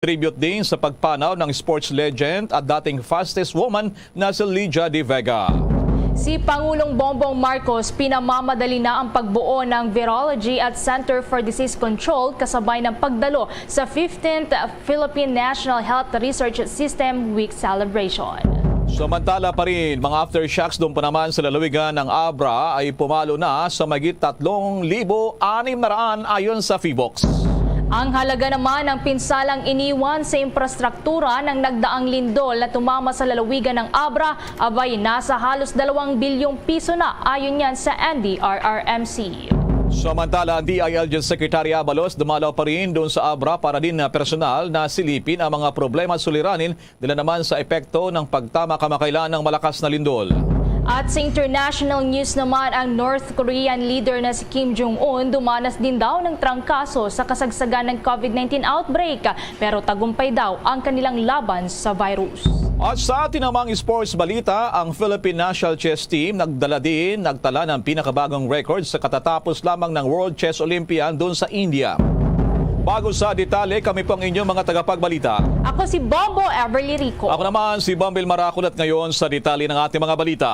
Tribute din sa pagpanaw ng sports legend at dating fastest woman na si Lydia De Vega. Si Pangulong Bongbong Marcos pinamamadali na ang pagbuo ng Virology at Center for Disease Control kasabay ng pagdalo sa 15th Philippine National Health Research System Week celebration. Samantala pa rin, mga aftershocks doon pa naman sa lalawigan ng Abra ay pumalo na sa mahigit 3,600 ayon sa PHIVOLCS. Ang halaga naman ng pinsalang iniwan sa infrastruktura ng nagdaang lindol na tumama sa lalawigan ng Abra abay nasa halos 2 bilyong piso na ayon yan sa NDRRMC. Samantala, ang DILG Secretary Abalos dumalaw pa rin doon sa Abra para din na personal na silipin ang mga problema at suliranin dila naman sa epekto ng pagtama kamakailan ng malakas na lindol. At sa international news naman, ang North Korean leader na si Kim Jong-un dumanas din daw ng trangkaso sa kasagsagan ng COVID-19 outbreak pero tagumpay daw ang kanilang laban sa virus. At sa atin namang sports balita, ang Philippine National Chess Team nagtala ng pinakabagong record sa katatapos lamang ng World Chess Olympiad doon sa India. Bago sa detalye, kami pang inyong mga tagapagbalita. Ako si Bobo Everly Rico. Ako naman si Bambil Maraculat ngayon sa detalye ng ating mga balita.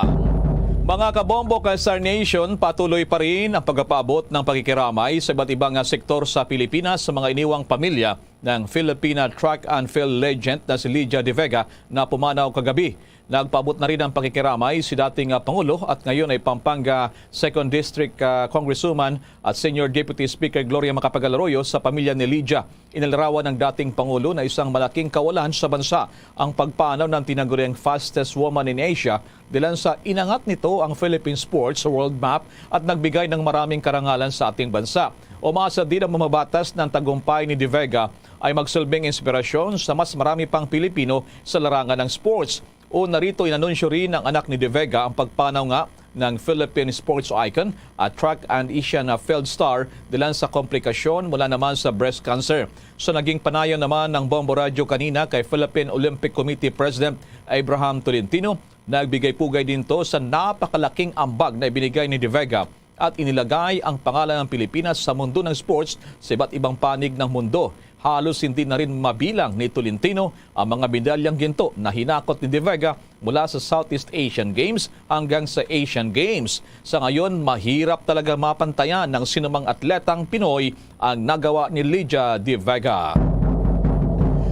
Mga kabombo ka Star Nation, patuloy pa rin ang pagpapaabot ng pakikiramay sa iba't ibang sektor sa Pilipinas sa mga iniwang pamilya ng Filipina track and field legend na si Lydia De Vega na pumanaw kagabi. Nagpaabot na rin ang pakikiramay si dating Pangulo at ngayon ay Pampanga 2nd District Congresswoman at Senior Deputy Speaker Gloria Macapagal Arroyo sa pamilya ni Lydia. Inilarawan ng dating Pangulo na isang malaking kawalan sa bansa ang pagpanaw ng tinaguriang fastest woman in Asia dilan sa inangat nito ang Philippine sports sa world map at nagbigay ng maraming karangalan sa ating bansa. Umasa din ang mamabatas ng tagumpay ni De Vega ay magsilbing inspirasyon sa mas marami pang Pilipino sa larangan ng sports. O narito inanunsyo rin ng anak ni De Vega ang pagpanaw nga ng Philippine sports icon at track and Asian field star dilan sa komplikasyon mula naman sa breast cancer. So naging panayon naman ng Bombo Radio kanina kay Philippine Olympic Committee President Abraham Tolentino. Nagbigay pugay din to sa napakalaking ambag na ibinigay ni De Vega at inilagay ang pangalan ng Pilipinas sa mundo ng sports sa iba't ibang panig ng mundo. Halos hindi na rin mabilang ni Tolentino ang mga medalyang ginto na hinakot ni De Vega mula sa Southeast Asian Games hanggang sa Asian Games. Sa ngayon, mahirap talaga mapantayan ng sinumang atletang Pinoy ang nagawa ni Lydia De Vega.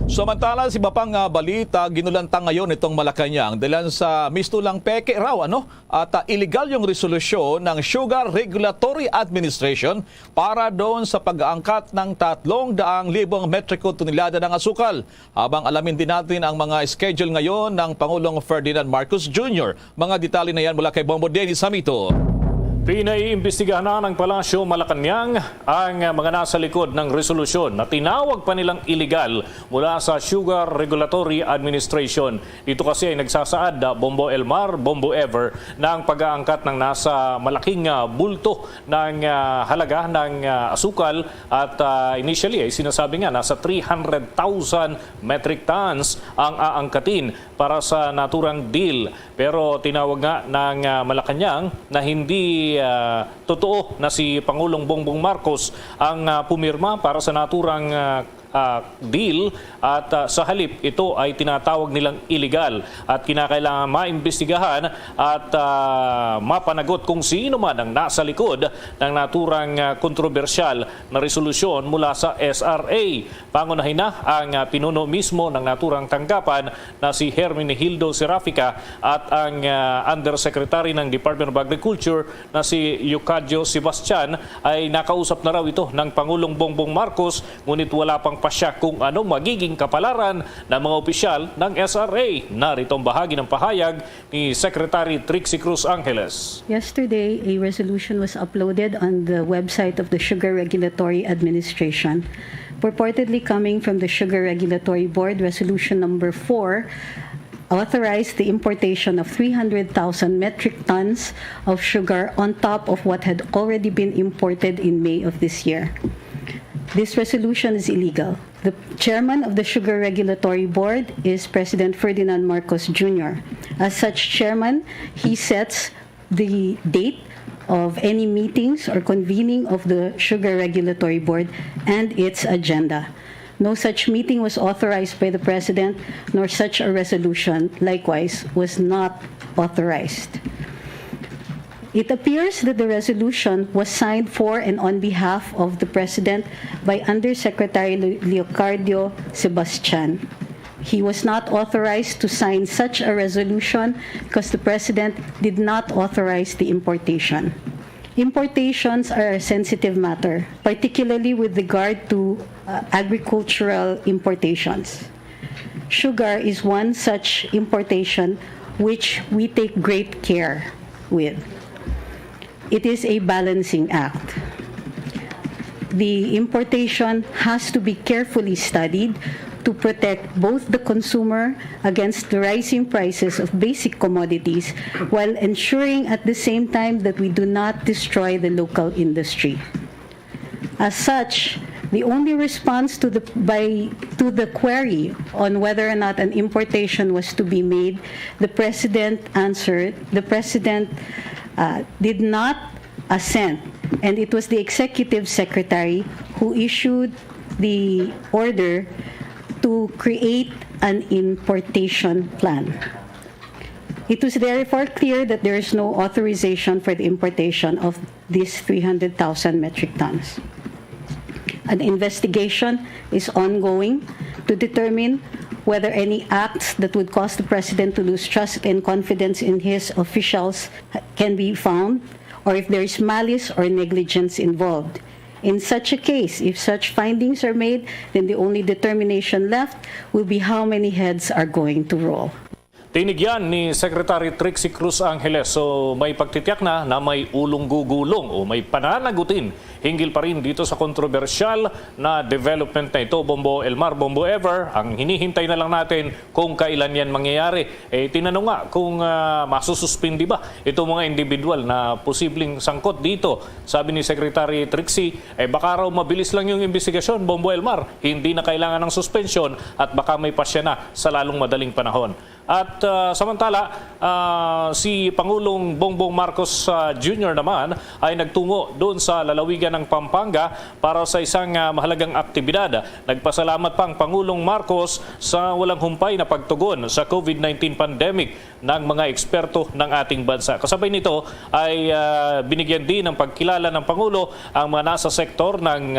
Samantala, si Bapang balita, ginulantang ngayon itong Malacanang dahil sa mistulang peke raw at illegal yung resolusyon ng Sugar Regulatory Administration para doon sa pag-aangkat ng 300,000 metriko tonelada ng asukal. Habang alamin din natin ang mga schedule ngayon ng Pangulong Ferdinand Marcos Jr. Mga detalye na yan mula kay Bombo Dennis Samito. Pinaiimbestigahan na ng Palasyo Malacanang ang mga nasa likod ng resolusyon na tinawag pa nilang illegal mula sa Sugar Regulatory Administration. Dito kasi ay nagsasaad Bombo Elmar, Bombo Ever ng pag-aangkat ng nasa malaking bulto ng halaga ng asukal at initially ay sinasabi nga nasa 300,000 metric tons ang aangkatin para sa naturang deal. Pero tinawag nga ng Malacanang na hindi totoo na si Pangulong Bongbong Marcos ang pumirma para sa naturang deal at sa halip ito ay tinatawag nilang illegal at kinakailangan maimbestigahan at mapanagot kung sino man ang nasa likod ng naturang kontrobersyal na resolusyon mula sa SRA. Pangunahin na ang pinuno mismo ng naturang tanggapan na si Hermenegildo Serafica at ang Undersecretary ng Department of Agriculture na si Eucadio Sebastian ay nakausap na raw ito ng Pangulong Bongbong Marcos, ngunit wala pang pasya kung ano magiging kapalaran ng mga opisyal ng SRA. Narito ang bahagi ng pahayag ni Secretary Trixie Cruz Angeles. Yesterday, a resolution was uploaded on the website of the Sugar Regulatory Administration, purportedly coming from the Sugar Regulatory Board. Resolution number 4 authorized the importation of 300,000 metric tons of sugar on top of what had already been imported in May of this year. This resolution is illegal. The chairman of the Sugar Regulatory Board is President Ferdinand Marcos Jr. As such chairman, he sets the date of any meetings or convening of the Sugar Regulatory Board and its agenda. No such meeting was authorized by the President, nor such a resolution, likewise, was not authorized. It appears that the resolution was signed for and on behalf of the President by Undersecretary Leocardio Sebastian. He was not authorized to sign such a resolution because the President did not authorize the importation. Importations are a sensitive matter, particularly with regard to agricultural importations. Sugar is one such importation which we take great care with. It is a balancing act. The importation has to be carefully studied to protect both the consumer against the rising prices of basic commodities while ensuring at the same time that we do not destroy the local industry. As such, the only response to the query on whether or not an importation was to be made, the President answered, the President did not assent, and it was the Executive Secretary who issued the order to create an importation plan. It was therefore clear that there is no authorization for the importation of these 300,000 metric tons. An investigation is ongoing to determine whether any acts that would cause the President to lose trust and confidence in his officials can be found, or if there is malice or negligence involved. In such a case, if such findings are made, then the only determination left will be how many heads are going to roll. Tinigyan ni Secretary Trixie Cruz Angeles, so may pagtitiyak na may ulong gugulong o may pananagutin hinggil pa rin dito sa kontrobersyal na development na ito. Bombo Elmar, Bombo Ever, ang hinihintay na lang natin kung kailan yan mangyayari. Tinanong nga kung masususpindi ba itong mga individual na posibleng sangkot dito. Sabi ni Secretary Trixie, baka raw mabilis lang yung investigasyon, Bombo Elmar, hindi na kailangan ng suspensyon at baka may pasya na sa lalong madaling panahon. At samantala, si Pangulong Bongbong Marcos Jr. naman ay nagtungo doon sa lalawigan ng Pampanga para sa isang mahalagang aktibidad. Nagpasalamat pa ang Pangulong Marcos sa walang humpay na pagtugon sa COVID-19 pandemic ng mga eksperto ng ating bansa. Kasabay nito ay binigyan din ng pagkilala ng Pangulo ang mga nasa sektor ng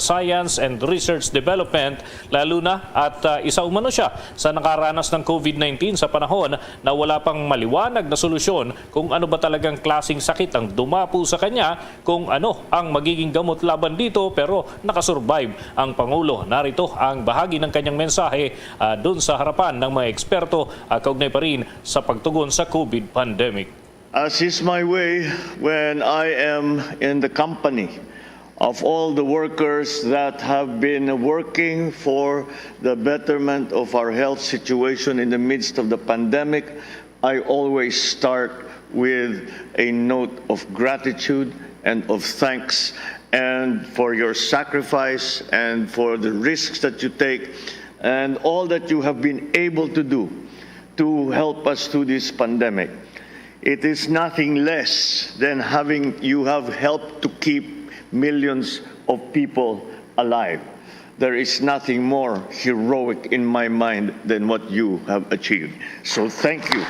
Science and Research Development, lalo na at isa umano siya sa nakaranas ng COVID-19 sa panahon na wala pang maliwanag na solusyon kung ano ba talagang klaseng sakit ang dumapo sa kanya, kung ano ang magiging gamot laban dito, pero nakasurvive ang Pangulo. Narito ang bahagi ng kanyang mensahe doon sa harapan ng mga eksperto kaugnay pa rin sa pagtugon sa COVID pandemic. As is my way when I am in the company of all the workers that have been working for the betterment of our health situation in the midst of the pandemic, I always start with a note of gratitude and of thanks, and for your sacrifice and for the risks that you take and all that you have been able to do to help us through this pandemic. It is nothing less than you have helped to keep millions of people alive. There is nothing more heroic in my mind than what you have achieved. So thank you.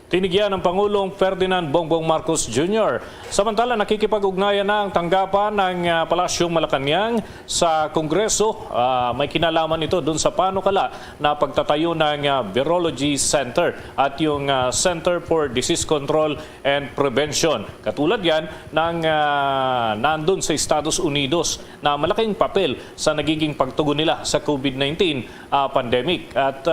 Tinigyan ng Pangulong Ferdinand Bongbong Marcos Jr. Samantala, nakikipag-ugnayan na ang tanggapan ng Palasyong Malacanang sa Kongreso. May kinalaman ito dun sa panukala na pagtatayo ng Virology Center at yung Center for Disease Control and Prevention. Katulad yan ng nandun sa Estados Unidos na malaking papel sa nagiging pagtugon nila sa COVID-19 pandemic. At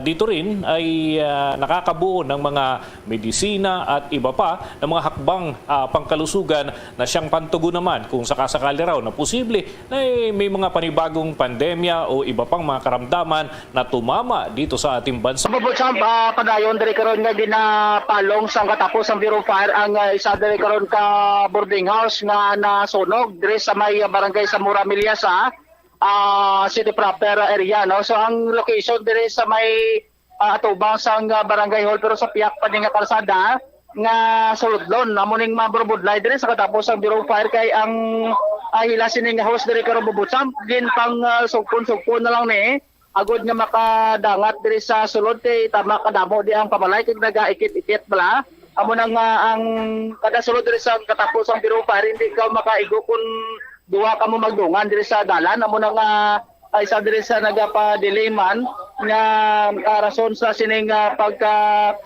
dito rin ay nakakabuo ng mga medisina at iba pa ng mga hakbang pangkalusugan na siyang pantugon naman kung sakasakali raw na posible na may mga panibagong pandemya o iba pang mga karamdaman na tumama dito sa ating bansa. Mabutsang padayon diri karon nga ginapalong sang katapos ang Bureau of Fire ang isa diri karon ka boarding house nga nasunog diri sa may barangay sa Muramilya sa city proper area, no. So ang location diri sa may atubang sang barangay hall pero sa piyak pa din nga kalsada nga suludlon namuning maburbudlay dire sa katapos ang Bureau of Fire kay ang hilasin nga host diri karon bubutsam gin pang sugpon na lang ni agod nga makadangat diri sa sulod kay tama kadamo di ang pamalay kay nagaikit-ikit bala amo nang ang kada sulod diri sa katapos ang Biro Fire hindi ka makaigo kun duha ka mo magdungan diri sa dalan amo nang isa diri sa nagapa-delay man nga rason sa sining pagka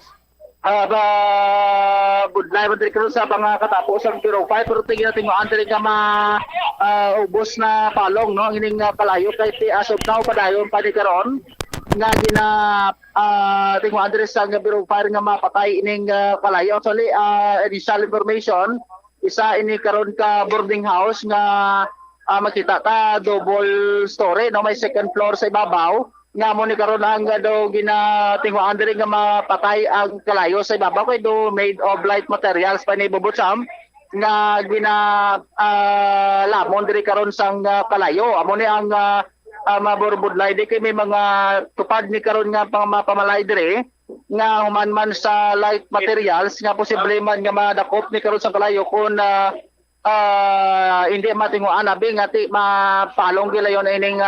budlay man diri karon sa katapos ang Biro Fire pero tingin natin mo diri ka ubos na palong no ining kalayo kay ti as of now padayon pa di karon nga gina tingwa address sa Biro Fire nga mapatay ining kalayo actually initial information isa ini karon ka boarding house nga makita ta double story no may second floor sa ibabaw nga mo ni karon ang do gina tingwa diri nga mapatay ang kalayo sa ibabaw kay do made of light materials pa ni bubutsam nga gina lamon diri karon sang kalayo amo ni ang maburbudlay di kay may mga tupad ni karon nga pamalay diri nga human man sa light materials nga posible man nga madakop ni karon sang kalayo kun hindi matinguan abi nga ti mapalong gilayon ining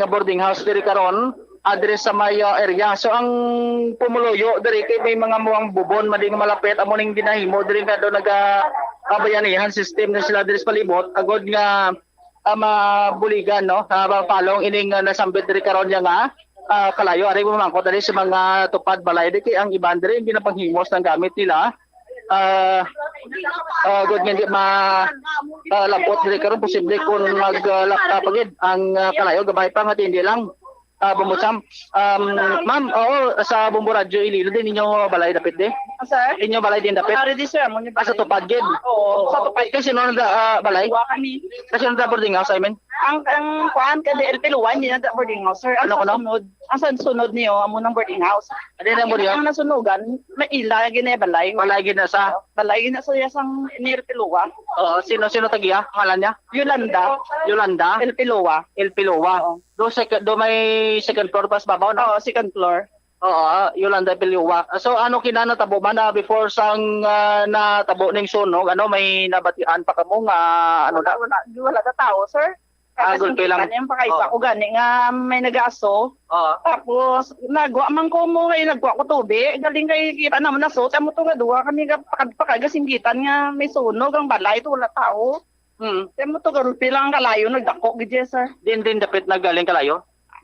boarding house diri karon address sa may area. So ang pumuluyo diri kay may mga muang bubon mading malapit amo ning ginahimo diri nga do nagabayanihan system na sila diri sa palibot agod nga mabuligan no palong ining nasambit diri karon nga kalayo ari mo mangkot diri sa mga tupad balay di kay ang iban diri ginapanghimos ng gamit nila good nga di lampot diri karon posible kun maglapagid ang kalayo gabay pa nga hindi lang bumutsam ma'am oo sa Bombo Radyo Iloilo din ninyo balay dapit di Sir? inyo balay din dapit Ready sir, mo ni sa tupad gid Oo. sa tupad kasi no na balay Wa kami. kasi no boarding house I mean Ang kuan ka di LP Luwan di na boarding house sir. Ang Ano ko, no? sunod, ang sunod niyo amo ng boarding house. Ano na boarding house? Ang nasunugan, may ila gina balay. balay gid na sa Balay gina sa sang ni LP Luwan. sino tagiya ngalan niya Yolanda LP Luwan. El Pilowa do may second floor pas babaw no Oo, second floor. oo Yolanda Pilowa so ano kinanatabo man na before sang natabo ning sunog ano may nabatian pa kamo nga ano na Wala ta tao sir. Gulpi lang. Kaniyang pakaipa ko gani nga may nag-aso. oo Tapos nagwa man ko mo kay nagwa ko tubig galing kay kita naman na so tamo to nga duwa kami ga pakagasimgitan nga may sunog ang balay to wala tao. Tamo to gulpi lang kalayo nagdako gid sir. din dapit nagaling kalayo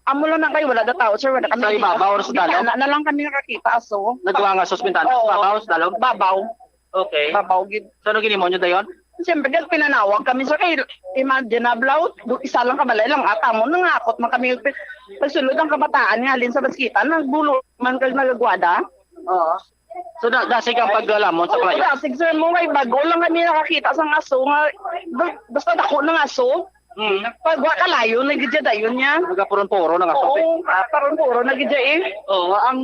Amo lang na kayo, wala na tao, sir. Wala kami. Sa ibabaw or sa dalom? Na lang kami nakakita, aso. nagawa nga sa ospital Oo. babaw sa dalom Babaw. okay Babaw, gid. so ano ginimo nyo dayon Siyempre, dahil pinanawag kami, sir. Kay, imagine na, Blaut, isa lang kabalay lang. Ata mo, nangakot man kami. Pagsulod ang kabataan nga, alin sa baskitan, nagbulo man kag nagagwada. oo so dasig ang paglamon sa kalayo Sige, sir, mo, may bago lang kami nakakita sa aso nga. Basta dako ng aso. Pagwa kalayo, nagidya dayon niya. nagapuron-puro na nga Oo, parang puro nagidya eh. oo ang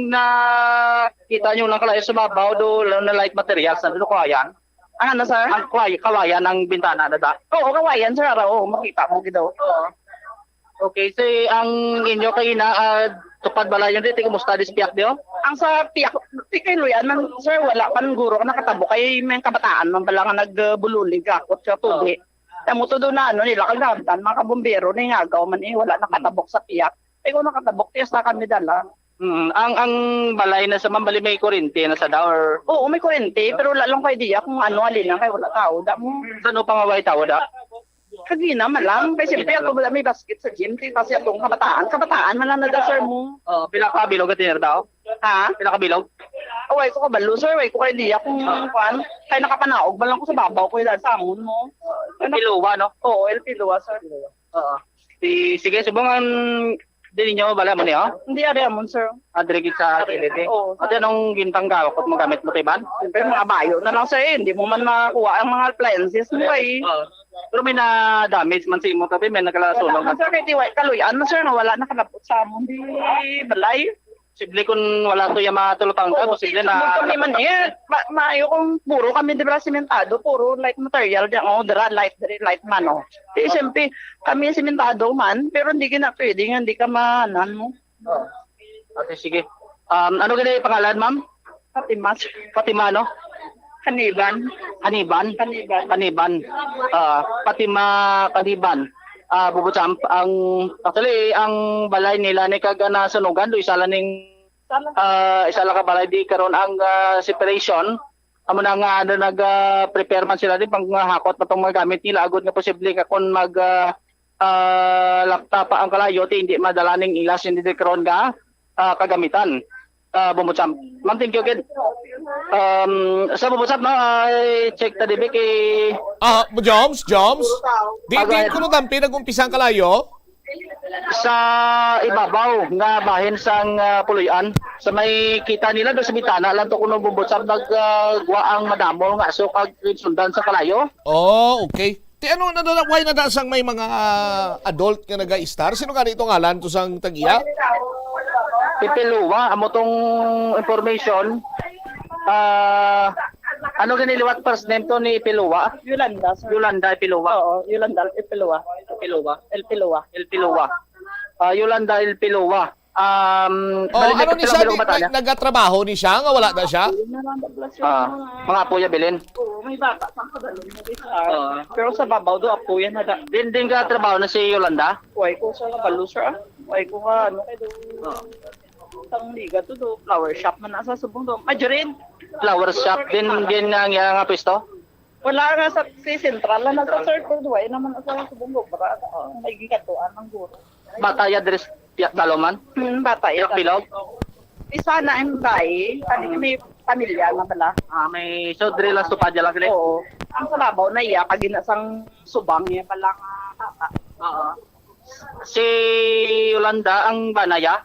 nakita nyo lang kalayo sa babaw do na light materials na do kawayan Ang ano, sir? ang kawayan ng bintana na da Oo, kawayan, sir. Oo, makita mo gidaw. okay so ang inyo kay na tupad balay yun dito kumusta dispiak dio Ang sa tiyak, kay Luyan, man, sir, wala pa ng guro ka nakatabo kay may kabataan man pala nga nagbululig akot sa tubig. Tamo to doon na ano nila kagabtan, mga kabumbero na ingagaw man eh, wala nakatabok sa tiyak. Eh kung nakatabok, tiyas na kami dala. ang balay na sa mambali may kuryente na sa da or Oo, may kurente, pero wala lang kay diya kung ano, alin lang kay wala tao. Da mo, saan pangaway tao da kagina man lang. Kasi siyempre ako wala may basket sa gym, kasi akong kabataan man lang na da, sir mo. pila ka bilog at tinir tao Ha? pila ka bilog Away ko kabalo, sir, way ko kay diya kung kuan. Kaya nakapanaog man lang ko sa babaw ko dahil sa amon mo. Piluwa no Oo, El Piluwa, sir. oo sige subukan din ninyo bala mo niyo Hindi ari amon, sir. adrigit sa kiliti Oo. at anong gintang gawakot mo gamit mo tiban Siyempre, mga bayo na lang, sir. Hindi mo man makuha ang mga appliances mo, eh. pero may na damage man sa imo tabi may nagkalasunog Wala, sir, kay Tiwai Kaluyan, sir, na wala nakalapot sa amon. Di balay. posible kung wala to yung matulutang ka posible na Kami man, eh. Maayo kung puro kami, di ba, simentado, puro light material. Diyan, oh, light man, oh. Di, siyempre, kami simentado man, pero hindi ka na pwede, hindi ka maanan mo. okay sige ano ganyan yung pangalan ma'am Patimas. Fatima no Haniban. Haniban. Haniban. Kaniban. Patima Kaniban. Bubutsamp ang actually ang balay nila ni kagana sunugan do isa laning isa lang ka balay di karon ang separation. Amo na nga prepare man sila din pang hakot patong mga gamit nila agud nga posible nga kon mag laptop ang kalayo ti hindi madalaning ilas hindi di karon nga kagamitan. Bumutsam. Ma'am, thank you again. Sa bumutsam na check ta dibi kay Joms? Di Agad. ko nung pinag-umpisang kalayo? sa ibabaw nga bahin sang Puloy-an. Sa may kita nila do sa bitana lang to kuno bumutsam nagwa ang madamol nga so kag sundan sa kalayo. Oh, okay. Ti ano why nadasang may mga adult nga naga-star? Sino nga dito ngalan to sang tagiya? Ipiluwa amo tong information. Ano ganiliwat first name to ni Ipiluwa? Yolanda. Yolanda Ipiluwa. Oo, Yolanda Elpiluwa. Elpiluwa. Yolanda Elpiluwa. Ano ni siya? Nagatrabaho ni siya? Nga wala na siya? Mga apoya bilin. Oo, may bata pang kadalo mo pero sa babaw do apo yan na da. Din ka trabaho na si Yolanda? Way ko sa kabalo sir. Way ko nga ano kay do. Tang liga to do flower shop man nasa subong do. Majorin. Flower shop din nga pwesto? Wala nga sa si central na nasa sir ko do ay naman sa subong do para may gikatuan ng guro. Bataya Dres Daloman? Bata Ilok Bilog? Isa na ang bayi, kani may pamilya na bala. May so drill lang supadya lang sila. Oo. Ang sa babaw na iya pag ginasang subang niya pala nga tata. Oo. Si Yolanda ang banaya?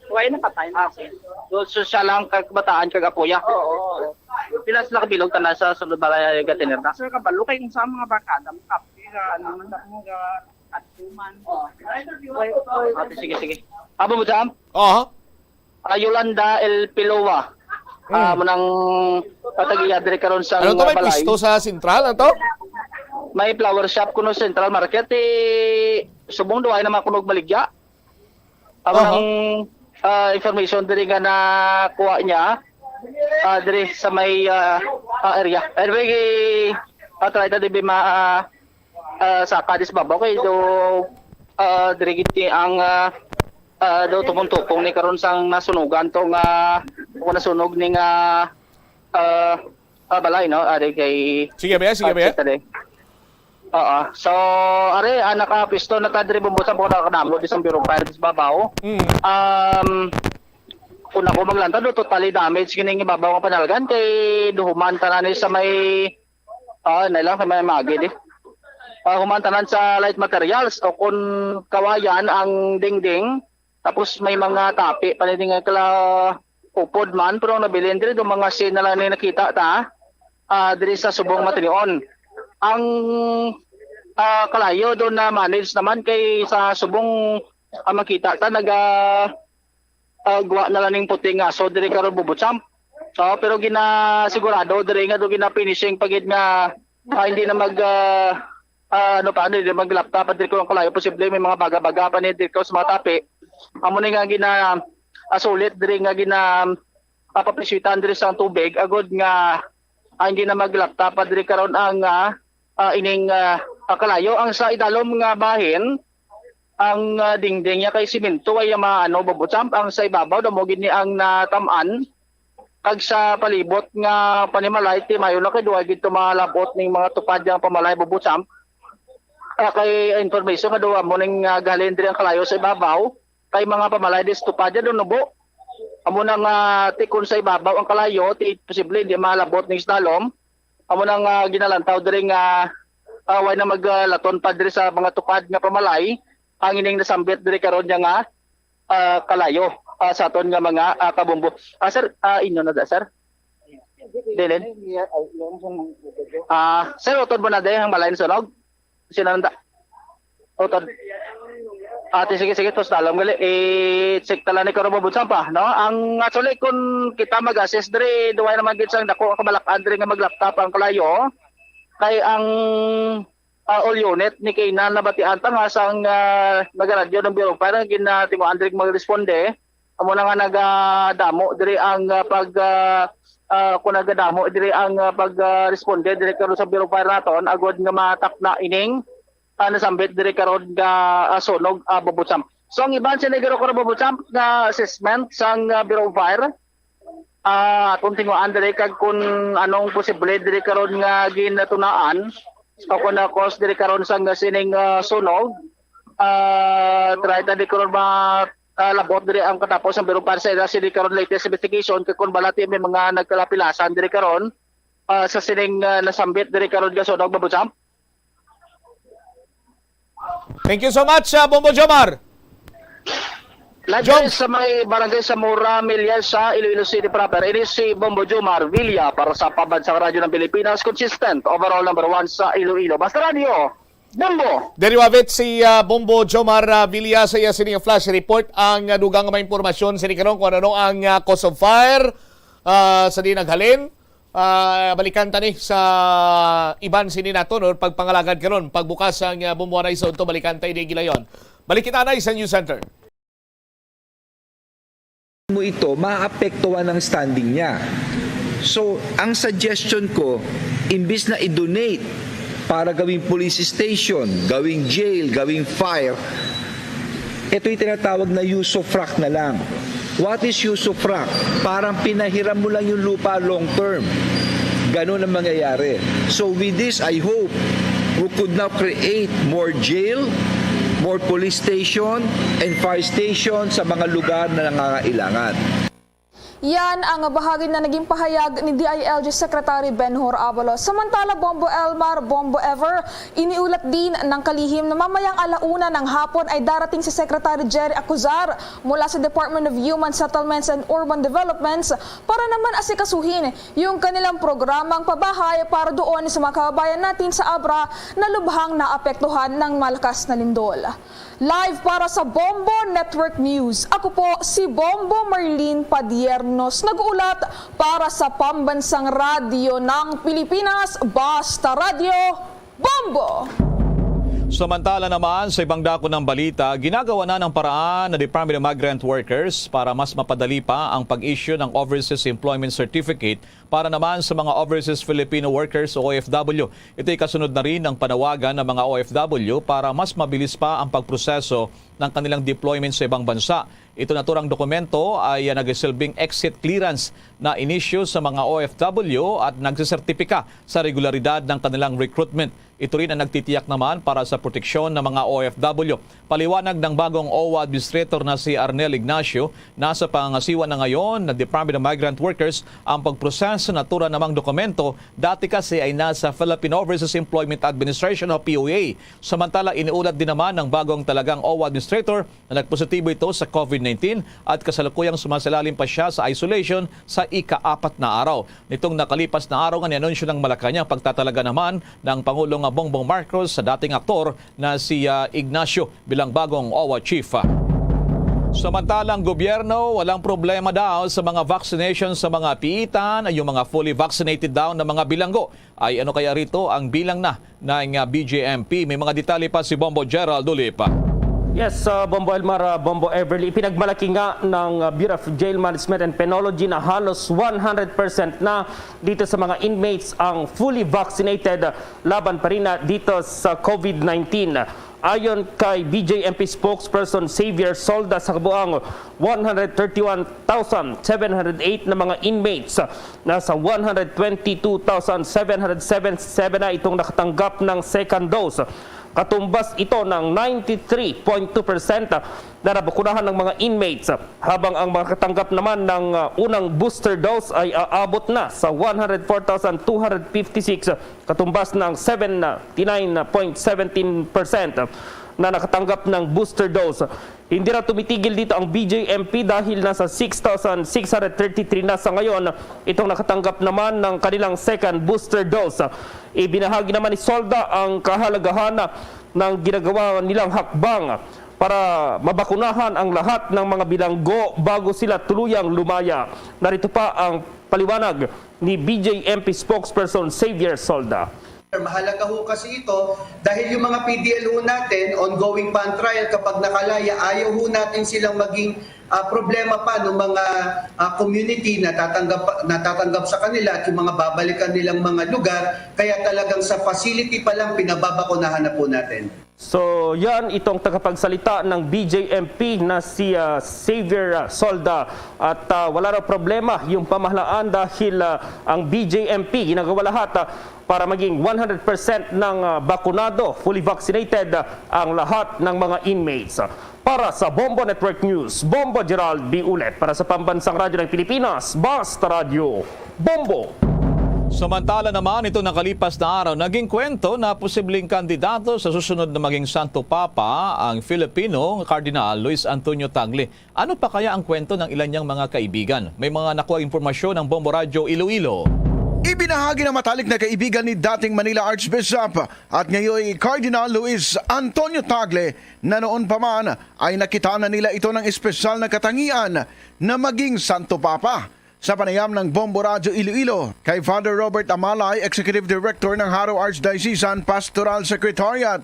Way na patay na siya. So siya lang kabataan kagapuya. Oo. Pilas na kabilog tanan sa sulod balay Gatinera. Sir kabalo kay kung sa mga barkada mo kapi ano man mga atuman. Sige. Abo mo jam? Oo. Yolanda El Pilowa. Mo nang tagiya dire karon sa Ano to may balay. pwesto sa sentral? Ano to? May flower shop kuno Central Market subong duay na makunog baligya. Amo nang information dire nga na kuha niya dire sa may area. Anyway, try ta dibi sa kadis babaw kay do dire giti ang do tumuntupong ni karon sang nasunugan to nga kung nasunog ni nga balay no ari kay Sige ba? Oo. So are anak pisto na ta dire bumbusa ko na kanamo di sang Bureau of Fire sa babaw. Kung ako maglanta do totally damage kining ibabaw nga panalgan kay duhuman tanan sa may nailang sa may magi di. Humantanan sa light materials o kung kawayan ang dingding tapos may mga tapi paniding kala upod man pero nabilin diri do mga scene na lang ni nakita ta diri sa subong Matinion. Ang kalayo do na manage naman kay sa subong makita ta guwa na lang ning puting aso diri karon bubutsam. So pero sigurado diri nga do finishing pagid nga hindi na paano din mag-laptop at ko ang kalayo posible may mga baga-baga pa ni dito sa mga tapi. Amo ni nga sulit diri nga papaprisuitan diri sa tubig agod nga hindi na mag-laptop at diri karon ang ining kalayo ang sa idalom nga bahin ang dingding niya kay simento ay babutsam ang sa ibabaw damo gid ni ang nataman kag sa palibot nga panimalay ti mayo na kay duwa gid malabot ning mga tupad yang pamalay bubutsam. Kay information nga do amo ning galin diri ang kalayo sa ibabaw kay mga pamalay dis tupadya do nubo amo nang tikon sa ibabaw ang kalayo ti posible di malabot ning slalom amo nang ginalantaw diri nga way na maglaton pa diri sa mga tupad nga pamalay ang ining nasambit diri karon nga kalayo sa aton nga mga kabumbo. Sir, inyo na da sir? Delen? Sir, utod mo na dahil ang malayan sunog? Sinanda. Utod. Sige, tos dalam gali. Check tala ni karon bubutsam pa, no? Ang actually kung kita mag-assess diri, duway na magit sang dako kabalakan diri nga mag-laptop ang kalayo. Kay ang all unit ni Kainan na batian ta nga sang nagaradyo ng Bureau of Fire ginatinguan diri mag-responde. Amo na nga nagadamo diri ang kung nagadamo diri ang pag-responde diri karon sa Bureau of Fire naton agod nga matak na ining nasambit diri karon nga sunog Bobotsam. So ang iban sa negro ko Bobotsam nga assessment sang Bureau of Fire atong tinguan diri kag kung anong posible diri karon nga ginatunaan o kung na cause diri karon sang sining sunog try ta di karon labot diri ang katapos ang Bureau of Fire sa diri karon latest investigation kay kun balati may mga nagkalapilasan diri karon sa sining nasambit diri karon nga sunog Bobotsam. Thank you so much, Bombo Jomar. Lagi sa may barangay sa Mura Milya sa Iloilo City proper. Ini si Bombo Jomar Villa para sa Pambansang Radyo ng Pilipinas, consistent overall number 1 sa Iloilo. Basta Radio, Bombo! Deriwavit si Bombo Jomar Villa sa iya sining flash report ang dugang may impormasyon sa karon kung ano ang cause of fire sa di naghalin. Balikan tani sa iban sini nato no pagpangalagad karon pagbukas ang Bombo Anay sa unto balikan tayo di gilayon. Balik kita na sa News Center. Mo ito maapektuhan ng standing niya. So, ang suggestion ko, imbis na i-donate para gawing police station, gawing jail, gawing fire, ito'y tinatawag na usufruct na lang. What is usufruct? Parang pinahiram mo lang yung lupa long term. Ganun ang mangyayari. So with this, I hope we could now create more jail, more police station, and fire station sa mga lugar na nangangailangan. Yan ang bahagi na naging pahayag ni DILG Secretary Benhur Abalos. Samantala, Bombo Elmar, Bombo Ever, iniulat din ng kalihim na mamayang alauna ng hapon ay darating si Secretary Jerry Acuzar mula sa Department of Human Settlements and Urban Developments para naman asikasuhin yung kanilang programang pabahay para doon sa mga kababayan natin sa Abra na lubhang naapektuhan ng malakas na lindol. Live para sa Bombo Network News, ako po si Bombo Marlene Padiernos, nag-uulat para sa Pambansang Radyo ng Pilipinas, Basta Radio, Bombo! Samantala naman sa ibang dako ng balita, ginagawa na ng paraan na Department of Migrant Workers para mas mapadali pa ang pag-issue ng Overseas Employment Certificate para naman sa mga Overseas Filipino Workers o OFW. Ito'y kasunod na rin ng panawagan ng mga OFW para mas mabilis pa ang pagproseso ng kanilang deployment sa ibang bansa. Ito naturang dokumento ay nagsilbing exit clearance na inisyu sa mga OFW at nagsisertipika sa regularidad ng kanilang recruitment. Ito rin ang nagtitiyak naman para sa proteksyon ng mga OFW. Paliwanag ng bagong OWA Administrator na si Arnel Ignacio, nasa pangasiwa na ngayon ng Department of Migrant Workers ang pagproseso na tura namang dokumento. Dati kasi ay nasa Philippine Overseas Employment Administration o POA. Samantala, iniulat din naman ng bagong talagang OWA Administrator na nagpositibo ito sa COVID-19 at kasalukuyang sumasalalim pa siya sa isolation sa ika-4 na araw. Nitong nakalipas na araw nga ni-anunsyo ng Malacanang pagtatalaga naman ng Pangulong Bongbong Marcos sa dating aktor na si Ignacio bilang bagong OWA Chief. Samantalang gobyerno, walang problema daw sa mga vaccination sa mga piitan ay yung mga fully vaccinated daw na mga bilanggo. Ay ano kaya rito ang bilang na ng BJMP? May mga detalye pa si Bombo Gerald Ulipa. Yes, Bombo Elmar, Bombo Everly, pinagmalaki nga ng Bureau of Jail Management and Penology na halos 100% na dito sa mga inmates ang fully vaccinated laban pa rin dito sa COVID-19. Ayon kay BJMP spokesperson Xavier Solda, sa kabuang 131,708 na mga inmates, nasa 122,777 na itong nakatanggap ng second dose. Katumbas ito ng 93.2% na nabakunahan ng mga inmates, habang ang makatanggap naman ng unang booster dose ay aabot na sa 104,256, katumbas ng 79.17% na nakatanggap ng booster dose. Hindi na tumitigil dito ang BJMP dahil nasa 6,633 na sa ngayon itong nakatanggap naman ng kanilang second booster dose. Ibinahagi naman ni Solda ang kahalagahan ng ginagawa nilang hakbang para mabakunahan ang lahat ng mga bilanggo bago sila tuluyang lumaya. Narito pa ang paliwanag ni BJMP spokesperson Xavier Solda. Mahalaga ho kasi ito dahil yung mga PDL ho natin, ongoing pa ang trial, kapag nakalaya, ayaw ho natin silang maging problema pa ng mga community na tatanggap sa kanila at yung mga babalikan nilang mga lugar. Kaya talagang sa facility pa lang pinababakunahan na po natin. So yan itong tagapagsalita ng BJMP na si Xavier Solda at wala raw problema yung pamahalaan dahil ang BJMP ginagawa lahat para maging 100% ng bakunado, fully vaccinated ang lahat ng mga inmates. Para sa Bombo Network News, Bombo Gerald B. Ulet. Para sa Pambansang Radyo ng Pilipinas, Basta Radio, Bombo! Samantala naman, ito nakalipas na araw, naging kwento na posibleng kandidato sa susunod na maging Santo Papa ang Filipino Cardinal Luis Antonio Tagle. Ano pa kaya ang kwento ng ilan niyang mga kaibigan? May mga nakuha impormasyon ng Bombo Radio Iloilo. Ibinahagi ng matalik na kaibigan ni dating Manila Archbishop at ngayon Cardinal Luis Antonio Tagle na noon pa man ay nakita na nila ito ng espesyal na katangian na maging Santo Papa. Sa panayam ng Bombo Radio Iloilo kay Father Robert Amalay, Executive Director ng Haro Archdiocesan Pastoral Secretariat,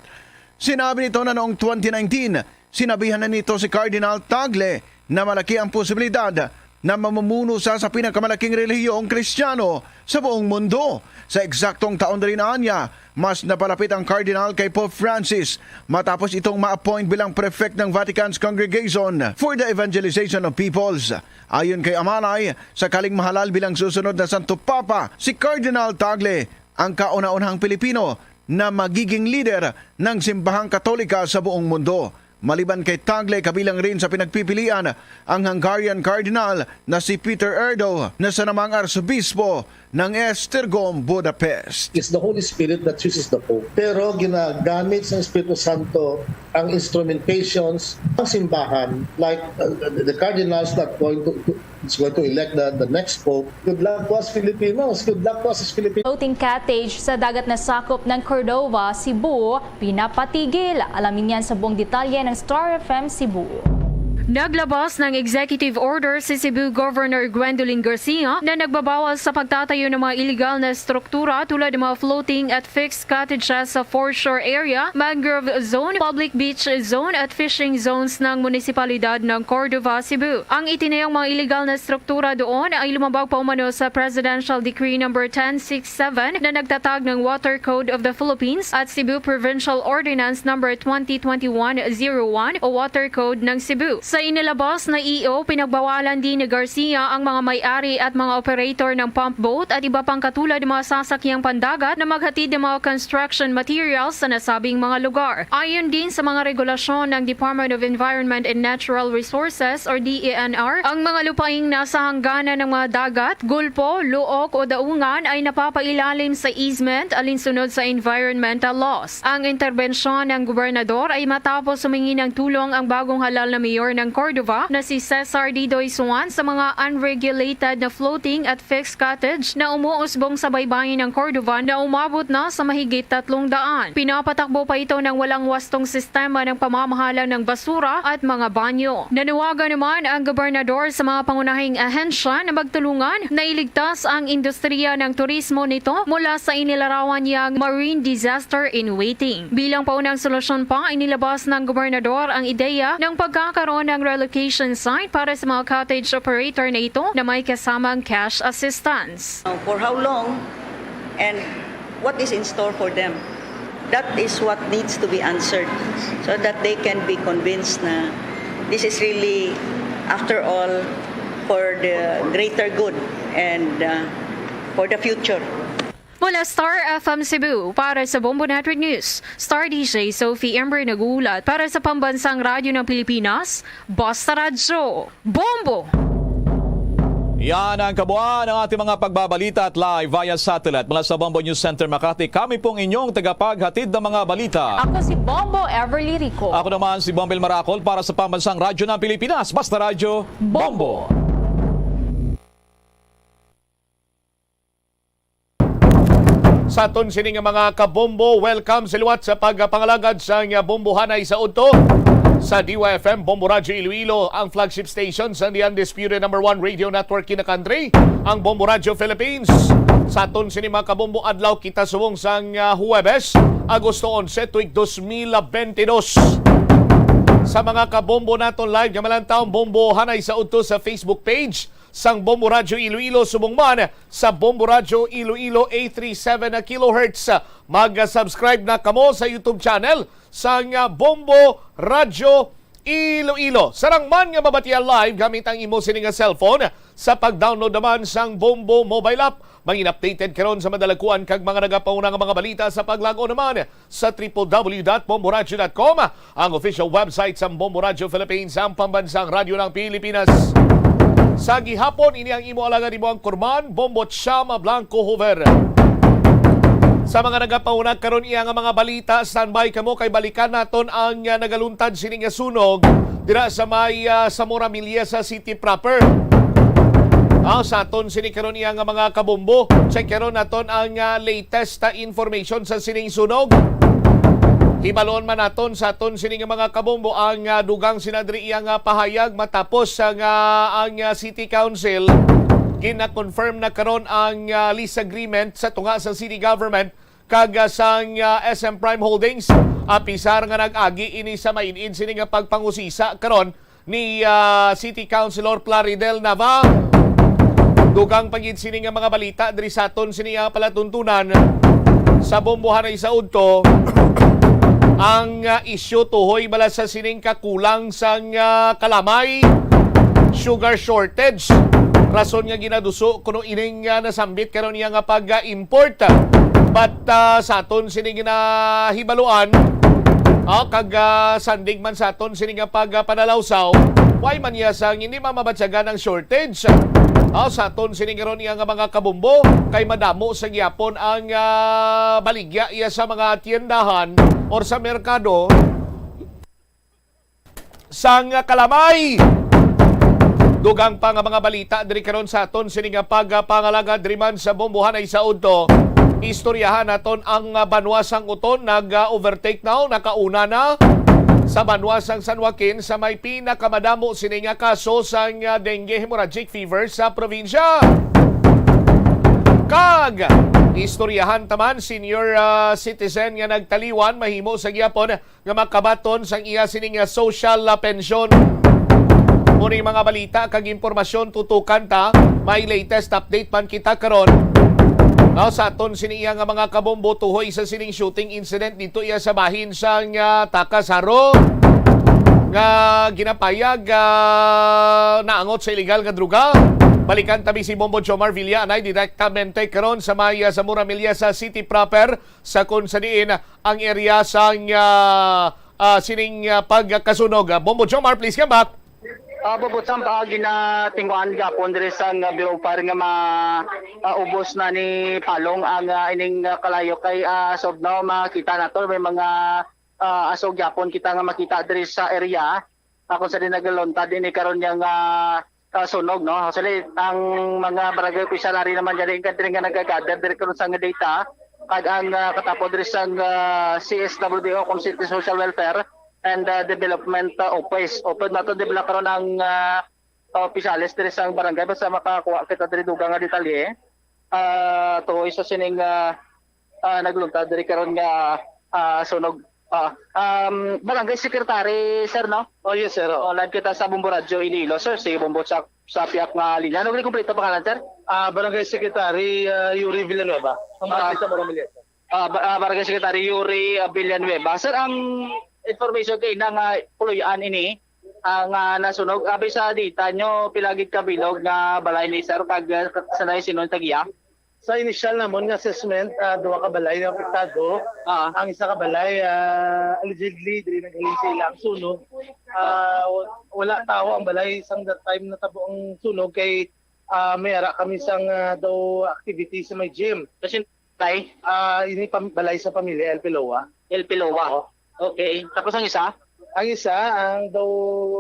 sinabi nito na noong 2019, sinabihan na nito si Cardinal Tagle na malaki ang posibilidad na mamumuno sa pinakamalaking relihiyong Kristiyano sa buong mundo. Sa eksaktong taon na rin niya, mas napalapit ang Cardinal kay Pope Francis matapos itong ma-appoint bilang Prefect ng Vatican's Congregation for the Evangelization of Peoples. Ayon kay Amalay, sakaling mahalal bilang susunod na Santo Papa, si Cardinal Tagle ang kauna-unahang Pilipino na magiging leader ng simbahang Katolika sa buong mundo. Maliban kay Tagle, kabilang rin sa pinagpipilian ang Hungarian Cardinal na si Peter Erdo na sa namang Arsobispo ng Esztergom, Budapest. It's the Holy Spirit that chooses the Pope. Pero ginagamit sa Espiritu Santo ang instrumentations ng simbahan, like the Cardinals that is going to elect the next Pope. Good luck to us Filipinos. Good luck to us as Filipinos. Floating cottage sa dagat na sakop ng Cordova, Cebu, pinapatigil. Alamin yan sa buong detalye ng Star FM Cebu. Naglabas ng executive order si Cebu Governor Gwendolyn Garcia na nagbabawas sa pagtatayo ng mga illegal na struktura tulad ng mga floating at fixed cottages sa foreshore area, mangrove zone, public beach zone at fishing zones ng munisipalidad ng Cordova, Cebu. Ang itinayang mga illegal na struktura doon ay lumabag pa umano sa Presidential Decree No. 1067 na nagtatag ng Water Code of the Philippines at Cebu Provincial Ordinance No. 2021-01 o Water Code ng Cebu. Sa inilabas na EO, pinagbawalan din ni Garcia ang mga may-ari at mga operator ng pump boat at iba pang katulad ng mga sasakyang pandagat na maghatid ng mga construction materials sa nasabing mga lugar. Ayon din sa mga regulasyon ng Department of Environment and Natural Resources or DENR, ang mga lupaing nasa hangganan ng mga dagat, gulpo, luok o daungan ay napapailalim sa easement alinsunod sa environmental laws. Ang interbensyon ng gobernador ay matapos humingi ng tulong ang bagong halal na mayor ng Cordova na si Cesar Didoy Suan sa mga unregulated na floating at fixed cottage na umuusbong sa baybayin ng Cordova na umabot na sa mahigit 300. Pinapatakbo pa ito ng walang wastong sistema ng pamamahala ng basura at mga banyo. Nanawagan naman ang gobernador sa mga pangunahing ahensya na magtulungan na iligtas ang industriya ng turismo nito mula sa inilarawan niyang marine disaster in waiting. Bilang paunang solusyon pa, inilabas ng gobernador ang ideya ng pagkakaroon ng relocation site para sa mga cottage operator na ito na may kasamang cash assistance. For how long and what is in store for them? That is what needs to be answered so that they can be convinced na this is really, after all, for the greater good and for the future. Mula Star FM Cebu, para sa Bombo Network News, Star DJ Sophie Ember nagulat para sa Pambansang Radyo ng Pilipinas, Basta Radyo, Bombo! Yan ang kabuuan ng ating mga pagbabalita at live via satellite mula sa Bombo News Center Makati. Kami pong inyong tagapaghatid ng mga balita. Ako si Bombo Everly Rico. Ako naman si Bombel Maracol para sa Pambansang Radyo ng Pilipinas, Basta Radyo, Bombo! Sa aton sining mga kabombo, welcome sa liwat sa pagpangalagad sa bombohanay sa udto sa DYFM Bombo Radio Iloilo, ang flagship station sa the undisputed #1 radio network in the country, ang Bombo Radio Philippines. Sa aton sining mga kabombo, adlaw kita subong sang Huwebes, Agosto 11 tuig 2022. sa mga kabombo naton live nga malantaw bombo hanay sa udto sa Facebook page sang Bombo Radyo Iloilo sumungman sa Bombo Radyo Iloilo 837 kHz. Mag-subscribe na kamo sa YouTube channel sang Bombo Radyo Iloilo. Sarang man nga mabatian live gamit ang imo sining nga cellphone sa pag-download naman sang Bombo mobile app. Mangin updated karon sa madalakuan kag mga nagapauna nga mga balita sa paglago naman sa www.bomboradyo.com, ang official website sa Bombo Radyo Philippines, ang pambansang radyo ng Pilipinas. Sa gihapon, ini ang imo alagad imo ang Kurman, Bombo Chama Blanco Hover. Sa mga nagapauna karon iya nga mga balita, standby kamo kay balikan naton ang nagaluntad sining nga sunog dira sa may Zamora Miliesa City proper. Sa aton sini karon iya nga mga kabombo, check karon naton ang latest information sa sining sunog. Hibaloon man naton sa aton sini nga mga kabombo ang dugang sinadri iya nga pahayag matapos ang City Council gina-confirm na karon ang lease agreement sa tunga sa city government kag sang SM Prime Holdings. Apisar nga nag-agi ini sa mainid sini nga pagpangusisa karon ni City Councilor Plaridel Nava. Dugang pagid sini nga mga balita diri sa aton sini nga palatuntunan sa bombohan ay sa udto. Ang isyu tuhoy bala sa sining kakulang sang kalamay, sugar shortage. Rason nga ginaduso kuno ining nasambit karon niya nga pag-import. But sa aton sining nahibaluan, kag sandig man sa aton sining nga pagpanalawsaw, why man niya sang hindi mamabatsagan ng shortage. Sa aton sining karon niya nga mga kabombo kay madamo sa gyapon ang baligya iya sa mga tiendahan or sa merkado sang kalamay. Dugang pa nga mga balita diri karon sa aton sining nga pagpangalaga diri man sa bombohan ay sa udto. Istoryahan naton ang banwasang uton nag-overtake now, nakauna na sa banwasang San Joaquin sa may pinakamadamo sining nga kaso sang dengue hemorrhagic fever sa probinsya. Kag istoryahan taman senior citizen nga nagtaliwan mahimo sa gyapon nga makabaton sang iya sining social pension. Muni mga balita kag impormasyon tutukan ta, may latest update man kita karon. Sa aton siniya nga mga kabombo tuhoy sa sining shooting incident dito iya sa bahin sang Takasaro nga ginapayag naangot sa illegal nga druga. Balikan tabi si Bombo Jomar Villa anay direktamente karon sa may Zamora Miliesa City proper sa kung sadiin ang area sang sining pagkasunog. Bombo Jomar, please come back. Bubutang paagi na tingwan gapon diri sa Bureau Fire nga maubos na ni Palong ang ining kalayo kay Sobno makita nato may mga asog gapon kita nga makita diri sa area kung sa dinagalontad ini karon yang sunog no. Actually ang mga barangay officialary naman diri nga nagagather diri karon sa data kag ang katapo diri sa CSWDO Community Social Welfare and Development Office. Open na ito develop karon ang opisyalis diri sa barangay basta makakuha kita diri dugang nga detalye. To isa sining nagluntad diri karon nga sunog. Barangay Secretary, sir, no? Oh, yes, sir. Live kita sa Bombo Radyo Iloilo, sir. Sige, Bombo sa piyak nga linya. Ano kompleto pangalan, sir? Barangay Secretary Yuri Villanueva. Ang sa Zamora Miliesa. Barangay Secretary Yuri Villanueva. Sir, ang information kay nang puluyaan ini ang nasunog abi sa dita nyo pilagid kabilog nga balay ni sir kag sanay sinon tagiya. Sa initial namon nga assessment, duha ka balay na apektado. Ang isa ka balay allegedly diri naghalin sa ilang sunog. Wala tao ang balay sang that time na tabo ang sunog kay may ara kami sang daw activity sa may gym. Kasi tay ini balay sa pamilya El Piloa. El Piloa. Okay. Tapos ang isa? Ang isa, ang daw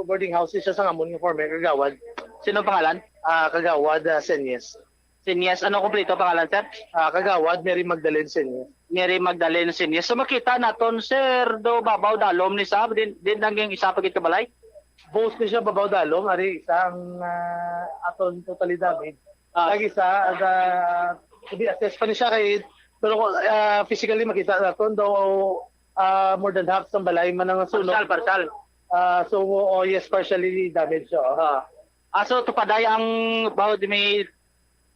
boarding house siya sa Ngamon nga former Kagawad. Sino pangalan? Kagawad Senyes. Senyes, ano kompleto pangalan, sir? Kagawad Mary Magdalene Senyes. Mary Magdalene Senyes. So makita naton, sir, do babaw dalom ni sab din naging isa pagit ka balay? Both ni siya babaw dalom, ari isang aton totally damage. Lagi isa, i-assess pa ni siya kay pero physically makita naton daw more than half ng balay man ang sunog. Parsal. Yes, partially damaged. So tupaday ang bawat may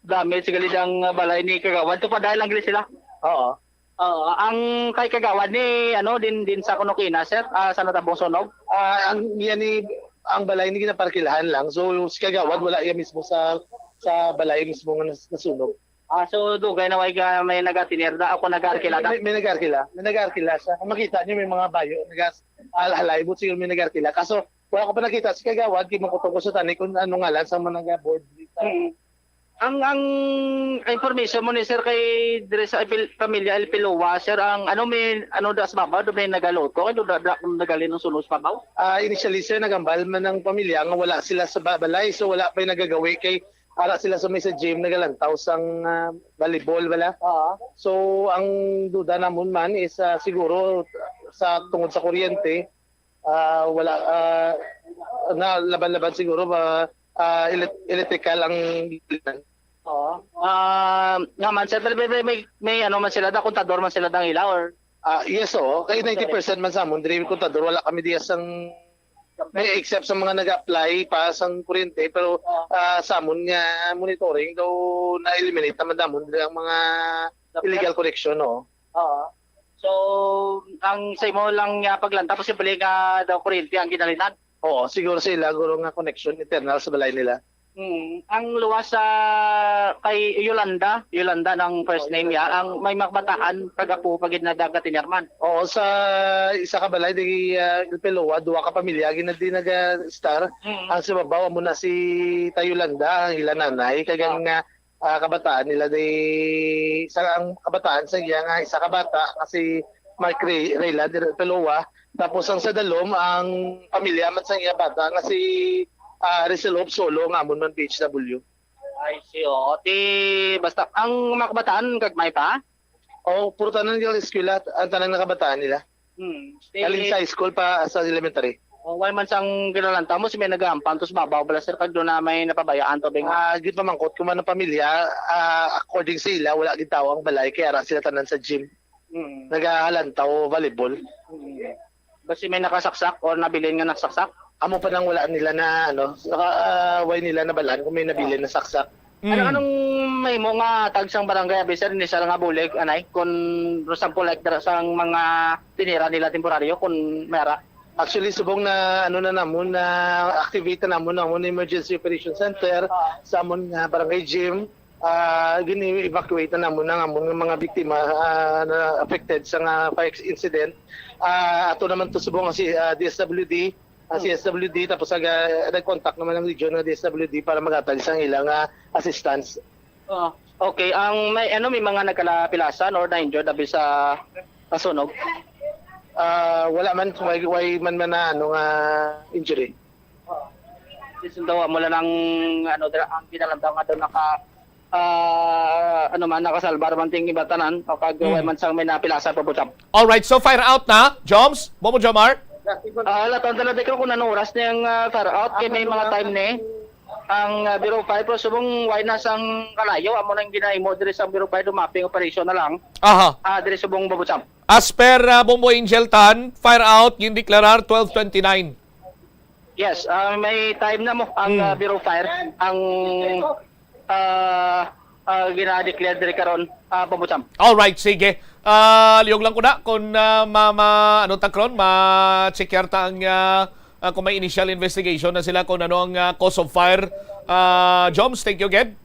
damage sa galidang balay ni Kagawad. Tupaday lang gili sila. Oo. Ang kay Kagawad ni din sa Kunokina, sir, sa natabong sunog. Ang balay ni ginaparkilahan lang. So yung si Kagawad wala iya mismo sa balay mismo nga nasunog. So dugay na may nagatinirda ako nag-arkila. May nag-arkila siya. Kung makita niyo may mga bayo, halay but siguro may nag-arkila. Kaso wala ko pa nakita si Kagawad, di mo ko tungkol sa tani kung ano ngalan sa mga nag-board. Ang information mo ni sir kay dire sa pamilya El Pilowa, sir, ang may das babaw do may nagaloto kay do nagalin ng sunos babaw. Initially sir nagambal man ng pamilya nga wala sila sa balay, so wala pa nagagawi kay ara sila sa may sa gym nagalantaw sang volleyball wala. So ang duda namon man is siguro sa tungod sa kuryente wala na laban-laban siguro electrical ang nga man sir, may man sila da kontador man sila dang ilaw or yes kay 90% man sa amon diri kontador wala kami diya sang may except sa mga nag-apply pa sang kuryente pero sa amon nga monitoring daw na-eliminate naman damon diri ang mga illegal connection So ang sa imo lang paglanta posible nga daw kuryente ang ginalitan. Oo, siguro sila guro nga connection internal sa balay nila. Ang luwas sa kay Yolanda ng first name ang may makbataan pagapo pagid na dagat tinirman. Oo, sa isa ka balay di El Pilowa, duwa ka pamilya ginadi nag-star. Ang sa babaw mo na si Tayolanda, ang ilan nanay kagang kabataan nila di ang kabataan sa iya nga isa ka bata kasi Mark Rayla di El Pilowa. Tapos ang sa dalom ang pamilya man sa iya bata nga si Rizal Hope Solo nga amon man PHW. Ay ti basta ang mga kabataan kagmay pa? Puro tanan nila eskwela ang tanan nga kabataan nila. Alin sa school pa sa elementary. Why man sang kinalanta mo si may nagaampan tos babaw bala sir kag do na may napabayaan to bing. Gid pamangkot kuman ang pamilya according sa ila wala gid tawo ang balay kaya ra sila tanan sa gym. Nagahalantaw volleyball. Basi may nakasaksak or nabilin nga nasaksak? Amo pa nang wala nila na way nila na balaan kung may nabili na saksak. Anong may mo nga tag sang barangay officer ni sa nga bulig anay kun for example like sang mga tinira nila temporaryo kun mera. Actually subong na na namon na activate namon emergency operation center sa amon nga barangay gym. Gini-evacuate na namon ng mga biktima na affected sa fire incident. Ato naman to subong si DSWD, CSWD tapos nag-contact naman ng region ng DSWD para magatag sa ilang assistance. Okay, ang may mga nagkalapilasan or na-injured abi sa sunog? Wala man way man na injury. Sundawa mo lang ang ang ginalantaw nga daw nakasalbar man ting ibatanan o kagaway man sang may napilasa pabutab. All right, so fire out na, Joms, Bobo Jomar. Laton tala dekro kung anong oras niyang fire out kay may mga time ni ang Bureau 5 pero subong why na sang kalayo amo nang ginaimo diri sa Bureau 5 mapping operation na lang. Diri subong babutab. As per Bombo Angel Tan, fire out yung deklarar 12:29. Yes, may time na mo ang Bureau 5 ang gina-declare diri karon pabutam. All right, sige. Liyog lang ko na kung ma-check ta ang kung may initial investigation na sila kung ano ang cause of fire. Joms, thank you again.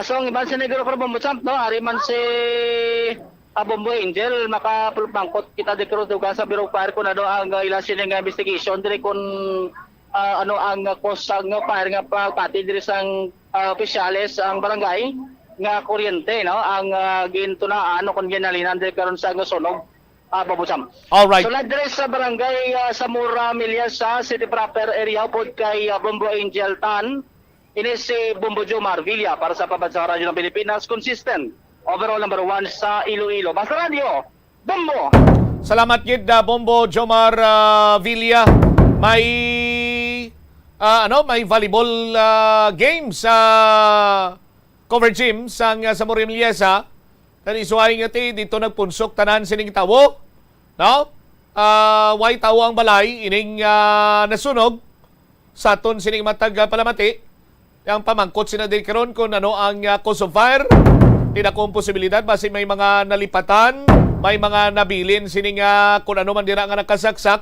So ang iban sa negro para pabutam no, ari man si Bombo Angel makapulpangkot kita dekro duga sa Bureau Fire kung ano ang ilang sining investigation diri kung ang cause ng fire nga pati diri sang opisyales ang barangay nga kuryente no ang ginto na kung ginalinan diri karon sa sunog babusam. All right. So dire sa barangay sa Mura Milya sa city proper area pod kay Bombo Angel Tan ini si Bombo Jomar Villa para sa Pambansang Radyo ng Pilipinas, consistent overall number 1 sa Iloilo. Basta Radio Bombo. Salamat gid Bombo Jomar Villa. May may volleyball game sa cover gym sa Mura Milya. Tanisuhay nga dito nagpunsok tanan sining tawo. No? way tao ang balay ining nasunog sa aton sining matag palamati. Yang pamangkot sina din karon kung ano ang cause of fire. Di na kung posibilidad basi may mga nalipatan, may mga nabilin sining kung ano man dira nga nakasaksak.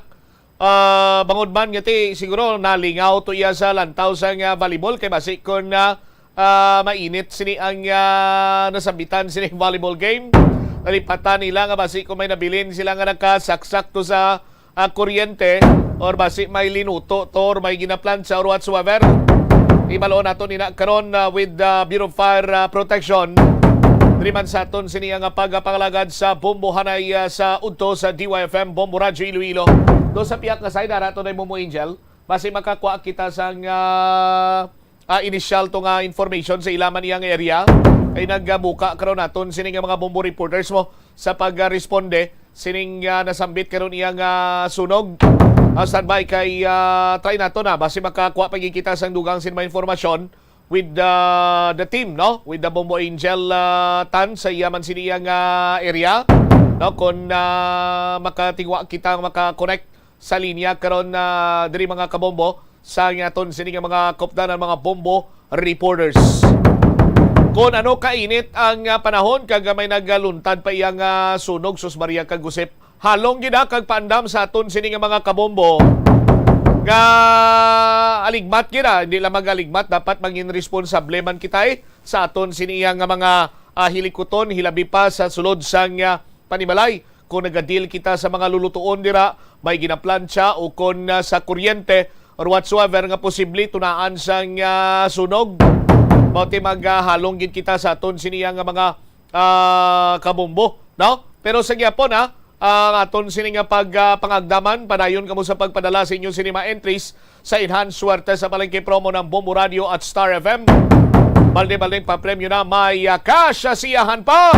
Bangod man ngati siguro nalingaw to iya sa lantaw sa volleyball kay basi kung mainit sini ang nasambitan sining volleyball game. Nalipatan nila nga basi kung may nabilin sila nga nakasaksak to sa kuryente or basi may linuto to or may ginaplansa or whatsoever. Ibaloon nato nina karon with the Bureau of Fire Protection. Driman sa aton sini nga pagpangalagad sa bombohanay sa udto sa DYFM Bombo Radyo Iloilo. Do sa piyak nga side arato na Momo Angel basi makakuha kita sang initial to nga information sa ilaman iyang area. Kay nagbuka karon naton sining mga bombo reporters mo sa pagresponde sining nasambit karon iyang sunog. Standby kay try nato na basi makakuha pag kita sang dugang sin mga informasyon with the team, no, with the Bombo Angel tan sa iyaman siniyang area, no, kung makatigwa kita maka-connect sa linya karon diri mga kabombo sa aton sining mga kopdan ng mga bombo reporters. Kung ano kainit ang panahon kag may nagaluntad pa iyang sunog sus Maria Kagusip. Halong gid kag paandam sa aton sining mga kabombo nga aligmat gid hindi lang magaligmat dapat maging responsable man kita sa aton siniyang mga hilikuton hilabi pa sa sulod sang panimalay kung nagadil kita sa mga lulutuon dira may ginaplantsa o kung sa kuryente or whatsoever nga posible tunaan sang sunog. Bauti maghalong gid kita sa aton siniyang mga kabombo, no? Pero sa gyapon aton sining pangagdaman padayon kamo sa pagpadala sa inyong cinema entries sa enhanced swerte sa palengke promo ng Bombo Radio at Star FM. Balde-baldeng pa-premyo na may kasyasiyahan pa.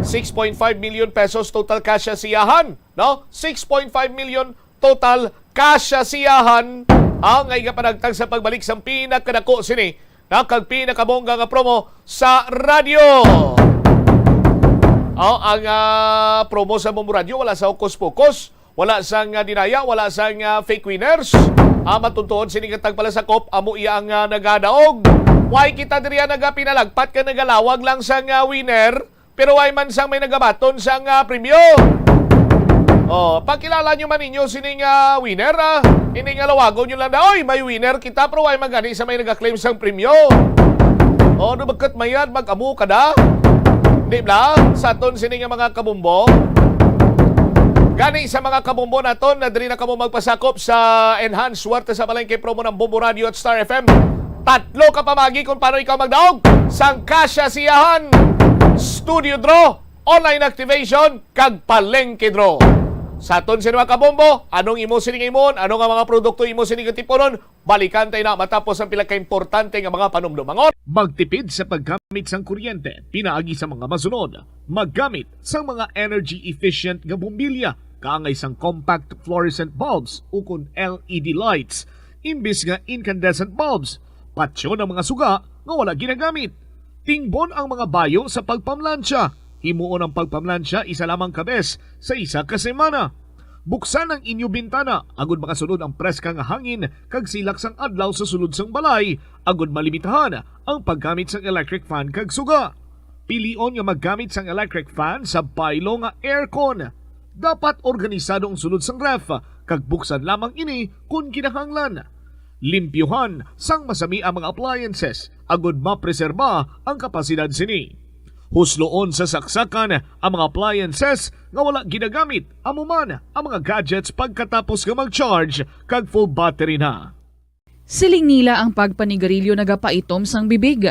6.5 million pesos total kasyasiyahan, no? 6.5 million total kasyasiyahan ang ngay panagtag sa pagbalik sa pinakadako sini kag pinakabongga nga promo sa radyo. Ang promo sa Bombo Radio wala sa hukos-pukos, wala sang dinaya, wala sang fake winners. Matuntuon sining tagpalasakop amo iya ang nagadaog. Why kita diriya nagapinalagpat ka nagalawag lang sang winner, pero why man sang may nagabaton sang premyo. Pakilala nyo man ninyo sining winner. Hindi nga lawagon nyo lang oy, may winner kita, pero why magani sa may nagaklaim sang premyo. No bagkat mayad mag-amu ka da. Di ba? Sa aton sining mga kabumbo. Gani sa mga kabumbo naton na diri na kamo magpasakop sa enhanced swerte sa palengke promo ng Bombo Radio at Star FM. Tatlo ka pamagi kung paano ikaw magdaog sang kasyasiyahan, studio draw, online activation, kag palengke draw. Sa aton sining mga kabumbo, anong imo sining imon, anong mga produkto imo sining tiponon, balikan tayo na matapos ang pila ka importante nga mga panumdumangon. Magtipid sa paggamit sang kuryente, pinaagi sa mga masunod. Maggamit sa mga energy-efficient nga bombilya, kaangay sang compact fluorescent bulbs o kun LED lights, imbis nga incandescent bulbs. Patsyo ng mga suga nga wala ginagamit. Tingbon ang mga bayo sa pagpamlansya. Himuon ang pagpamlansya isa lamang kabes sa isa ka semana. Buksan ang inyo bintana, agud makasunod ang preska nga hangin kag silak sang adlaw sa sulod sang balay, agud malimitahan ang paggamit sang electric fan kag suga. Pilion nga maggamit sang electric fan sa baylo nga aircon. Dapat organisado ang sulod sang ref kag buksan lamang ini kung kinahanglan. Limpyuhan sang masami ang mga appliances, agud mapreserba ang kapasidad sini. Husloon sa saksakan ang mga appliances nga wala ginagamit, amuman ang mga gadgets pagkatapos nga mag-charge kag full battery na. Siling nila ang pagpanigarilyo nagapaitom sang bibig.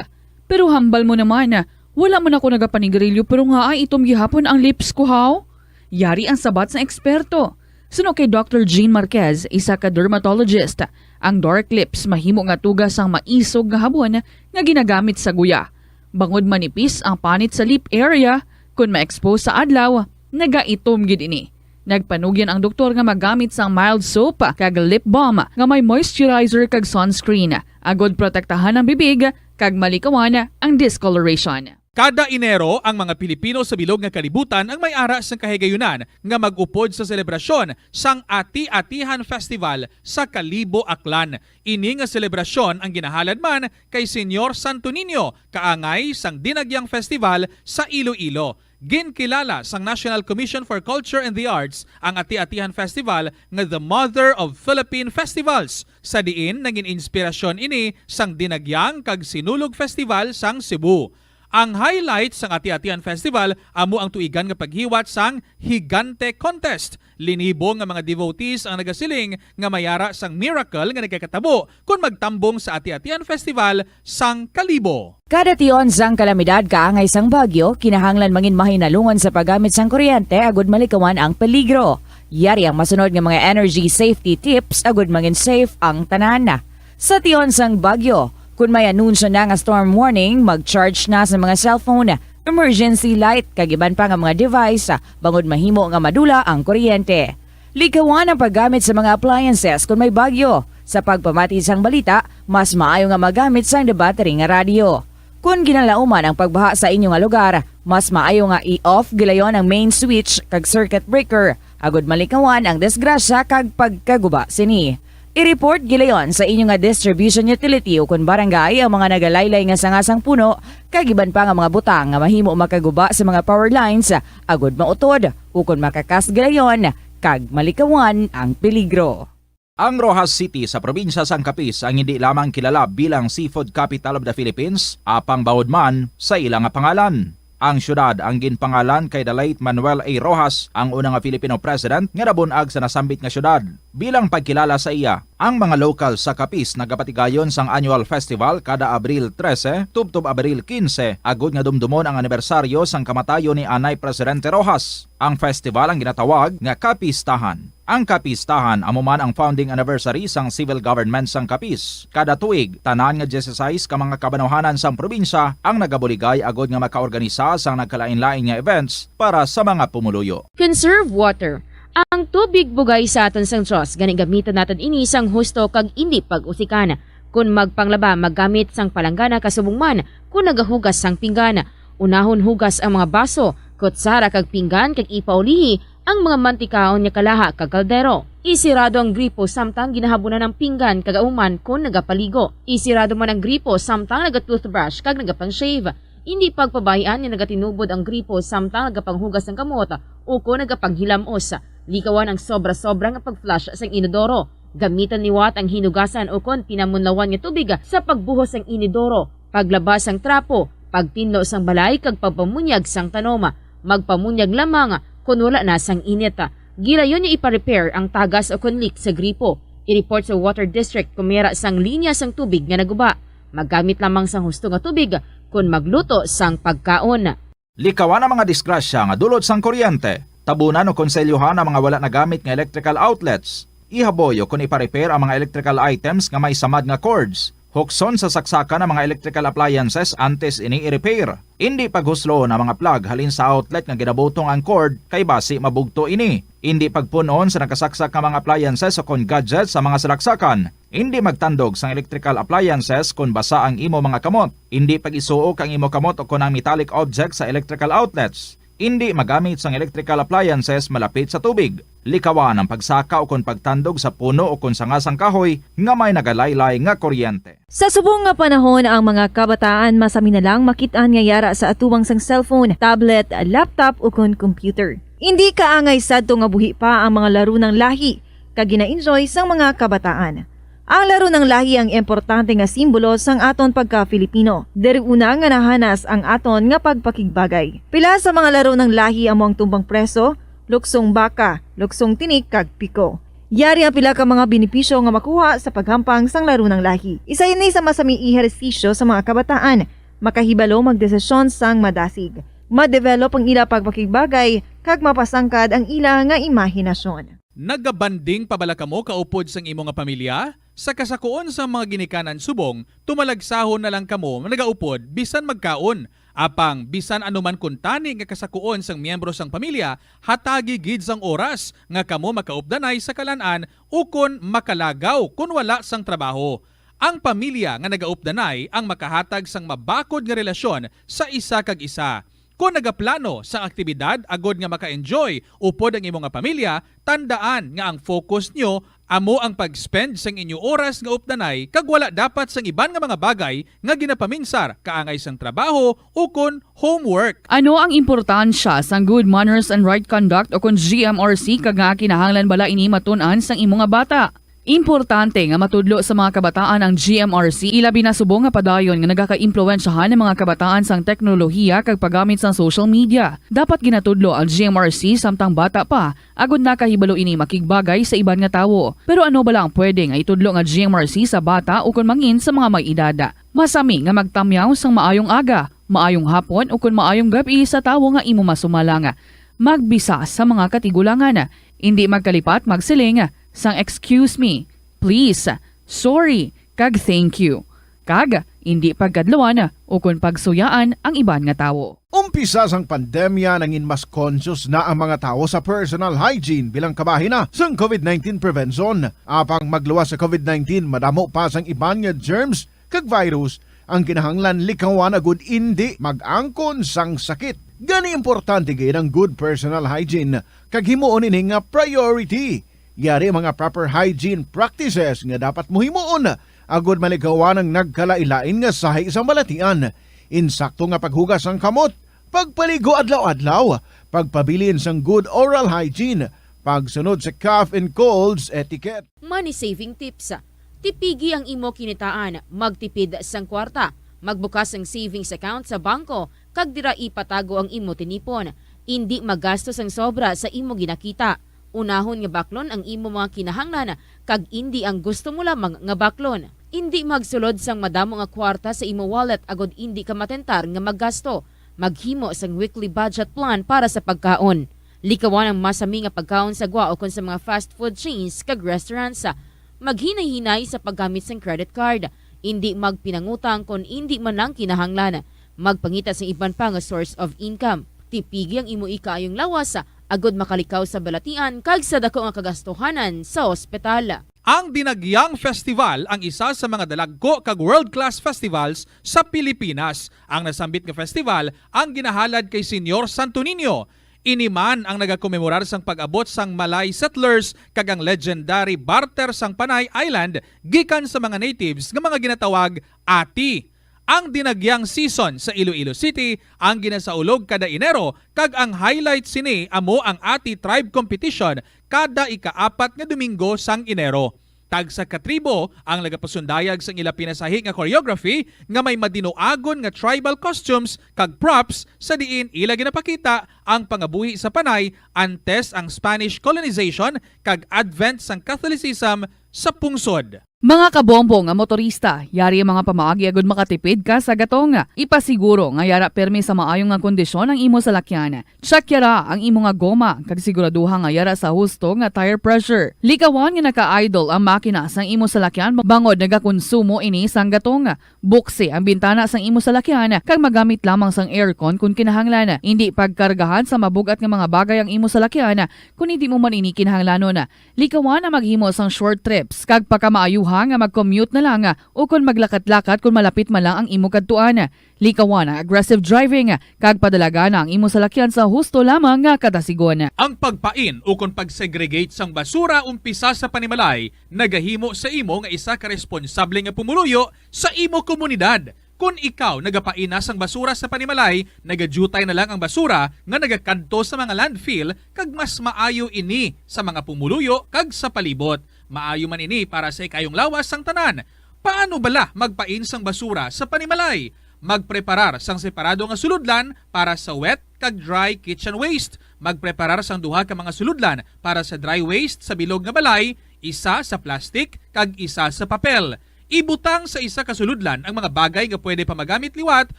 Pero hambal mo naman, wala man ako nagapanigarilyo pero nga ay itom gihapon ang lips ko haw. Yari ang sabat sa eksperto. Suno kay Dr. Jean Marquez, isa ka dermatologist, ang dark lips mahimo nga tugas ang maisog nga habon nga ginagamit sa guya. Bangod manipis ang panit sa lip area, kung ma-expose sa adlaw, nagaitom gid ini. Nagpanugyan ang doktor nga magamit sang mild soap kag lip balm nga may moisturizer kag sunscreen. Agod protektahan ang bibig kag malikawan ang discoloration. Kada Enero, ang mga Pilipino sa bilog nga kalibutan ang may ara sang kahigayunan nga mag-upod sa selebrasyon sang Ati-Atihan Festival sa Kalibo, Aklan. Ini nga selebrasyon ang ginahalad man kay Senyor Santo Niño, kaangay sang Dinagyang Festival sa Iloilo. Ginkilala sang National Commission for Culture and the Arts ang Ati-Atihan Festival nga the Mother of Philippine Festivals. Sa diin, naging inspirasyon ini sang Dinagyang kag Sinulog Festival sang Cebu. Ang highlight sang Ati-Atihan Festival amo ang tuigan nga paghiwat sang Higante Contest. Linibo nga mga devotees ang nagasiling nga mayara sang miracle nga nagkakatabo kung magtambong sa Ati-Atihan Festival sang Kalibo. Kada tion sang kalamidad kaangay sang bagyo, kinahanglan mangin mahinalungon sa paggamit sang kuryente agud malikawan ang peligro. Yari ang masunod nga mga energy safety tips agud mangin safe ang tanan. Sa tion sang bagyo, kung may anunsyo na nga storm warning, mag-charge na sa mga cellphone, emergency light, kagiban pa nga mga device, bangod mahimo nga madula ang kuryente. Likawan ang paggamit sa mga appliances kung may bagyo. Sa pagpamati sang balita, mas maayo nga magamit sang debattery nga radio. Kung ginalauman ang pagbaha sa inyong lugar, mas maayo nga i-off gilayon ang main switch kag circuit breaker, agud malikawan ang disgrasya kag pagkaguba sini. I-report gilayon sa inyong nga distribution utility o kung barangay ang mga nagalaylay nga sangasang puno, kagiban pa nga mga butang nga mahimo makaguba sa mga power lines, agud mautod o kung makakas gilayon, kag malikawan ang peligro. Ang Rojas City sa probinsya sang Capiz ang hindi lamang kilala bilang seafood capital of the Philippines, apang bawod man sa ilang nga pangalan. Ang syudad ang ginpangalan kay the late Manuel A. Rojas, ang unang Filipino president nga nabunag sa nasambit nga syudad. Bilang pagkilala sa iya, ang mga local sa Capiz nagapatigayon sang annual festival kada Abril 13 tubtob Abril 15 agud nga dumdumon ang anibersaryo sang kamatayon ni Anay Presidente Rojas. Ang festival ang ginatawag nga Capistahan. Ang Capistahan amo man ang founding anniversary sang civil government sang Capiz. Kada tuig, tanan nga 16 ka mga kabanuhanan sang probinsya ang nagabuligay agud nga makaorganisa sang nagkalain-lain nga events para sa mga pumuluyo. Conserve water. Ang tubig bugay sa aton sang Diyos, gani gamitan natin ini sang husto kag indi pag-usikan. Kung magpanglaba, maggamit sang palanggana kasubong man, kung nagahugas sang pinggana. Unahon hugas ang mga baso, kutsara kag pinggan kag ipaulihi ang mga mantikaon nga kalaha kag kaldero. Isirado ang gripo samtang ginahabunan ng pinggan kag auman kung nagapaligo. Isirado man ang gripo samtang nagatoothbrush kag nagapang-shave. Hindi pagpabayaan nga nagatinubod ang gripo samtang nagapanghugas ng kamot o kung nagapanghilamos. Likawan ang sobra-sobra nga pag-flush sa inodoro. Gamitan ni Watt ang hinugasan o kung pinamunlawan nga tubig sa pagbuhos ng inodoro, paglabas ng trapo, pagtinlo sang balay kag pagpamunyag sang tanoma, magpamunyag lamang kung wala na sang init. Gilayon niya ipa-repair ang tagas o kung leak sa gripo. I-report sa Water District kung mayroon sang linya sang tubig nga naguba. Maggamit lamang sang husto nga tubig kung magluto sang pagkaon. Likawan ang mga disgrasya nga dulot sang kuryente. Tabunan o konselyuhan ang mga wala nagamit nga electrical outlets. Ihaboyo kung ipa-repair ang mga electrical items nga may samad nga cords. Hukson sa saksakan ng mga electrical appliances antes ini i-repair. Hindi paghuslo na mga plug halin sa outlet nga ginabutong ang cord kay basi mabugto ini. Hindi pagpunon sa nakasaksak ng mga appliances o kon gadgets sa mga salaksakan. Hindi magtandog sa electrical appliances kung basa ang imo mga kamot. Hindi pag-isuok ang imo kamot o kon ang metallic objects sa electrical outlets. Hindi magamit sang electrical appliances malapit sa tubig. Likawan ang pagsaka o kung pagtandog sa puno o kung sangasang kahoy nga may nagalaylay nga kuryente. Sa subong nga panahon, ang mga kabataan masami na lang makitaan nga yara sa atuwang sang cellphone, tablet, laptop o kung computer. Hindi kaangay sadto nga buhi pa ang mga laro ng lahi kag gina-enjoy sang mga kabataan. Ang laro ng lahi ang importante nga simbolo sang aton pagka-Filipino. Diri una nga nahanas ang aton nga pagpakigbagay. Pila sa mga laro ng lahi amo ang tumbang preso, luksong baka, luksong tinik kag piko. Yari ang pila ka mga benepisyo nga makuha sa paghampang sang laro ng lahi. Isa ini sa masami ehersisyo sa mga kabataan, makahibalo magdesisyon sang madasig. Ma-develop ang ila pagpakigbagay kag mapasangkad ang ila nga imahinasyon. Nagabanding pabala kamo kaupod sang imo nga pamilya? Sa kasakuon sa mga ginikanan subong, tumalagsahon na lang kamo nagaupod bisan magkaon. Apang bisan anuman kuntani nga kasakuon sang miyembro sang pamilya, hatagi gid sang oras nga kamo makaupdanay sa kalan-an ukon makalagaw kun wala sang trabaho. Ang pamilya nga nagaupdanay ang makahatag sang mabakod nga relasyon sa isa kag isa. Kung nagaplano sa aktibidad agod nga maka-enjoy upod ang imong nga pamilya, tandaan nga ang focus nyo amo ang pag-spend sang inyo oras nga updanay kag wala dapat sang iban nga mga bagay nga ginapaminsar kaangay sang trabaho o kon homework. Ano ang importansya sang good manners and right conduct o kon GMRC kag nga kinahanglan bala ini matun-an sang imong nga bata? Importante nga matudlo sa mga kabataan ang GMRC ilabi na subong nga padayon nga nagaka-impluwensyahan ng mga kabataan sang teknolohiya kag paggamit sang social media. Dapat ginatudlo ang GMRC samtang bata pa agud nakahibalo ini makigbagay sa iban nga tawo. Pero ano ba lang pwede nga itudlo nga GMRC sa bata o kun mangin sa mga may edada? Masami nga magtamyaw sang maayong aga, maayong hapon o kun maayong gabi sa tawo nga imo masumalanga. Magbisa sa mga katigulangan, hindi magkalipat magsiling sang excuse me, please, sorry, kag thank you. Kag hindi pagkadlawan o kung pagsuyaan ang iban nga tawo. Umpisa sang pandemya nangin mas conscious na ang mga tao sa personal hygiene bilang kabahina sang COVID-19 prevention. Apang magluwas sa COVID-19, madamo pa sang iban nga germs kag virus ang kinahanglan likawan agud hindi mag-angkon sang sakit. Gani importante gayud ang good personal hygiene kag himuon ini nga priority. Yari mga proper hygiene practices nga dapat muhimuon agud malikawan ang nagkalailain nga sahi sa balatian. Insakto nga paghugas ang kamot, pagpaligo adlaw-adlaw, pagpabilin sang good oral hygiene, pagsunod sa cough and colds etiquette. Money saving tips. Tipigi ang imo kinitaan, magtipid sang kwarta, magbukas ang savings account sa bangko, kag dira ipatago ang imo tinipon. Hindi magastos ang sobra sa imo ginakita. Unahon nga baklon ang imo mga kinahanglan kag hindi ang gusto mo lamang nga baklon. Hindi magsulod sang madamo nga kwarta sa imo wallet agod hindi ka matentar nga maggasto. Maghimo sang weekly budget plan para sa pagkaon. Likawan ang masami nga pagkaon sa gwa o kon sa mga fast food chains kag restaurants. Maghinay-hinay sa paggamit sang credit card. Hindi magpinangutang kon hindi man lang kinahanglan. Magpangita sa iban pa nga source of income. Tipigi ang imo ikaayong lawas agod makalikaw sa balatian kag sa dako nga kagastuhanan sa ospital. Ang Dinagyang Festival ang isa sa mga dalagko kag world-class festivals sa Pilipinas. Ang nasambit nga festival ang ginahalad kay Senyor Santo Niño. Iniman ang nagakomemorar sang pag-abot sang Malay settlers kag ang legendary barter sang Panay Island gikan sa mga natives nga mga ginatawag ati. Ang Dinagyang season sa Iloilo City ang ginasaulog kada Enero kag ang highlight sini amo ang Ati Tribe Competition kada ika-4 nga Domingo sang Enero. Tag sa katribo ang nagapasundayag sang ila pinasahi nga choreography nga may madinuagon nga tribal costumes kag props sa diin ila ginapakita ang pangabuhi sa Panay antes ang Spanish colonization kag advent sang Catholicism sa pungsod. Mga kabombo nga motorista, yari ang mga pamaagi agud makatipid ka sa gatong. Ipasiguro nga yara permi sa maayong nga kondisyon ang imo salakyan. Check yara ang imo nga goma kag siguraduha nga yara sa husto nga tire pressure. Likawan nga naka-idle ang makina sang imo salakyan bangod nagakonsumo ini sang gatong. Buksi ang bintana sang imo salakyan kag magamit lamang sang aircon kung kinahanglan. Hindi pagkargahan sa mabugat nga mga bagay ang imo salakyan kung hindi mo man ini kinahanglanon. Likawan na maghimo sang short trips kag pagkamaayo nga mag-commute na lang o kung maglakat-lakat kung malapit man lang ang imo kadtuan. Likawan ang aggressive driving kag padalaga na ang imo salakyan sa husto lamang nga katasigon. Ang pagpain o kung pagsegregate sang basura umpisa sa panimalay nagahimo sa imo nga isa ka responsable nga pumuluyo sa imo komunidad. Kung ikaw nagapaina sang basura sa panimalay, nagadutay na lang ang basura nga nagakanto sa mga landfill kag mas maayo ini sa mga pumuluyo kag sa palibot. Maayo man ini para sa ikayong lawas sang tanan. Paano bala magpain sang basura sa panimalay? Magpreparar sang separado nga suludlan para sa wet kag dry kitchen waste. Magpreparar sang duha ka mga suludlan para sa dry waste sa bilog nga balay, isa sa plastic kag isa sa papel. Ibutang sa isa ka suludlan ang mga bagay nga pwede pa magamit liwat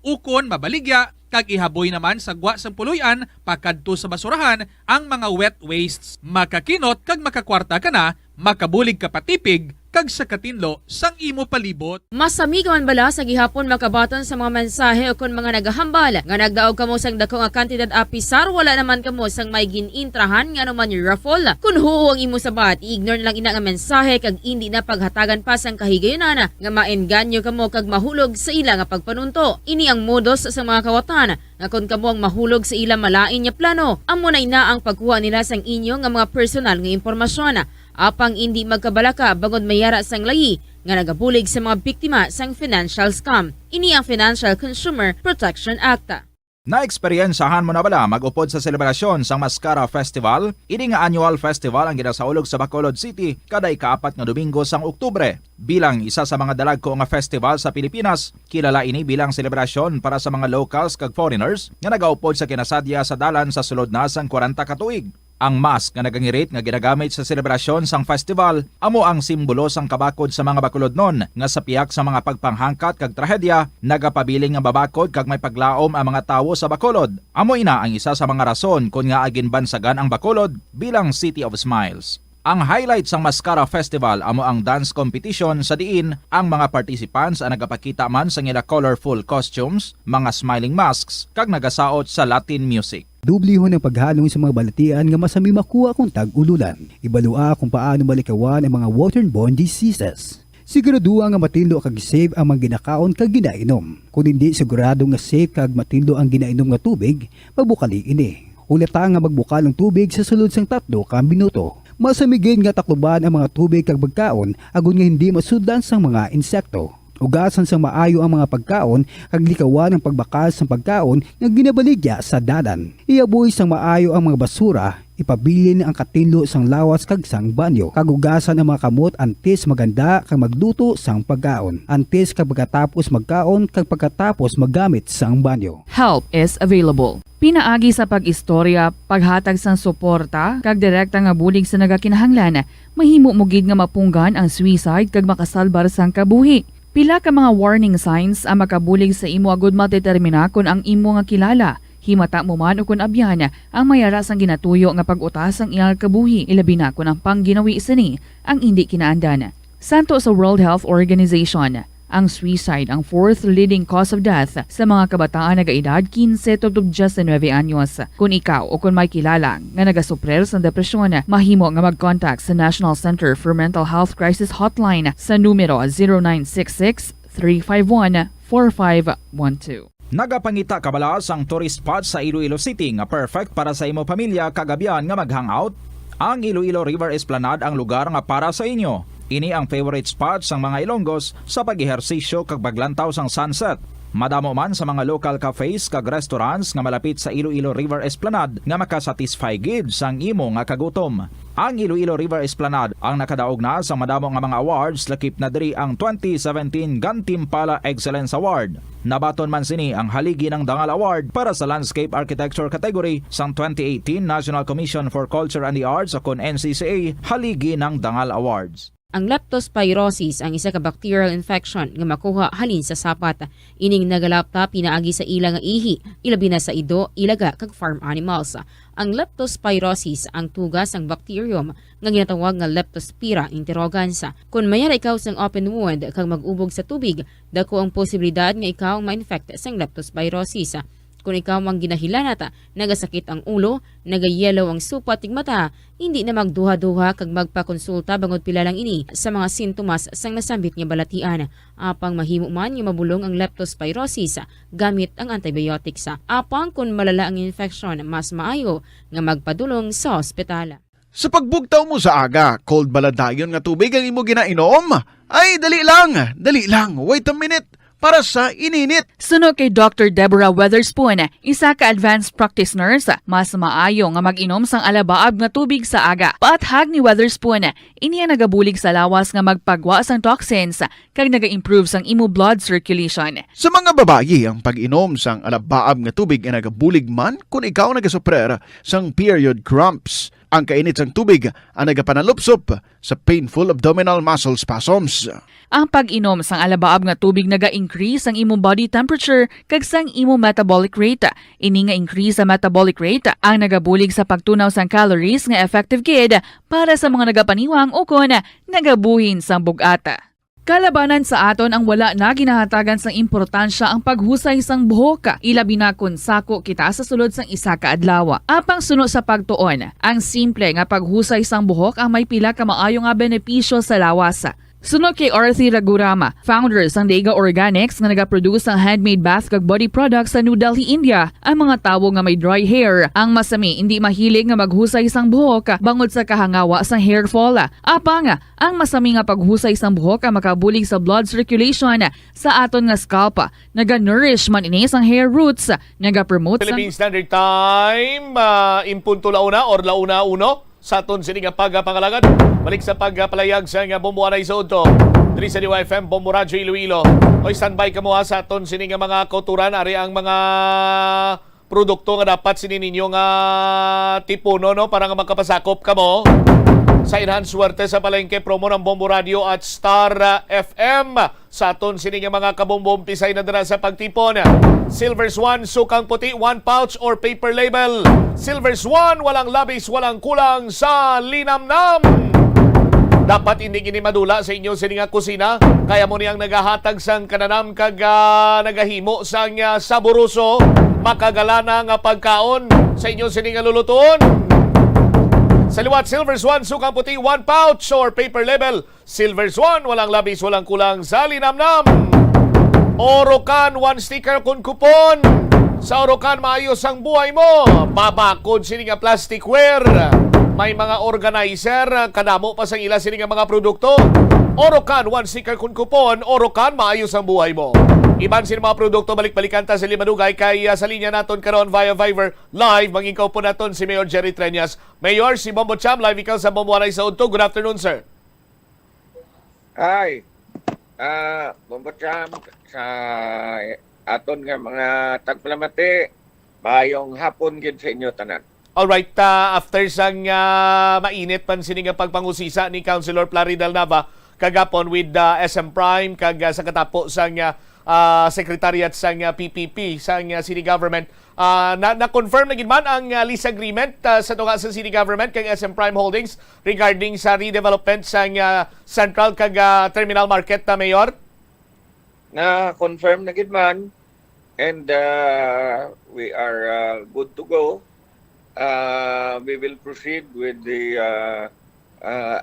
ukon mabaligya kag ihaboy naman sa gwa sang puluyan pakadto sa basurahan ang mga wet wastes. Makakinot kag makakwarta ka na makabulig ka patipig kag sa katinlo sang imo palibot. Masami ka man bala sa gihapon makabaton sa mga mensahe o kung mga nagahambal nga nagdaog kamo sang dako nga kantidad apisar wala naman kamo sang may ginintrahan nga naman yung raffle. Kung huo ang imo sabat, i-ignore na lang ina nga mensahe kag hindi na paghatagan pa sang kahigayonan nga maengganyo kamo kag mahulog sa ila nga pagpanunto. Ini ang modus sa mga kawatan nga kung kamo ang mahulog sa ila malain nya plano, amo na ina ang pagkuha nila sang inyo nga mga personal nga impormasyon. Apang hindi magkabalaka bagod mayara sang layi nga nagabulig sa mga biktima sang financial scam. Ini ang Financial Consumer Protection Act. Na-eksperyensahan mo na bala mag-upod sa selebrasyon sang Mascara Festival? Ini nga annual festival ang ginasaulog sa Bacolod City kada ika-4 nga Domingo sang Oktubre. Bilang isa sa mga dalagko nga festival sa Pilipinas, kilala ini bilang selebrasyon para sa mga locals kag foreigners nga nagaupod sa kinasadya sa dalan sa sulod na sang 40 ka tuig. Ang mask nga nagangirit nga ginagamit sa selebrasyon sang festival amo ang simbolo sang kabakod sa mga Bacolodnon nga sa piyak sa mga pagpanghangkat kag trahedya nagapabiling nga babakod kag may paglaom ang mga tawo sa Bacolod. Amo ina ang isa sa mga rason kung nga agin bansagan ang Bacolod bilang City of Smiles. Ang highlight sang Mascara Festival amo ang dance competition sa diin ang mga participants ang nagapakita man sa ila colorful costumes, mga smiling masks kag nagasaot sa Latin music. Dubliho ng paghalong sa mga balatian nga masami makuha kung tag-ululan. Ibalua kung paano malikawan ang mga waterborne diseases. Siguraduha nga matindlo kag safe ang mga ginakaon kag ginainom. Kung hindi sigurado nga safe kag matindlo ang ginainom nga tubig, magbukali ini. Ulata nga magbukal ng tubig sa sulod sang 3 ka minuto. Masamigin nga takluban ang mga tubig kag pagkaon agon nga hindi masudan sang mga insekto. Ugasan sa maayo ang mga pagkaon kag likawan ang pagbakal sa pagkaon nga ginabaligya sa dalan. Iabuhi sang maayo ang mga basura, ipabilin ang katinlo sang lawas kag sang banyo. Kagugasan ang mga kamot antes maganda kag magluto sang pagkaon. Antes kag pagkatapos magkaon kag pagkatapos maggamit sang banyo. Help is available. Pinaagi sa pag-istorya, paghatag sang suporta, kag direkta nga bulig sa nagakinahanglan, mahimo mugid nga mapunggan ang suicide kag makasalbar sang kabuhi. Pila ka mga warning signs ang makabulig sa imo agud matetermina kung ang imo nga kilala. Himata mo man o kung abyan ang mayara sang ginatuyo nga pag-utas ang iyang kabuhi, ilabi na kung ang pangginawi sini ang hindi kinaandan. Santo sa World Health Organization, ang suicide ang 4th leading cause of death sa mga kabataan nagaedad 15 to 19 anyos. Kung ikaw o kung may kilala nga nagasuprer sa depresyon, mahimo nga mag-contact sa National Center for Mental Health Crisis Hotline sa numero 0966-351-4512. Nagapangita kabalaas ang tourist spot sa Iloilo City nga perfect para sa imo pamilya kagabihan nga mag-hangout. Ang Iloilo River Esplanade ang lugar nga para sa inyo. Ini ang favorite spot sang mga Ilonggos sa pag-ehersisyo kag paglantaw sang sunset. Madamo man sa mga local cafes kag restaurants nga malapit sa Iloilo River Esplanade nga makasatisfy gid sang imo nga kagutom. Ang Iloilo River Esplanade ang nakadaog na sa madamo nga mga awards lakip na diri ang 2017 Gantimpala Excellence Award. Nabaton man sini ang haligi ng Dangal Award para sa Landscape Architecture category sang 2018 National Commission for Culture and the Arts o kon NCCA haligi ng Dangal Awards. Ang leptospirosis ang isa ka bacterial infection nga makuha halin sa sapat. Ining nagalapta pinaagi sa ila nga ihi, ilabi na sa ido, ilaga kag farm animals. Ang leptospirosis ang tugas ang bacterium nga ginatawag nga Leptospira interrogans. Kung mayara ikaw sang open wound kag mag-ubog sa tubig, dako ang posibilidad nga ikaw ma-infect sang leptospirosis. Kung ikaw mang ginahilanata, nagasakit ang ulo, nagayelo ang supa tig mata, hindi na magduha-duha kag magpakonsulta bangod pila lang ini sa mga sintomas sang nasambit nga balatian. Apang mahimo man nga mabulong ang leptospirosis gamit ang antibiotics. Apang kung malala ang infection, mas maayo nga magpadulong sa ospital. Sa pagbugtaw mo sa aga, cold baladayon nga tubig ang imo ginainom? Ay, dali lang, wait a minute. Para sa ininit. Suno kay Dr. Deborah Weatherspoon, isa ka advanced practice nurse, mas maayo nga mag-inom sang alabaab nga tubig sa aga. Paathag ni Weatherspoon, iniya nagabulig sa lawas nga magpagwa sang toxins kag naga-improve sang imo blood circulation. Sa mga babayi, ang pag-inom sang alabaab nga tubig ay nagabulig man kung ikaw nagasuprer sang period cramps. Ang kainit sang tubig ang nagapanalupsop sa painful abdominal muscle spasms. Ang pag-inom sang alabaab nga tubig naga-increase ang imong body temperature kag sang imong metabolic rate. Ini nga increase sa metabolic rate ang nagabulig sa pagtunaw sang calories nga effective gid para sa mga nagapaniwang o kon nagabuhin sang bugata. Kalabanan sa aton ang wala na ginahatagan sang importansya ang paghusay sang buhok, ilabi na kun sako kita sa sulod sang isa ka adlaw. Apang suno sa pagtuon, ang simple nga paghusay sang buhok ang may pila ka maayo nga benepisyo sa lawas. Sunod kay Arthi Ragurama, founder sang Dega Organics nga nagaproduce ng handmade bath kag body products sa New Delhi, India. Ang mga tawo nga may dry hair, ang masami hindi mahilig nga maghusay sang buhok bangod sa kahangawa sang hair fall. Apang ang masami nga paghusay sang buhok ang makabulig sa blood circulation sa aton nga scalp. Naga-nourish man ini sang hair roots, naga-promote sang Philippine Standard Time, impunto launa or launa uno. Sa aton sini nga pagpangalangan. Balik sa pagpalayag sa nga Bomboanay sa Udto. Diri sa DYFM Bombo Radyo Iloilo. Oy, standby ka mo ha sa aton sini nga mga kauturan. Ari ang mga produkto nga dapat sini ninyo nga tipuno no para nga makapasakop ka mo sa enhanced swerte sa palengke promo ng Bombo Radio at Star FM. Sa aton sini nga mga kabombom pisay na dira sa pagtipon. Silver Swan, sukang puti, 1 pouch or paper label. Silver Swan, walang labis, walang kulang sa linamnam. Dapat hindi kini madula sa inyo sini nga kusina. Kaya mo niyang nagahatag sang kananam kag nagahimo sang saburuso. Makagalana nga pagkaon sa inyo sini nga lulutuon. Sa liwat, Silver Swan, sukang puti, 1 pouch or paper label. Silver Swan, walang labis, walang kulang sa linamnam. Orokan, 1 sticker kun kupon. Sa Orokan, maayos ang buhay mo. Babakod sini nga plasticware. May mga organizer, kadamo pa sa ila sini nga mga produkto. Orokan, 1 sticker kun kupon. Orokan, maayos ang buhay mo. Iban sini mga produkto, balik-balikan ta sa Limadugay kay sa linya naton karon via Viber live. Mangingkaw po naton si Mayor Jerry Treñas. Mayor, si Bombo Cham, live ikaw sa Bomboanay sa Udto. Good afternoon, sir. Hi. Bombo Cham, sa aton nga mga tagpalamati, bayong hapon gid sa inyo tanan. Alright, after sang mainit pan sini nga pagpangusisa ni Councilor Plaridel Nava kagapon with SM Prime kag sa katapo sang Secretariat sang PPP sang City Government, na-confirm na gid man ang lease agreement sa tunga sa City Government kag SM Prime Holdings regarding sa redevelopment sang Central kag Terminal Market, Mayor? Na-confirm na gid man, and we are good to go. We will proceed with the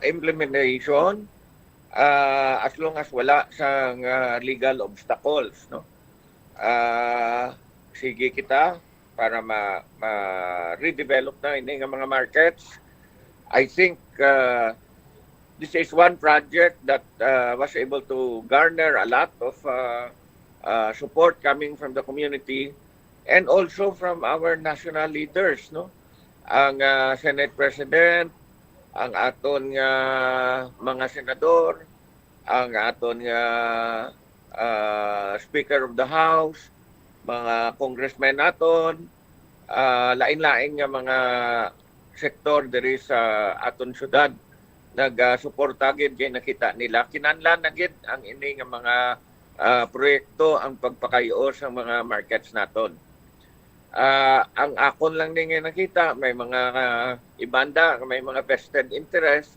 implementation as long as wala sang legal obstacles, no? Sige kita para ma-redevelop na ini nga mga markets. I think this is one project that was able to garner a lot of support coming from the community and also from our national leaders, no? Ang Senate President, ang aton nga mga senador, ang aton nga Speaker of the House, mga congressmen naton, lain-lain nga mga sektor diri sa aton syudad nagsuporta gid kay nakita nila kinahanglan na gid ang ini nga mga proyekto ang pagpakayo sa mga markets naton. Ang akon lang din nga nakita, may mga ibanda, may mga vested interest,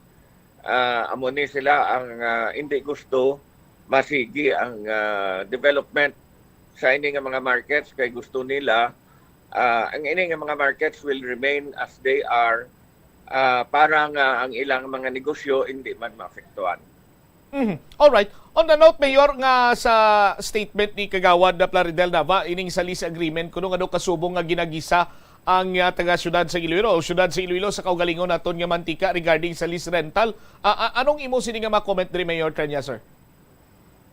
amo ni sila ang hindi gusto masigi ang development sa ini nga mga markets kay gusto nila ang ini nga mga markets will remain as they are para nga ang ilang mga negosyo hindi man maapektuhan. Alright. On the note, Mayor, nga sa statement ni Kagawad na Plaridel Nava, ining sa lease agreement, kuno nga kasubong nga ginagisa ang taga-syudad sa Iloilo o syudad sa Iloilo sa kaugalingon naton nga mantika regarding sa lease rental. Anong imo sini nga ma-comment diri, Mayor Treñas, sir?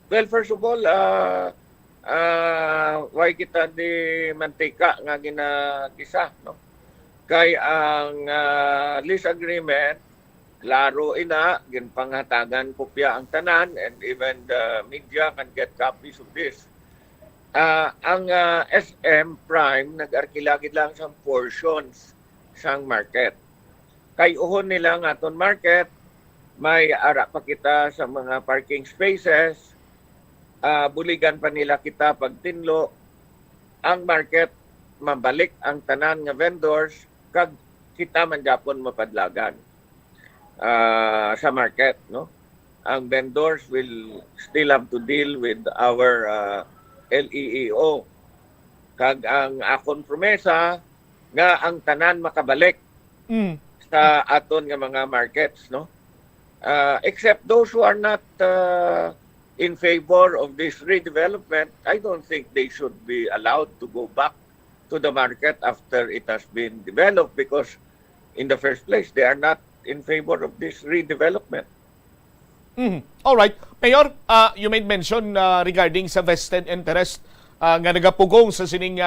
Well, first of all, why kita di mantika nga ginagisa, no? Kay ang lease agreement, klaro ina, ginpanghatagan kopya ang tanan, and even the media can get copies of this. Ang SM Prime, nag-arkilagid lang sa portions sang market. kay uhon nila nga aton market, may ara pa kita sa mga parking spaces, buligan pa nila kita pagtinlo, ang market mabalik ang tanan nga vendors kag kita man gyapon mapadlagan sa market, no? Ang vendors will still have to deal with our LEEO. Kag ang akon promesa nga ang tanan makabalik sa aton nga mga markets, no? Except those who are not in favor of this redevelopment, I don't think they should be allowed to go back to the market after it has been developed, because in the first place, they are not in favor of this redevelopment. All right. Mayor, you made mention regarding sa vested interest nga nagapugong sa sining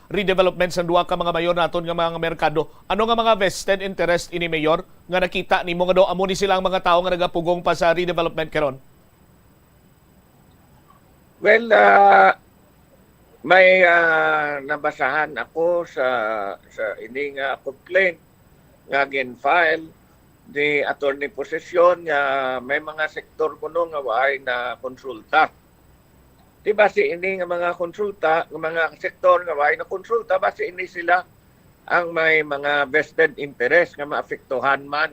redevelopment sa duha ka mga mayor naton nga mga merkado. Ano nga mga vested interest ini, Mayor, nga nakita nimo nga daw amo ni silang mga tawo nga nagapugong pa sa redevelopment karon? Well, may nabasahan ako sa ining complaint nga gin-file ni Attorney Possession nga may mga sektor kuno nga waay na konsulta. Di base ini nga mga konsulta, nga mga sektor nga waay na konsulta, base ini sila ang may mga vested interest nga maapektuhan man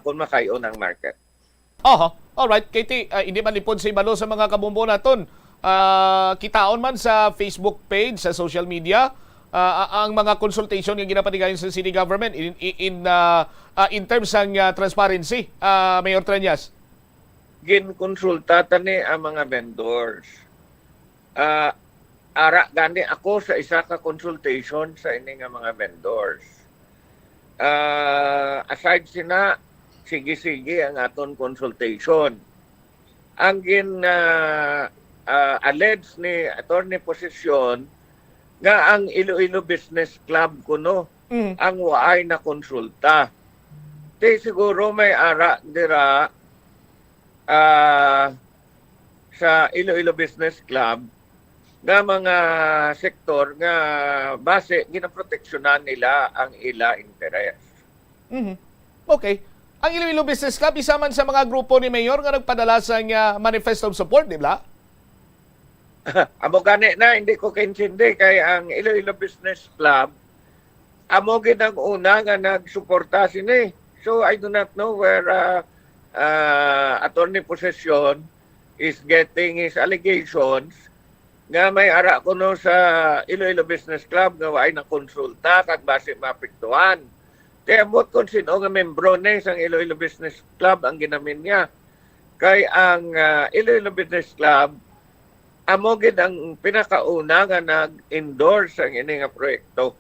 kung makayon ang market. Alright, Katie, hindi man lipod sa ibalo sa mga kabumbo naton. Kitaon man sa Facebook page, sa social media, ang mga consultation nga ginapatigayon sa city government in terms ng transparency, Mayor Treñas. Ginkonsulta tani ang mga vendors. Ara gani ako sa isa ka consultation sa ini nga mga vendors. Aside sina, sige ang aton consultation. Ang alleged ni Attorney Possession nga ang Iloilo Business Club kuno ang waay na konsulta. Di siguro may ara dira sa Iloilo Business Club nga mga sektor nga base ginaproteksyonan nila ang ila interest. Okay. Ang Iloilo Business Club isa man sa mga grupo ni Mayor nga nagpadala sa manifesto of support, di ba? Amo gani na, hindi ko kaintindi kay ang Iloilo Business Club amo gid ang una nga nagsuporta sini. So I do not know where Attorney Possession is getting his allegations nga may ara kuno sa Iloilo Business Club nga waay na konsulta kag base maapektuhan. Kaya mo kung sino nga membro ni sa Iloilo Business Club ang ginamin niya. Kay ang Iloilo Business Club amo gid ang pinakauna nga nag-endorse ang ini nga proyekto.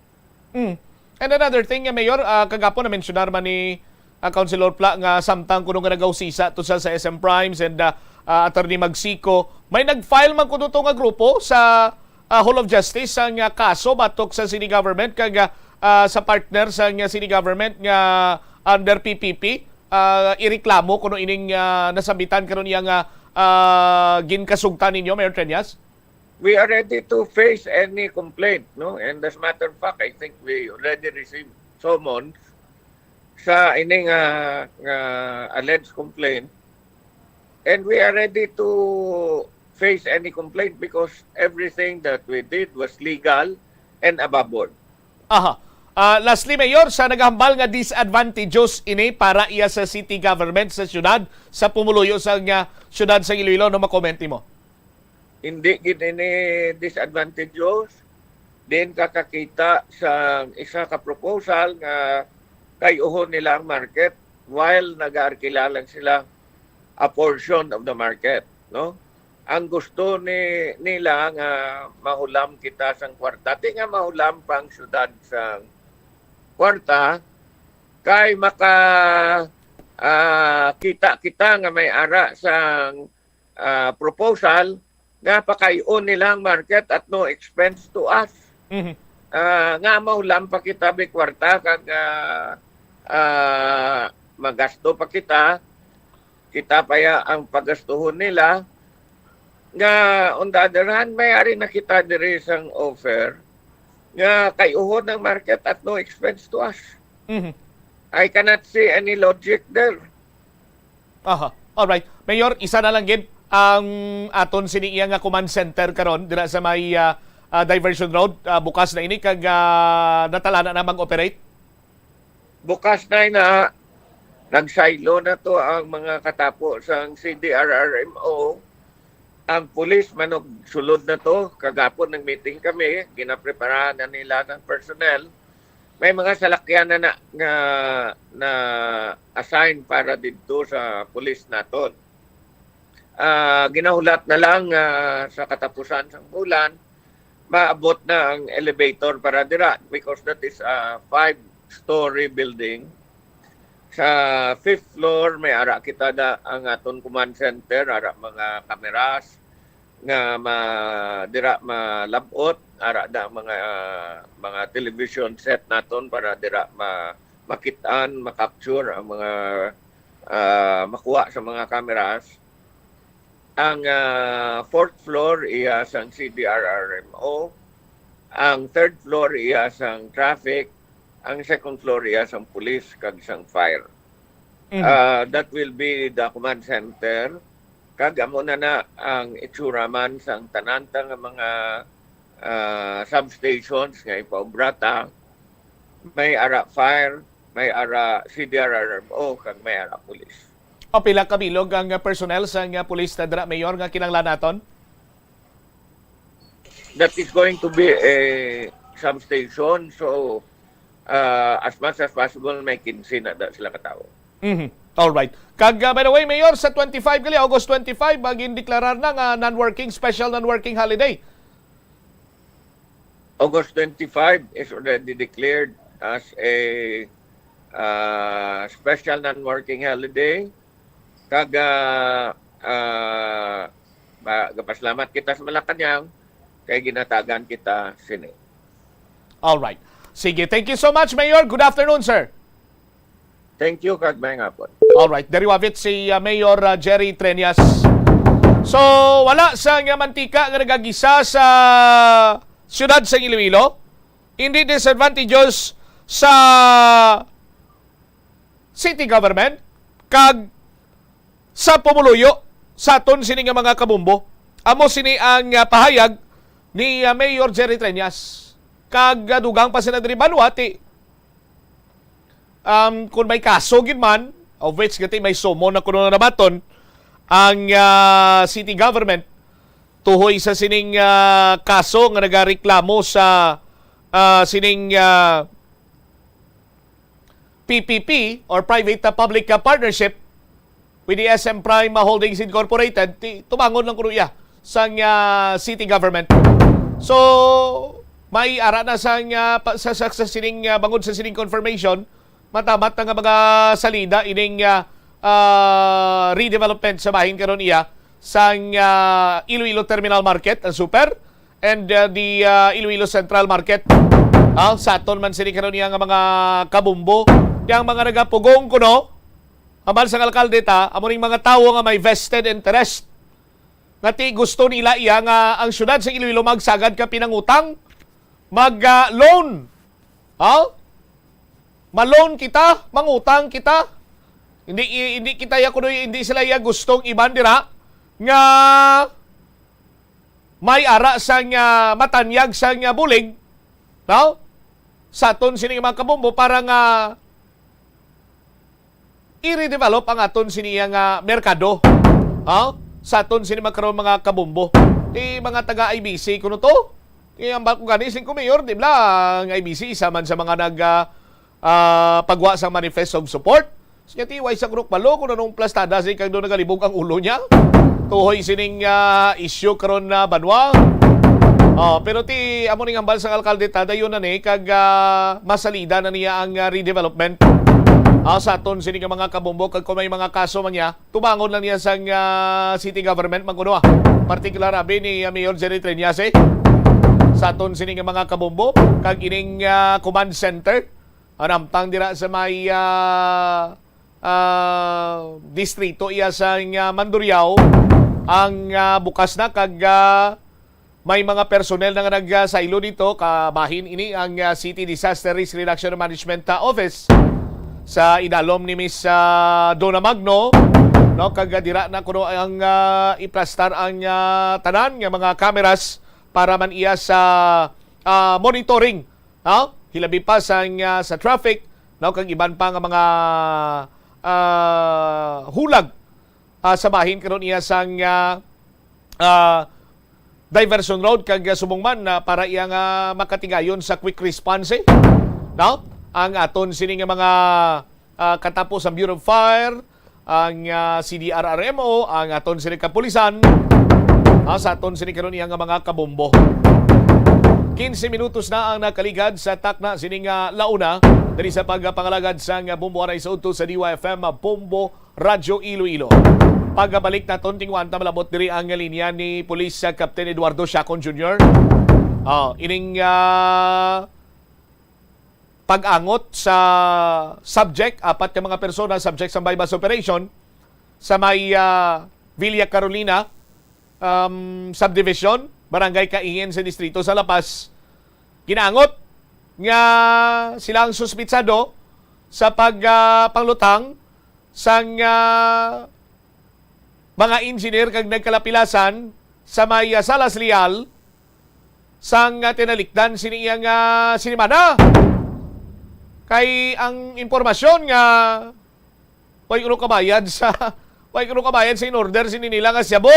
And another thing, Mayor, kagapon na mentionar man ni Councilor Pla nga samtang kuno nga nagausisa to sa SM Primes and Attorney Magsico, may nag-file man kuno to nga grupo sa Hall of Justice ang kaso batok sa city government kag sa partner sa city government nga under PPP, ireklamo kuno ining nasabitan karon iya nga ginkasugtan ninyo, Mayor Treñas? We are ready to face any complaint, no? And as a matter of fact, I think we already received summons sa ining alleged complaint. And we are ready to face any complaint because everything that we did was legal and above board. Lastly, Mayor, sa naghambal nga disadvantageous ini para iya sa city government sa syudad, sa pumuluyo sa syudad sa Iloilo, no makomenti mo? Hindi gid ini disadvantageous. Din kakakita sa isa ka proposal nga kayuhon nila ang market while nag-aarkila lang sila a portion of the market, no? Ang gusto nila nga mahulam kita sang kwarta. Di nga mahulam pang syudad sang kwarta kay maka kita nga may ara sang proposal nga pakayon nilang market at no expense to us. Nga mahulam pa kita bi kwarta kag magasto pa kita paya ang pagastuhon nila nga on the other hand may ari na kita diri sang offer nga kayuhon ng market at no expense to us. I cannot see any logic there. Aha. Alright. Mayor, isa na lang gid ang aton siniya nga command center karon dira sa may Diversion Road. Bukas na ini kag natalana na mag-operate. Bukas na nagsilo na to ang mga katapo sa CDRRMO. Ang pulis manog sulod na to. Kagapon ng meeting kami, ginapreparahan na nila ng personnel. May mga salakyan na assign para dito sa pulis naton. Ginahulat na lang sa katapusan ng bulan, maabot na ang elevator para dira because that is a 5-story building. Sa 5th floor may ara kita da ang aton command center, ara mga kameras nga dira malabot, ara da mga television set naton para dira makitaan, makapture ang mga makuha sa mga kameras. Ang 4th floor iya sang CDRRMO, ang 3rd floor iya sang traffic, ang 2nd floor iya sang police kag sang fire. That will be the command center. Kag amo na ang itsura man sang tananta nga mga substations nga ipaubrata. May ara fire, may ara CDRRMO kag may ara police. O pila kabilog ang personnel sa police na dira, Mayor, nga kinanglan naton? That is going to be a substation, so as much as possible may 15 na sila katao. Alright. Kag by the way, Mayor, sa 25 kali August 25 maging deklarar na nga non-working, special non-working holiday. August 25 is already declared as a special non-working holiday. Kag paslamat kita sa Malacanang kay ginatagan kita sini. Alright. Sige, thank you so much, Mayor. Good afternoon, sir. Thank you, kag may ngapon. Alright, there you have it, si Mayor Jerry Treñas. So, wala sa nga mantika nga nagagisa sa siyudad sa Iloilo. Hindi disadvantages sa city government kag sa pumuluyo sa aton sini nga mga kabumbo. Amo sini ang pahayag ni Mayor Jerry Treñas. Kag dugang pa sila diri Banuati. Kung may kaso gid man, of which gati may sumo na kuno na baton ang city government tuhoy sa sining kaso nga nagareklamo sa sining PPP or Private Public Partnership with the SM Prime Holdings Incorporated, tumangon lang kuno iya sa city government. So, may ara na sa sining bangod sa sining confirmation, matamat nga mga salida ining redevelopment sa bahin karon iya sa Iloilo Terminal Market, ang super, and the Iloilo Central Market. Sa aton man sini karon iya nga mga kabumbo, yang mga nagapugong kuno, amal sa alkalde ta, amo ning mga tawo nga may vested interest. Ngati gusto nila iya nga ang syudad sa Iloilo magsagad ka pinangutang, mag-loan. Ma-loan kita, mangutang kita. Hindi kita ya kuno, hindi sila ya gustong iban dira nga may ara sa matanyag sa bulig, no? Sa aton sini mga kabumbo para nga i-redevelop ang aton sini nga merkado. Sa aton sini mga kabumbo. Mga taga IBC kuno to. Ang bakong ganising ko, Mayor, di ba? Ang IBC isa man sa mga pagwa sa manifesto of support. Sige, tiway sa group malo kung anong plastada siya kang doon nagalibog ang ulo niya. Tuhoy sining issue karon na banwa. Pero amo ning hambal sa alkalde tada yun na ni kag masalida na niya ang redevelopment. Sa aton sining mga kabumbo kag kung may mga kaso man niya, tumangon lang niya sa city government magkuno. Particular abi ni Mayor Jerry Treñas sa aton sining mga kabumbo kag ining command center anamtang dira sa may distrito iya sa Mandurriao ang bukas na kag may mga personnel na nagsailo dito kabahin ini ang City Disaster Risk Reduction Management Office sa idalom ni Miss Donna Magno, no, kag dira na kuno ang iplastar ang tanan nga mga cameras para man iya sa monitoring, no? Hilabi pa sa traffic, no, kag iban pa nga mga hulag sa bahin karon iya sang diversion road kag subongman para iya nga makatigayon sa quick response, no? Ang aton sini nga mga katapos ang Bureau of Fire, ang CDRRMO, ang aton sini kapulisan, sa aton sini karon iya nga mga kabombo. 15 minutos na ang nakaligad sa takna sining launa diri sa pagpangalagad sa Bombo Aray sa Udto sa DYFM Bombo Radyo Iloilo. Pagbalik na tingwan ta malabot diri ang linya ni Police Captain Eduardo Chacon Jr. Ining pag-angot sa subject, apat ka mga persona subject sa bypass operation sa may Villa Carolina subdivision, Barangay Kaingin sa distrito sa La Paz. Ginangot nga silang suspitsado sa panglutang sang mga engineer kag nagkalapilasan sa may Salas Leal sang tinalikdan siniyang sinimana. Kay ang impormasyon nga way kuno kabayad sa in-order sininila nga Siabo.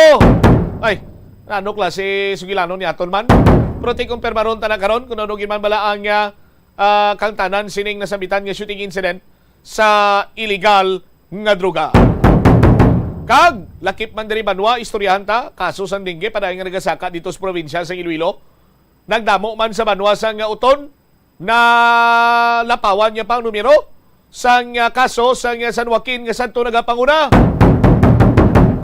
Ay, ano klase sugilano ni aton man? Pero kumpirmaron ta na karon kung ano man bala ang kang tanan sining nasabitan nga shooting incident sa illegal nga droga. Kag lakip man diri banwa istoryahan ta kaso sang dingge padayon nga nagasaka dito sa probinsya sa Iloilo. Nagdamo man sa banwa sang uton na lapawan niya pang numero sang kaso sang San Joaquin nga santo nagapanguna.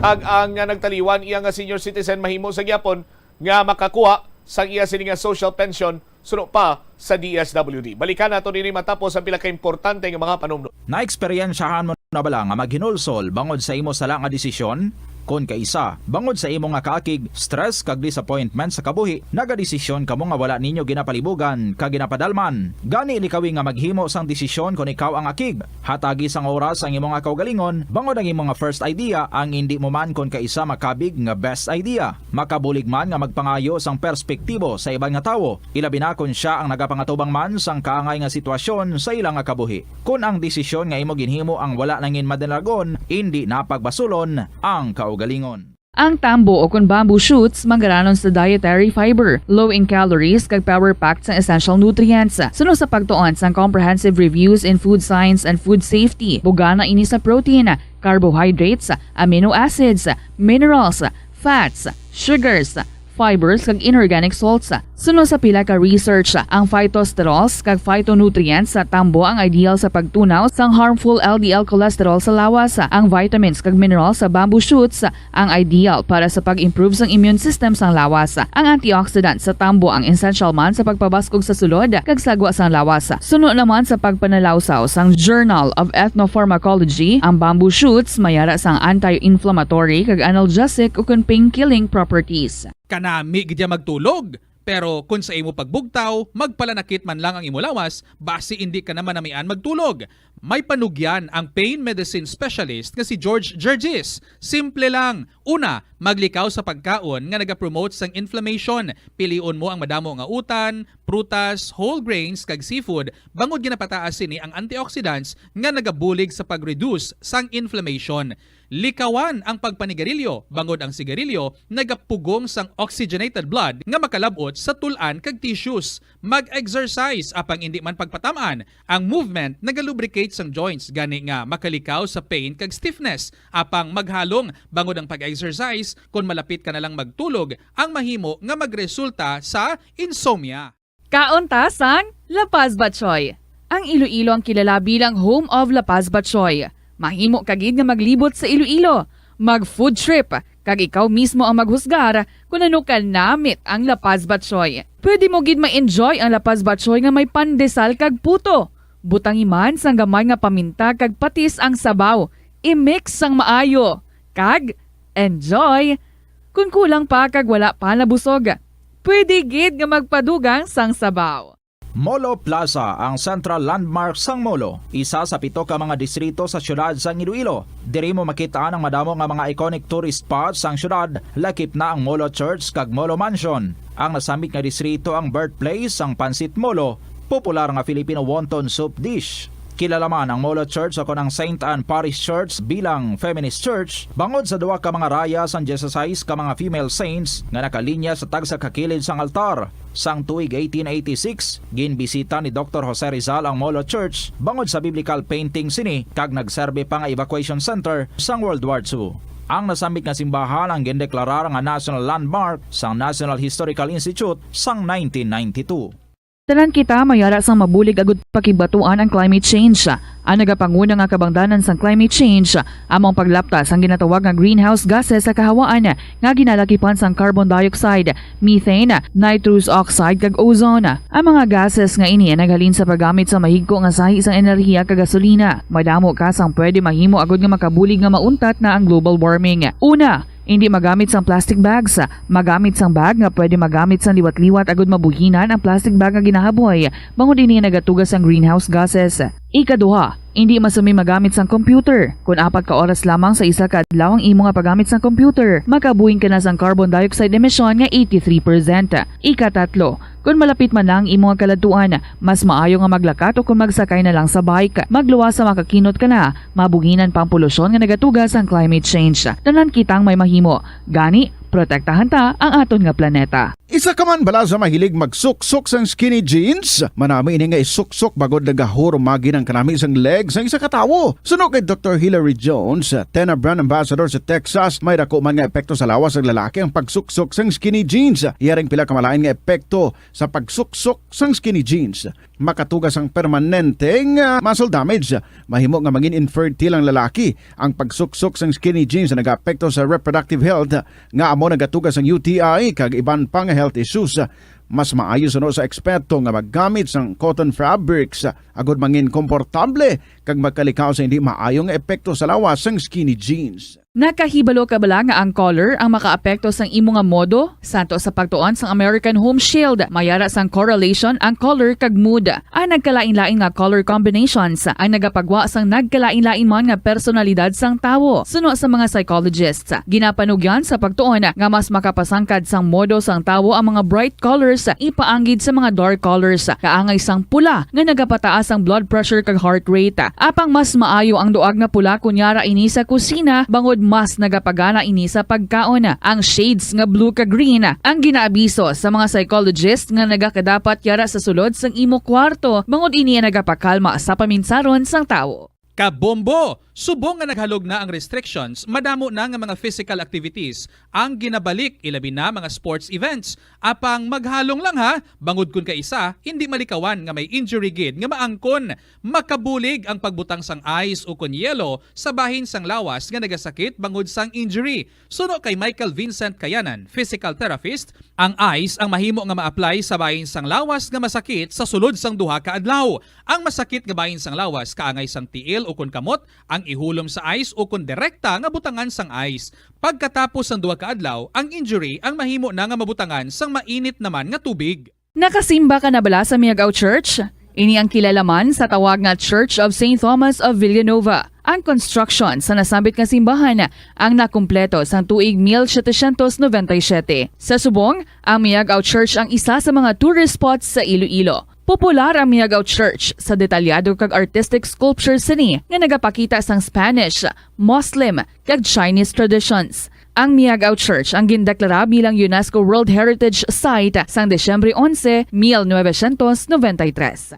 Kag ang nagtaliwan iya nga senior citizen mahimo sa gyapon nga makakuha sang iya sini nga social pension suno pa sa DSWD. Balikan nato nini matapos ang pila ka importante nga mga panumno. Na-eksperyensyahan mo na bala nga maghinulsol bangod sa imo sala nga desisyon? Kon kaisa, bangod sa imo nga kaakig, stress kag disappointment sa kabuhi, nagadesisyon kamo nga wala ninyo ginapalibugan kag ginapadalman. Gani likawi nga maghimo sang desisyon kon ikaw ang akig. Hatagi sang oras ang imo nga kaugalingon, bangod ang imo nga first idea ang hindi mo man kon kaisa makabig nga best idea. Makabulig man nga magpangayo sang perspektibo sa ibang nga tawo, ilabi na kon siya ang nagapangatubang man sang kaangay nga sitwasyon sa ilang nga kabuhi. Kun ang desisyon nga imo ginhimo ang wala nangin madalagon, hindi napagbasulon ang kaugalingon. Ang tambo o kun bamboo shoots manggaranon sa dietary fiber, low in calories kag power-packed sa essential nutrients. Suno sa pagtuon sa comprehensive reviews in food science and food safety, bugana ini sa protein, carbohydrates, amino acids, minerals, fats, sugars, fibers kag inorganic salts. Suno sa pila ka research, ang phytosterols kag phytonutrients sa tambo ang ideal sa pagtunaw sang harmful LDL cholesterol sa lawas. Ang vitamins kag minerals sa bamboo shoots ang ideal para sa pag-improve sang immune system sang lawas. Ang antioxidant sa tambo ang essential man sa pagpabaskog sa sulod kag sagwa sang lawas. Suno naman sa pagpanalawsaw sang Journal of Ethnopharmacology, ang bamboo shoots mayara sang anti-inflammatory kag analgesic ug pain-killing properties. Kanami gidya magtulog. Pero kung sa imo pagbugtaw, magpalanakit man lang ang imo lawas, base hindi ka naman namian magtulog. May panugyan ang pain medicine specialist nga si George Gergis. Simple lang. Una, maglikaw sa pagkaon nga nagapromote sang inflammation. Pilion mo ang madamo nga utan, prutas, whole grains kag seafood. Bangod ginapataas sini ang antioxidants nga nagabulig sa pag-reduce sang inflammation. Likawan ang pagpanigarilyo, bangod ang sigarilyo nagapugong sang oxygenated blood nga makalabot sa tulan kag tissues. Mag-exercise apang hindi man pagpatamaan. Ang movement nagalubricate sang joints gani nga makalikaw sa pain kag stiffness. Apang maghalong bangod ang pag-exercise kung malapit ka na lang magtulog ang mahimo nga magresulta sa insomnia. Kaunta sang La Paz Batchoy. Ang Iloilo ang kilala bilang home of La Paz Batchoy. Mahimo kagid nga maglibot sa Iloilo, mag-food trip, kag ikaw mismo ang maghusgar kung ano ka namit ang La Paz Batchoy. Pwede mo gid ma-enjoy ang La Paz Batchoy nga may pandesal kag puto. Butang iman sang gamay nga paminta kag patis ang sabaw. I-mix sang maayo. Kag, enjoy! Kung kulang pa kag wala pa nabusog, pwede gid nga magpadugang sang sabaw. Molo Plaza ang central landmark sang Molo, isa sa 7 ka mga distrito sa syudad sang Iloilo. Diri mo makita ang madamo nga mga iconic tourist spots sang syudad, lakip na ang Molo Church kag Molo Mansion. Ang nasamit nga distrito ang birthplace sang Pansit Molo, popular nga Filipino wonton soup dish. Kilala man ang Molo Church ako ng St. Anne Parish Church bilang feminist church bangod sa duwa ka mga raya sang 16 ka mga female saints nga nakalinya sa tagsa kakilid sang altar. Sang tuig 1886, ginbisita ni Dr. Jose Rizal ang Molo Church bangod sa biblical painting sini kag nagserbe pa nga evacuation center sang World War II. Ang nasamit nga simbahan ang gindeklarar nga national landmark sang National Historical Institute sang 1992. Tanan kita mayara sang mabulig agud pakibatuan ang climate change. Ang nagapanguna nga kabangdanan sang climate change among paglaptas ang ginatawag nga greenhouse gases sa kahawaan nga ginalakipan sang carbon dioxide, methane, nitrous oxide kag ozone. Ang mga gases nga ini naghalin sa paggamit sa mahigko nga sahi sang enerhiya kag gasolina. Madamo ka sang pwede mahimo agud nga makabulig nga mauntat na ang global warming. Una, hindi magamit sang plastic bags. Magamit sang bag nga pwede magamit sang liwat-liwat agud mabuhinan ang plastic bag nga ginahaboy bangod ini nagatugas ang greenhouse gases. Ikaduha, hindi masumi magamit sang computer. Kung 4 ka oras lamang sa isa ka adlaw ang imo nga paggamit sang computer, makabuhing ka na sang carbon dioxide emission nga 83%. Ikatatlo, kung malapit man lang imo nga kaladtuan, mas maayo nga maglakat o kung magsakay na lang sa bike. Magluwas sa makakinot ka na, mabuhinan pang polusyon nga nagatugas ang climate change. Tanan kitang may mahimo. Gani, protektahan ta ang aton nga planeta. Isa ka man bala sa mahilig magsuksok sang skinny jeans? Manami ini nga isuksok bagod nagahuro magi ng kanami sang legs sang isa ka tawo. Suno kay Dr. Hilary Jones, Tena Brand Ambassador sa Texas, may dako man nga epekto sa lawas ng lalaki ang pagsuksok sang skinny jeans. Iyaring pila ka malain nga epekto sa pagsuksok sang skinny jeans. Makatugas ang permanenteng muscle damage. Mahimo nga maging infertile ang lalaki. Ang pagsuksok sang skinny jeans na nag-apekto sa reproductive health nga amo nagatugas ang UTI kag iban pang health issues. Mas maayo suno sa eksperto nga maggamit sang cotton fabrics agud mangin komportable kag magkalikaw sa hindi maayong epekto sa lawas sang skinny jeans. Nakahibalo ka bala nga ang color ang makaapekto sang imo nga modo? Santo sa pagtuon sang American Home Shield, mayara sang correlation ang color kag mood. Ang nagkalain-lain nga color combinations ang nagapagwa sang nagkalain-lain man nga personalidad sang tawo. Suno sa mga psychologists, ginapanugyan sa pagtuon nga mas makapasangkad sang modo sang tawo ang mga bright colors ipaanggid sa mga dark colors. Kaangay sang pula nga nagapataas ang blood pressure kag heart rate. Apang mas maayo ang duag nga pula kunyara ini sa kusina bangod mas nagapagana ini sa pagkaon. Ang shades nga blue ka green ang ginaabiso sa mga psychologist nga nagakadapat yara sa sulod sang imo kwarto bangod ini nagapakalma sa paminsaron sang tawo. Kabombo! Subong nga naghalog na ang restrictions, madamo na nga mga physical activities ang ginabalik ilabi na mga sports events. Apang maghalong lang ha, bangod kun ka isa, hindi malikawan nga may injury gid nga maangkon. Makabulig ang pagbutang sang ice o kun yelo sa bahin sang lawas nga nagasakit bangod sang injury. Suno kay Michael Vincent Kayanan, physical therapist, ang ice ang mahimo nga ma-apply sa bahin sang lawas nga masakit sa sulod sang duha ka adlaw. Ang masakit nga bahin sang lawas kaangay sang tiil o kun kamot, ang ihulom sa ice o kun direkta nga butangan sang ice. Pagkatapos ng 2 ka adlaw, ang injury ang mahimo na nga mabutangan sang mainit naman nga tubig. Nakasimba ka na bala sa Miagao Church? Ini ang kilalaman sa tawag nga Church of St. Thomas of Villanova. Ang construction sa nasambit nga simbahan ang nakumpleto sa tuig 1797. Sa subong, ang Miagao Church ang isa sa mga tourist spots sa Iloilo. Popular ang Miagao Church sa detalyado kag artistic sculptures sini nga nagapakita sang Spanish, Muslim kag Chinese traditions. Ang Miagao Church ang gindeklara bilang UNESCO World Heritage Site sang Desyembre 11, 1993.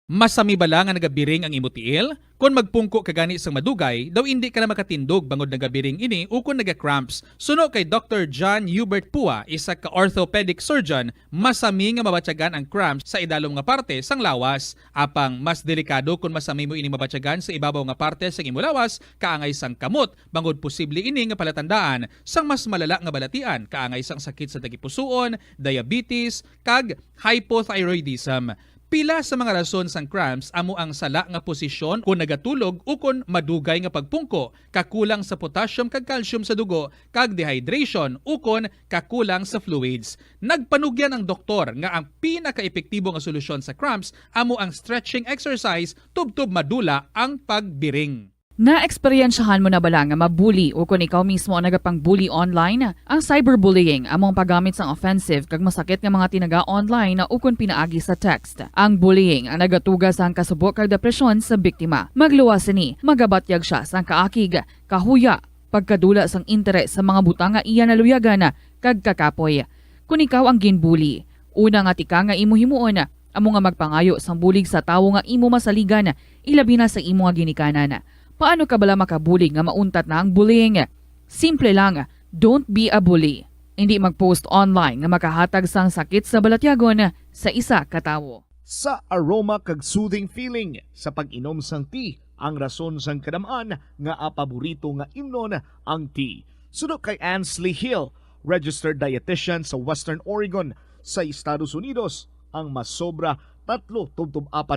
Masami bala nga nagabiring ang imo tiil? Kung magpungko ka gani sang madugay, daw hindi ka na makatindog bangod nagabiring ini o kung naga-cramps. Suno kay Dr. John Hubert Pua, isa ka orthopedic surgeon, masami nga mabatyagan ang cramps sa idalom nga parte sang lawas. Apang mas delikado kung masami mo ini mabatyagan sa ibabaw nga parte sang imo lawas, kaangay sang kamot, bangod posible ini nga palatandaan sang mas malala nga balatian, kaangay sang sakit sa tagipusoon, diabetes, kag hypothyroidism. Pila sa mga rason sang cramps amo ang sala nga posisyon kung nagatulog o kung madugay nga pagpungko, kakulang sa potassium kag calcium sa dugo, kag dehydration o kung kakulang sa fluids. Nagpanugyan ang doktor nga ang pinaka-epektibo nga solusyon sa cramps amo ang stretching exercise tubtob madula ang pagbiring. Na-eksperyensyahan mo na bala nga mabuli o kung ikaw mismo ang nagapang-bully online? Ang cyberbullying among paggamit sang offensive kag masakit nga mga tinaga online na ukon pinaagi sa text. Ang bullying ang nagatugas sang kasubok kag depresyon sa biktima. Magluwas ni, magabatyag siya sang kaakig, kahuya, pagkadula sang interes sa mga butang nga iya naluyagan kag kakapoy. Kung ikaw ang ginbully, una nga tika nga imo himuon, amo nga magpangayo sang bulig sa tawo nga imo masaligan, ilabi na sa imo nga ginikanan. Paano ka bala makabuli nga mauntat na ang bullying? Simple lang, don't be a bully. Hindi mag-post online nga makahatag sang sakit sa balatyagon sa isa ka tawo. Sa aroma kag soothing feeling sa pag-inom sang tea, ang rason sang kadamaan nga paborito nga imnon ang tea. Sunod kay Ansley Hill, registered dietitian sa Western Oregon sa Estados Unidos, ang masobra 3-4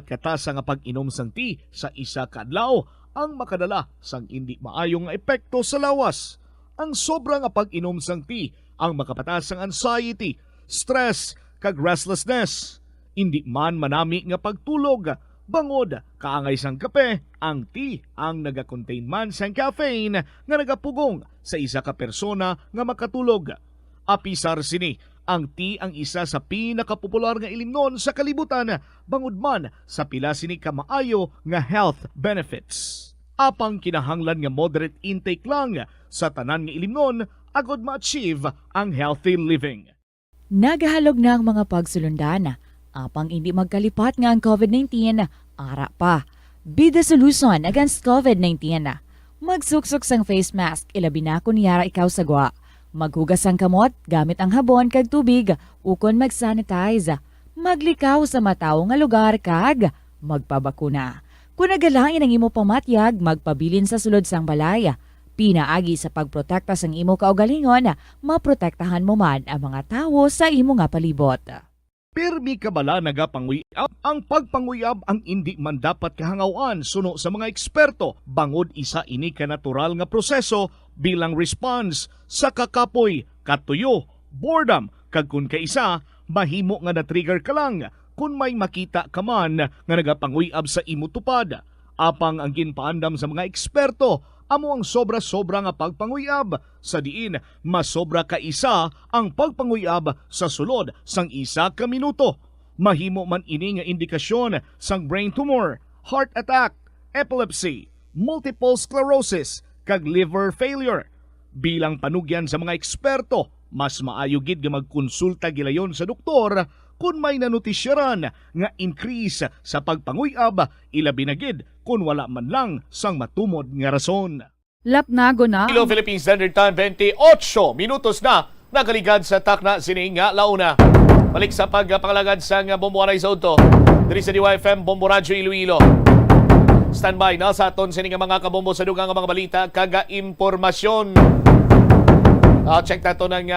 katasa nga pag-inom sang tea sa isa ka adlaw ang makadala sang hindi maayong epekto sa lawas. Ang sobra nga pag-inom sang tea ang makapatas sang anxiety, stress, kag restlessness. Hindi man manami nga pagtulog, bangod, kaangay sang kape, ang tea ang naga-contain man sang caffeine nga nagapugong sa isa ka persona nga makatulog. Apisar sini, ang tea ang isa sa pinakapopular nga ilimnon sa kalibutan, bangod man sa pila sini ka maayo nga health benefits. Apang kinahanglan nga moderate intake lang sa tanan nga ilimnon agod ma-achieve ang healthy living. Nagahalog na ang mga pagsulundan. Apang hindi magkalipat nga ang COVID-19, ara pa. Be the solution against COVID-19. Magsuksok sang face mask, ilabi na kung yara ikaw sagwa. Maghugas ang kamot gamit ang habon kag tubig ukon mag-sanitize. Maglikaw sa mataw nga lugar kag magpabakuna. Kung nagalangin ang imo pamatyag, magpabilin sa sulod sang balay. Pinaagi sa pagprotekta sang imo kaugalingon, maprotektahan mo man ang mga tawo sa imo nga palibot. Pirmi ka bala nagapanguyab? Ang pagpanguyab ang hindi man dapat kahangawan suno sa mga eksperto. Bangod isa ini ka natural nga proseso bilang response sa kakapoy, katuyo, boredom, kag kun kaisa, mahimo nga na-trigger ka lang kung may makita ka man nga nagapanguyab sa imo tupad. Apang ang ginpaandam sa mga eksperto, amo ang sobra-sobra nga pagpanguyab, sa diin masobra ka isa ang pagpanguyab sa sulod sang isa ka minuto. Mahimo man ini nga indikasyon sang brain tumor, heart attack, epilepsy, multiple sclerosis, kag liver failure. Bilang panugyan sa mga eksperto, mas maayo gid nga magkonsulta gilayon sa doktor kung may nanutisyaran nga increase sa pagpanguyab, ilabi na gid kung wala man lang sang matumod nga rason. Lapnago na. Ilo Philippine Standard Time 28 minutos na nagaligad sa takna sining nga launa. Balik sa pagpangalagad sa Bombo Anay sa Udto. Diri sa DYFM Bombo Radyo Iloilo. Standby na sa aton sining mga kabombo sa dugang mga balita kaga impormasyon. Check nato ng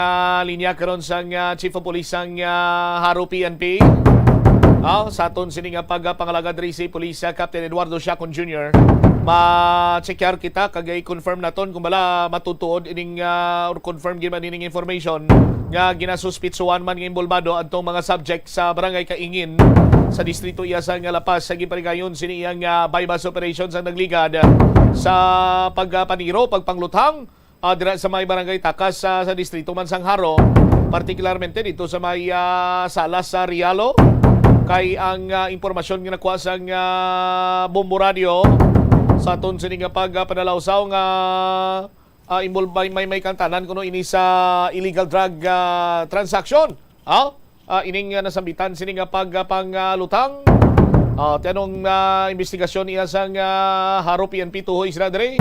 linya karon sa Chief of Police ang Haro PNP. Sa aton sining pagpangalagad diri si Police Captain Eduardo Siacon Jr. Ma-checkar kita kagay confirm naton kung bala matutuod ining or confirm gyud man ining information nga ginasuspitsuhan man nga involvado adtong mga subject sa barangay Kaingin sa distrito iya sa Lapas sa gipaligayon sini iyang bypass operations ang nagligad sa pagpaniro, pagpanglutang dira sa may barangay Takas sa distrito man sang Haro, partikularmente dito sa may Salas sa Rialo. Kay ang impormasyon nga nakuha sang Bombo Radio sa aton sining pagpanalawsaw nga involved may kantanan kuno ini sa illegal drug transaction. Ining nasambitan sining pagpanglutang. Tanong investigasyon iya sang Haro PNP tuhoy sila diri.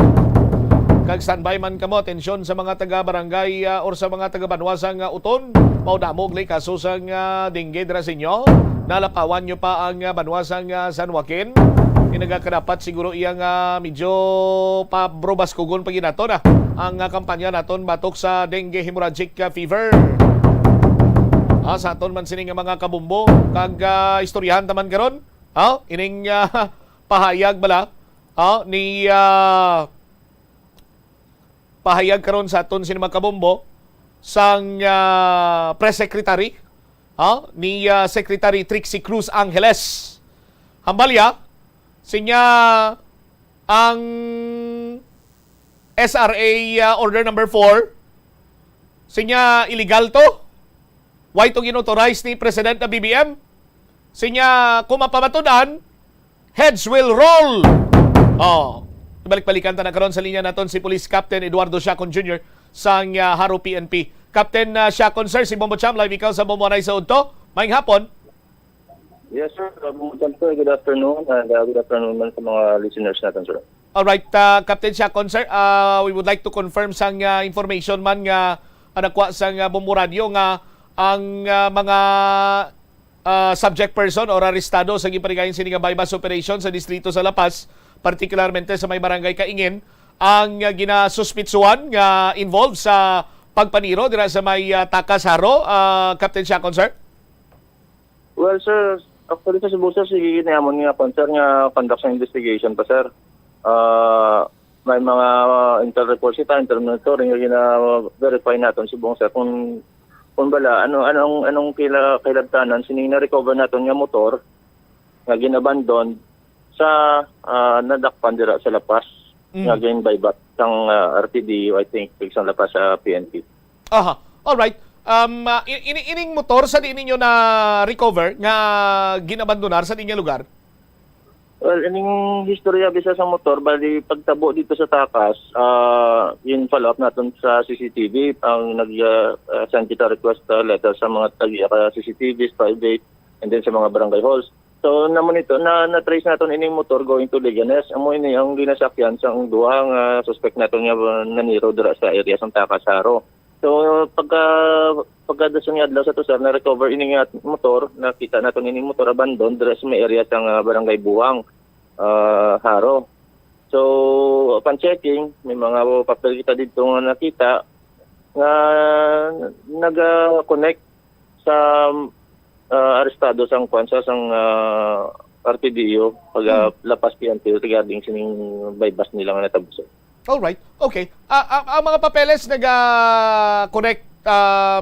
Kag standby man kamo, atensyon sa mga taga-barangay or sa mga taga-banwasang uton. Maudamog lay kaso sang dengue dira sa inyo. Nalapawan nyo pa ang banwasang San Joaquin. Inagakadapat siguro iyang medyo pabrobas kugon pag nato na ang kampanya naton batok sa dengue hemorrhagic fever. Sa aton man sining mga kabumbo kag istoryahan taman karon. Ining pahayag bala ni pahayag karon sa aton sining mga kabumbo sang press secretary ni Secretary Trixie Cruz Angeles. Hambalya sinya ang SRA order number 4 sinya illegal to. Why to inauthorize ni President na BBM? Sinya kumapamatudan, heads will roll. Balik-balikan ta na karon sa linya naton si Police Captain Eduardo Siacon Jr. sang Haro PNP. Captain Siacon, sir, si Bombo Cham, live ikaw sa Bombo Anay sa Udto. Maayong hapon. Yes, sir. Bombo Cham, sir. Good afternoon. And good afternoon man sa mga listeners natin, sir. Alright, Captain Siacon, sir, we would like to confirm sang information man nga nakuha sang Bombo Radio nga ang mga subject person or arestado sa giparigayon sining bypass operation sa distrito sa La Paz, particularmente sa may barangay Kaingin, ang ginasuspitsuhan nga involved sa pagpaniro dira sa may Takas Haro, Captain Siacon, sir? Well, sir, actually sa Cebu, sir, sige ginamon nga sir nga conduct sa investigation pa, sir. May mga intel reports kita, intel monitoring nga gina-verify natin si Bong, sir, kung bala anong kilabtanan sining na-recover natin nga motor nga ginabandon sa nadakpan dira sa La Paz nga gain by bat sang RTD, I think sa La Paz sa PNP. Alright. Ining motor sa di ninyo na recover nga ginabandonar sa inyong lugar? Well, ining historya bisa sa motor, bali pagtabo dito sa Takas, yun follow up natin sa CCTV, ang nag-send kita request letter sa mga CCTVs, private, and then sa mga barangay halls. So, na-trace natin ining motor going to Leganes. Amo ini ang ginasakyan sa duhang suspect natin nga naniro dira sa area sa Takas Haro. So, pagkadason nga adlaw sa to, sir, na-recover ining motor, nakita natin ining motor abandon dira sa may area sa barangay Buwang, Haro. So, upon checking, may mga papel kita dito nga nakita nga nag-connect sa arestado sang kwansa sang RTDO pag lapas PNP regarding sining bypass nila nga natabos. Alright. Okay. Ang mga papeles nag-connect,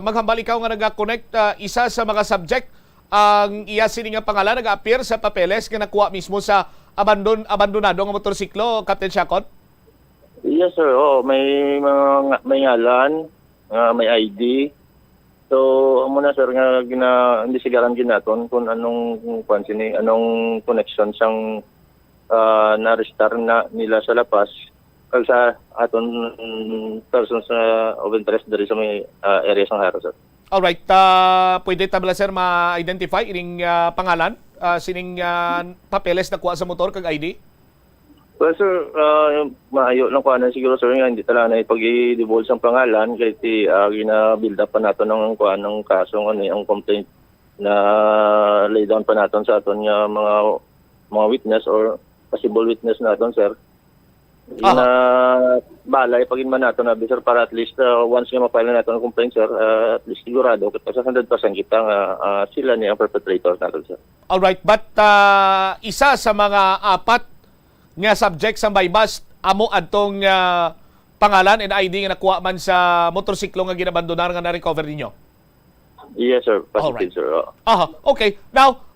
maghambal ikaw nga nag-connect, isa sa mga subject, ang iya sining nga pangalan nag-appear sa papeles nga nakuha mismo sa abandonado nga motorsiklo, Captain Siacon? Yes, sir. May ngalan, may ID. So, muna sir nga imbestigaran ginaton kung anong connection sang na-restart na nila sa La Paz kag sa aton persons of interest diri sa may area sang Haro, sir. Alright, pwede tabla sir ma-identify ining pangalan, sining papeles na kuha sa motor kag ID? Well, sir, maayo lang ko siguro, sir, nga hindi talaga na ipag-divulge ang pangalan kahit gina-build up pa natin ng kasong ang complaint na lay down pa natin sa aton nga mga witness or possible witness natin, sir. Balay pagin man natin na sir, para at least once nga mapile natin ang complaint, sir, at least sigurado sa 100% kita nga sila ni ang perpetrator natin, sir. Alright, but isa sa mga apat nga subject sa bypass amo adtong pangalan and ID nga nakuha man sa motorsiklo nga ginabandonar nga na-recover ninyo? Yes, sir. Positive, sir. Okay. Now,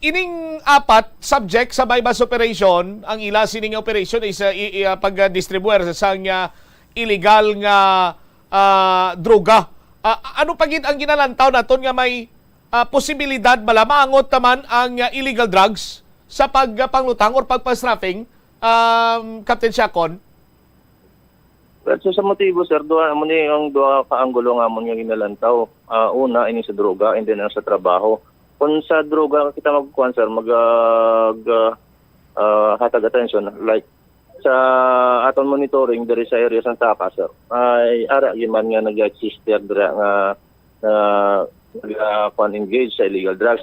ining apat subject sa bypass operation, ang ila sining operation is pag-distribuer sa illegal nga droga. Ano pagid ang ginalantaw naton nga may posibilidad bala maangot taman ang illegal drugs sa pagpanglutang or pagpastrapping, Captain Siacon? Well, so sa motibo, sir, ang duha kaanggulo nga mo nga ginalantaw. Una, ini sa droga, and then sa trabaho. Kung sa droga kita magkuhan, sir, hatag attention, like sa aton monitoring diri sa area sa Takas, sir, ay ara man nga nag-exist there nga engage sa illegal drugs,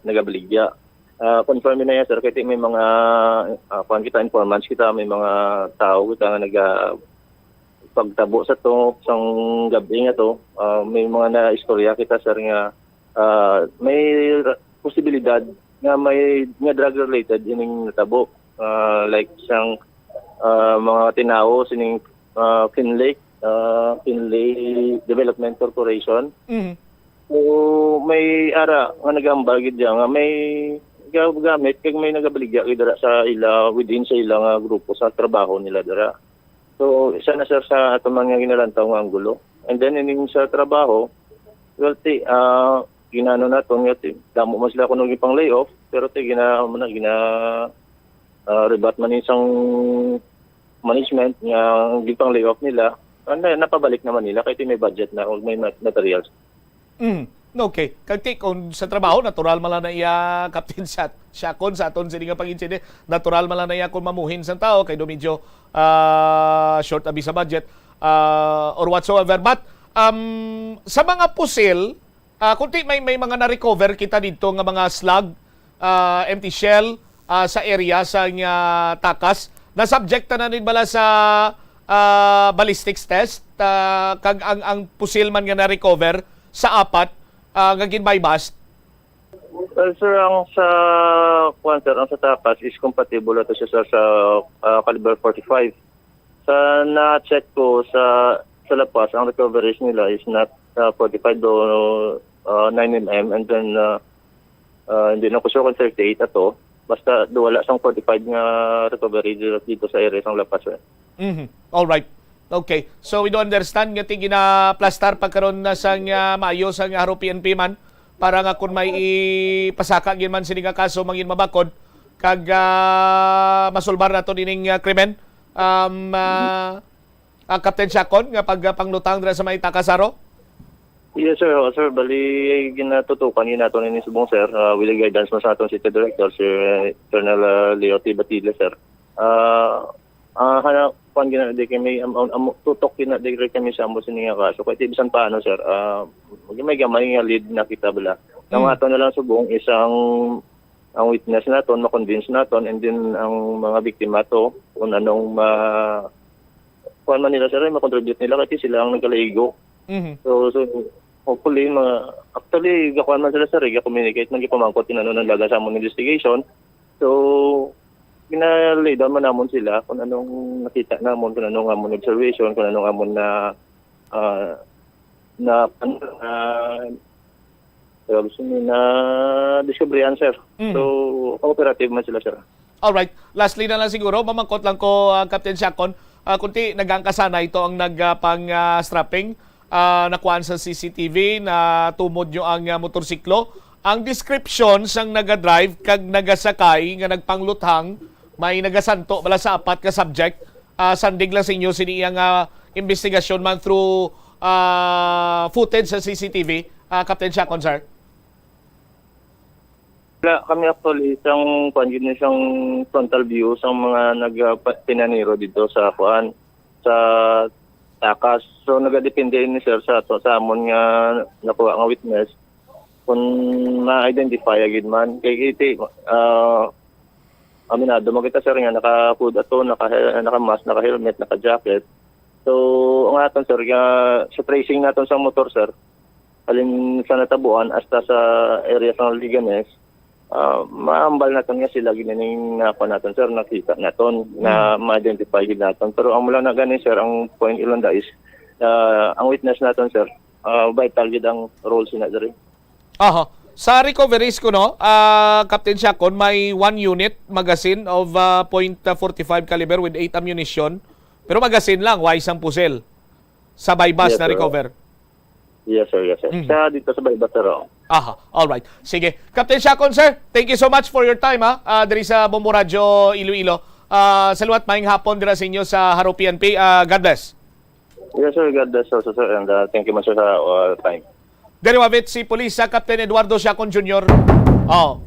nagabaligya. Confirm na yan, sir, kasi may mga informants kita, may mga tao kita nga pagtabo sa to sang gabi nga to, may mga na-istorya kita sir nga may posibilidad nga may nga drug related ining natabo, like sang mga tinao sining Finlay Development Corporation. So may ara nga nagambal gid nga may gamit kag may nagabaligya gid dira sa ila within sa ila nga grupo sa trabaho nila dira. So isa na sir sa ato man nga ginalantaw nga anggulo. And then ining sa trabaho, well ginano na to nga damo man sila kuno gipang layoff pero gina rebat man isang management nga gipang layoff nila. Napabalik naman nila kay may budget na o may materials. Okay. Kagti kung sa trabaho, natural man lang na iya Captain Siakon sa aton sini nga pag-inside. Natural man lang na iya kung mamuhin sa tao kay do medyo short abi sa budget or whatsoever. But sa mga pusil, kunti may mga na-recover kita dito nga mga slug, empty shell sa area sa takas. Na-subjecta na din bala sa ballistics test kag ang pusil man nga na-recover sa apat nga ginbaybast? Well, sir, ang sa takas is compatible ito siya sa caliber 45. Sa na-check ko sa lapas, ang recovery nila is not 45 do 9mm and then hindi na ko sure kung 38 ato. Basta wala sang 45 nga recovery dito sa area sang lapas. All right. Okay. So we do understand nga gina-plastar pagkaroon na sang maayo sang haro PNP man para nga kung may ipasaka gin man sini nga kaso mangin mabakod kag masulbar nato dining krimen. Captain Siakon nga panglutang dira sa may Takasaro. Yes sir, sir, bali ginatutukan yun nato ni subong sir with the guidance mo sa atong City Director Sir Colonel Leo T. Batilla sir. Pan gina di kami tutok kina di kami sa amo sini nga kaso kay bisan paano sir may gamay nga lead na kita bala ang ato na lang subong isang ang witness naton ma-convince naton and then ang mga biktima to kung anong kuan man nila sir ma-contribute nila kasi sila ang nagkalaigo. So hopefully actually gakuan man sila sir communicate man gipamangkot tinano ng laga sa among investigation. So ginalay down man namon sila kung anong nakita namon, kung anong amon observation, kung anong amon na discovery sir. So cooperative man sila sir. All right. Lastly na lang siguro, mamangkot lang ko Captain Siakon, kunti nagangkasana ito ang nagpang strapping nakuhaan sa CCTV na tumod nyo ang motorsiklo. Ang description sang naga-drive kag nagasakay nga nagpangluthang may nagasanto bala sa apat ka subject. Sandig lang sa inyo siniyang investigasyon man through footage sa CCTV. Captain Siakon, sir. Kami actually isang frontal view sa mga nagpinaniro dito sa sa takas. So nagadepende ni sir sa amon nga nakuha nga witness kung ma-identify agad man kay iti aminado mo kita sir nga naka-food ato, naka-mask, naka-helmet, naka-jacket. So ang aton sir sa tracing naton sa motor sir alin sa natabuan hasta sa area sa Liganes maambal naton nga sila ginaning napa naton sir nakita naton na ma-identify gid naton pero ang mula na ganin sir ang point ilonda is ang witness naton sir vital gid ang role sina diri. Aha. Sa recoveries ko no, Captain Siakon, may 1 unit magazine of .45 caliber with 8 ammunition. Pero magazine lang, why isang pusil sa bypass na recover. Yes sir. Sa dito sa bypass sir. Aha, all right. Sige. Captain Siakon, sir, thank you so much for your time diri sa Bombo Radio Iloilo. Saluat maayong hapon dira sa inyo sa Haro PNP. God bless. Yes sir, God bless also sir and thank you much sir sa time. Deriwavit si Police Captain Eduardo Siakon Jr.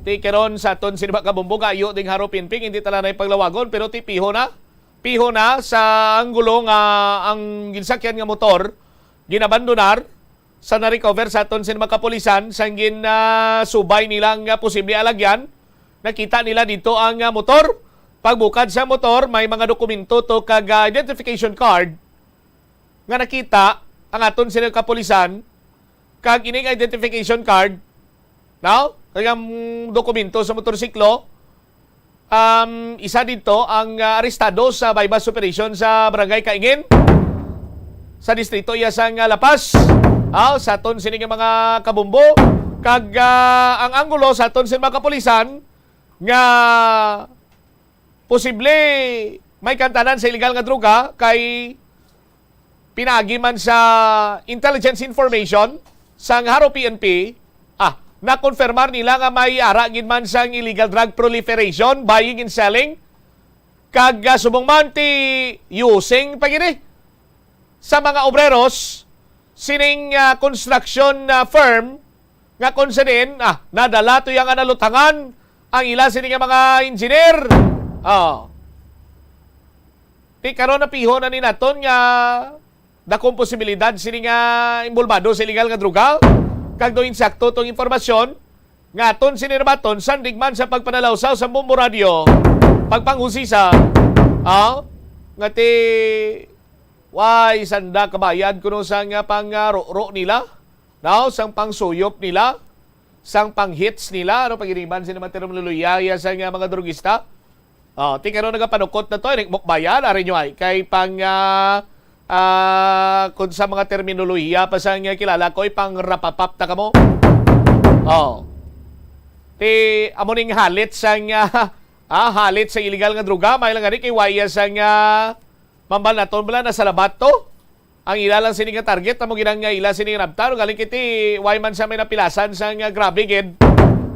Tikeron sa aton sinima kabumbong ayo ding Haro PNP hindi tala na paglawagon pero piho na sa anggulo nga ang ginsakyan nga motor ginabandonar sa na-recover sa aton sinima kapulisan sang subay nilang posible alagyan. Nakita nila dito ang motor. Pagbukad sa motor may mga dokumento to kag identification card nga nakita ang aton sila kapulisan kag ining identification card, now, kayang dokumento sa motorsiklo, isa dito ang arestado sa bypass operation sa Barangay Kaingin sa distrito iya sang Lapas. Sa aton sini nga mga kabumbo kag ang anggulo sa aton sini mga kapulisan nga posible may kantanan sa illegal nga droga kay pinagi man sa intelligence information sang Haro PNP, na-confirmar nila nga may ara gid man sang illegal drug proliferation, buying and selling, kag subong man ti using pagini sa mga obreros sining construction firm nga konsedin nadala to yang analutangan ang ila sining mga engineer. Ti karon na piho na ni naton nga dakong posibilidad sining involvado sa illegal nga droga. Kag do insakto tong informasyon nga aton sinirbaton sandigman sa pagpanalawsaw sa Bombo Radio pagpanghusisa nga ti sanda kabayad kuno sang pang-ro nila, sang pangsuyop nila, sang pang-hits nila, pagiriman sila terminolohiya sa mga drogista. Ti karon nagapanukot na to, mukbayan ari nyo ay kay pang kung sa mga terminolohiya pa sa kilala ko, pang rapapap na kamo. Ti amuning halit sa halit sa illegal nga droga, may lang kay waya sa mambal naton bala na sa labat to. Ang ila lang sining nga target, amo ginang nga ila sining rabtaro galing kiti way man sa may napilasan sa grabe gid.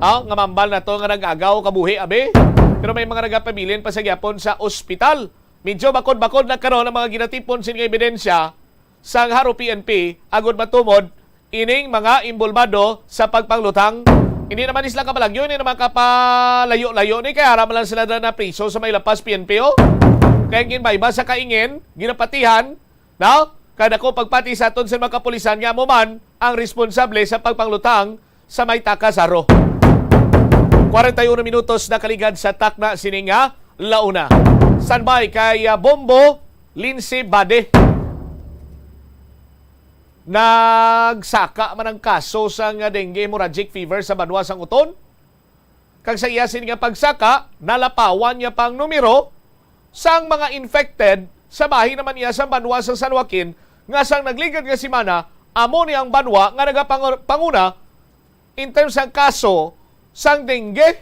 Nga mambal na to nga nag-agaw kabuhi abe. Pero may mga nagapabilin pa sa gyapon sa ospital. Medyo bakod-bakod na karon ang mga ginatipon sin nga ebidensya sa Haro PNP agud matumod ining mga imbolbado sa pagpanglutang. Hindi naman isla kapalagyo, hindi naman kapalayo-layo ni kaya aram lang sila na priso sa may Lapas PNP kaya ginbayba sa Kaingin, ginapatihan, kada ko pagpati sa aton sa mga kapulisan nga mo man ang responsable sa pagpanglutang sa may takas Haro. 41 minutos na kaligad sa takna sininga launa. Standby kay Bombo Lindsay Bade. Nagsaka man ang kaso sa dengue hemorrhagic fever sa Banwa sang Uton. Kag sa iya sininga pagsaka, nalapawan niya pang numero sang mga infected sa bahin naman niya sa Banwa sa San Joaquin nga sang nagligad nga simana amo ni ang Banwa nga nagapanguna in terms ng kaso sang dengue.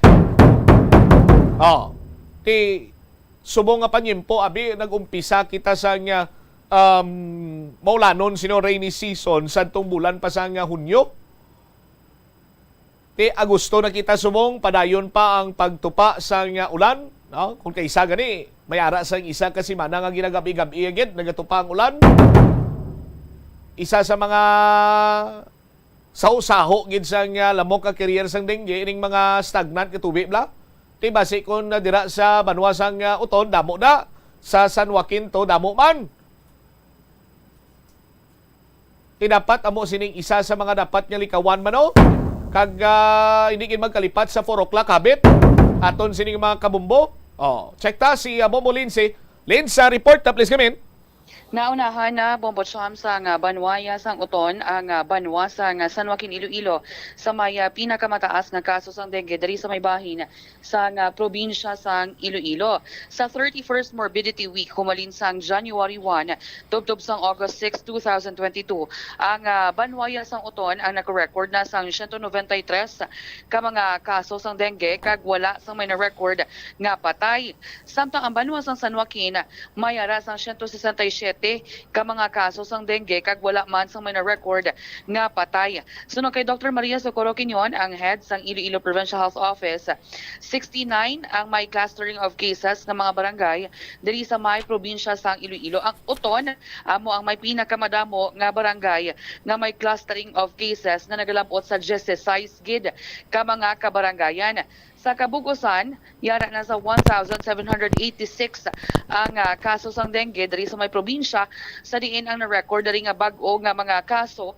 Ti subong nga panyimpo abi nagumpisa kita sa nga maulanon sino rainy season sa tong bulan pa sa nga Hunyo. Ti Agosto na kita subong padayon pa ang pagtupa sa nga ulan. Kung kaysa gani may ara sa isa ka semana nga ginagabi-gabi agad nagatupa ang ulan. Isa sa mga saho-saho gid sa nga lamok ka career sang dengue ining mga stagnant ka tubig bla. Ti base kon dira sa Banwa sang Uton damo na, sa San Joaquin to damo man. Ti dapat amo sining isa sa mga dapat nga likawan man kag hindi gid magkalipat sa 4 o'clock habit aton sining mga kabumbo. Check ta si Bombo Lindsay. Lindsay, report ta please come in. Naunahan na bombotsam sa Banwaya sang Uton ang Banwa sa San Joaquin, Iloilo sa may pinakamataas na kaso sang dengue diri sa may bahin sa probinsya sang Iloilo. Sa 31st Morbidity Week humalin sang January 1 tubtob sang August 6, 2022 ang Banwaya sang Uton ang naka-record na sang 193 ka mga kaso sang dengue kag wala sang may na-record nga patay. Samtang ang Banwa sang San Joaquin may ara sang 167 ka mga kaso sang dengue kag wala man sang may na-record nga patay. Sunod kay Dr. Maria Socorro Quinion, ang head sang Iloilo Provincial Health Office, 69 ang may clustering of cases nga mga barangay diri sa may probinsya sang Iloilo. Ang Uton amo ang may pinakamadamo nga barangay nga may clustering of cases na nagalabot sa 16 gid ka mga kabarangayan. Sa Kabugusan, yara na sa 1,786 ang kaso sang dengue diri sa may probinsya. Sa diin ang na-record diri nga bag-o nga mga kaso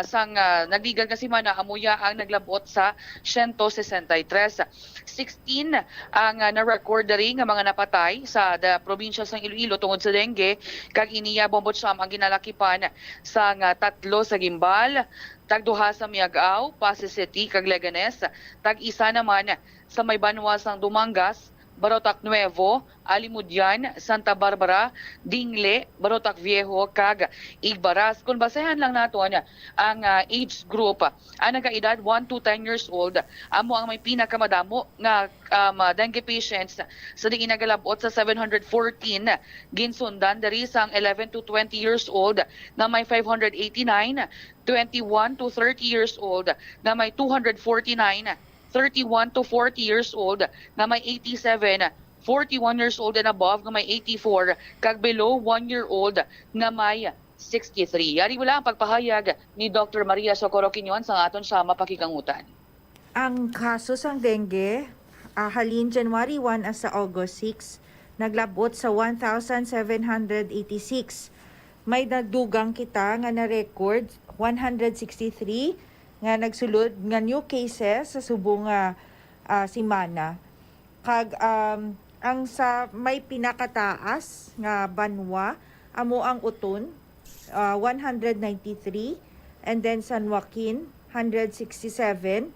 sang nagligan nga semana amuya ang naglabot sa 163. 16 ang na-record diri nga mga napatay sa probinsya sang Iloilo tungod sa dengue, kag iniya Bombotsam ang ginalakipan sa 3 sa Gimbal, tag-2 sa Miagao, Pasig City kag Leganes, tag-1 naman sa may banwa sang Dumangas, Barotac Nuevo, Alimudian, Santa Barbara, Dingle, Barotac Viejo kag Igbaras. Kung basehan lang naton ang age group, ang nagkaedad 1 to 10 years old, amo ang may pinakamadamo nga dengue patients sa diin nagalabot sa 714, ginsundan diri sang 11 to 20 years old na may 589, 21 to 30 years old na may 249, 31 to 40 years old na may 87, 41 years old and above na may 84, kag below 1 year old na may 63. Yari wala ang pagpahayag ni Dr. Maria Socorro Quinyon sa aton sa mapakikangutan. Ang kaso sang dengue, halin January 1 sa August 6, naglabot sa 1,786. May nadugang kita nga na-record 163 nga nagsulod nga new cases sa subong semana. Kag ang sa may pinakataas nga banwa amo ang Uton 193, and then San Joaquin 167,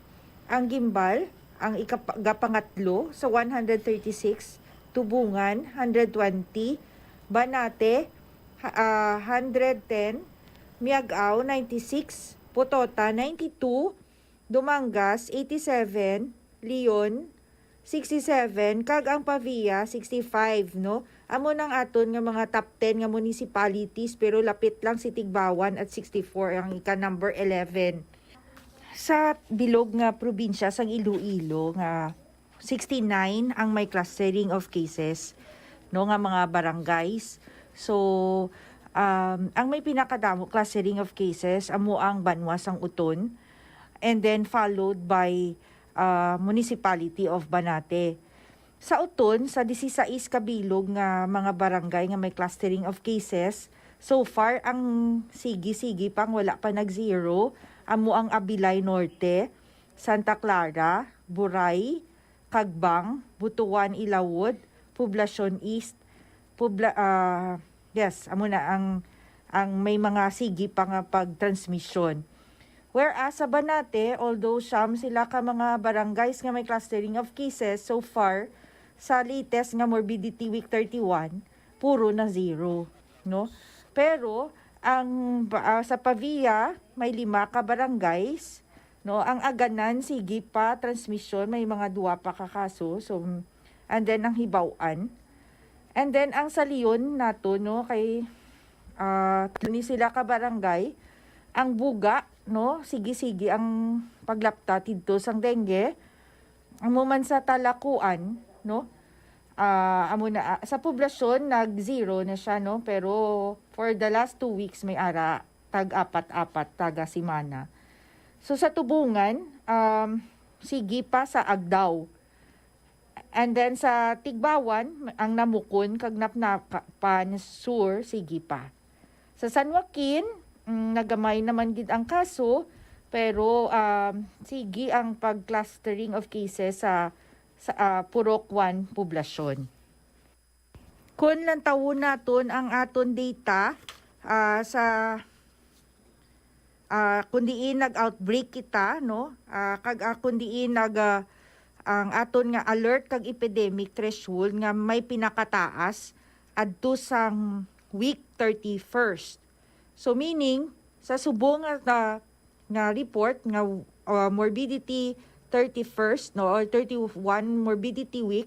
ang Gimbal ang ikapangatlo sa 136, Tubungan 120, Banate 110, Miagao 96, Potota 92, Dumangas 87, Leon 67, kag ang Pavia 65, no? Amo nang aton nga mga top 10 nga municipalities pero lapit lang si Tigbawan at 64 ang ika number 11. Sa bilog nga probinsya sang Iloilo nga 69 ang may clustering of cases, no, nga mga barangays. So ang may pinakadamo clustering of cases amo ang banwa sang Uton, and then followed by municipality of Banate. Sa Uton, sa 16 kabilog nga mga barangay nga may clustering of cases, so far ang sigi-sigi pang wala pa nag-zero amo ang Abilay Norte, Santa Clara, Buray, Cagbang, Butuan, Ilawod, Poblacion East, amo na ang may mga sigi pa nga pag-transmission. Whereas sa Banate, although sila ka mga barangays nga may clustering of cases, so far, sa latest nga morbidity week 31, puro na zero, no? Pero ang sa Pavia may 5 ka barangays, no? Ang Aganan sige pa transmission may mga 2 pa ka kaso. So and then ang Hibaw-an. And then ang sa Leon nato, no, kay ni sila ka barangay, ang Buga, no, sige ang paglapta tidto sang dengue. Amo man sa Talakuan, no, amo na sa poblasyon nag-zero na siya, no, pero for the last 2 weeks may ara tag-apat-apat taga semana. So sa Tubungan, sige pa sa Agdao. And then sa Tigbawan, ang Namukon kag Napnapan Sur, sige pa. Sa San Joaquin, nagamay naman gid ang kaso, pero sige ang pag-clustering of cases sa Purok 1 poblasyon. Kung lang tawon naton ang aton data sa kundiin nag-outbreak kita, no, kag kundiin ang aton nga alert kag epidemic threshold nga may pinakataas adto sang week 31st. So meaning sa subong nga report nga morbidity 31st, no, or 31 morbidity week,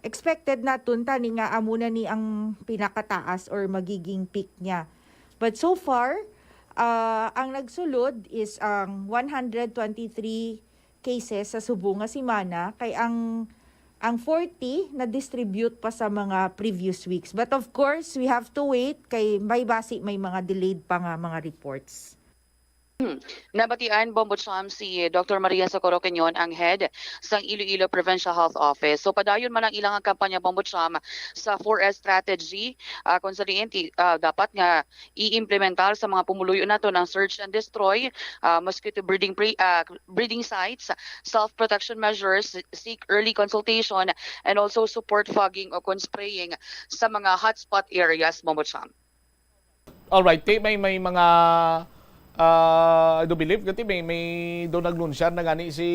expected naton tani nga amo na ni ang pinakataas or magiging peak niya. But so far, ang nagsulod is ang 123 cases sa subong nga semana, kay ang 40 na distribute pa sa mga previous weeks. But of course, we have to wait kay may mga delayed pa nga mga reports. Nabatian, Bombocham, si Dr. Maria Socorro Queñon, ang head sa Iloilo Provincial Health Office. So padayon man ang ilang kampanya, Bombocham, sa 4S strategy, kung saan dapat nga i-implementar sa mga pumuluyo nato ng search and destroy, mosquito breeding sites, self-protection measures, seek early consultation, and also support fogging o spraying sa mga hotspot areas, Bombocham. Alright, may mga I do believe kasi may do naglunsyan na gani si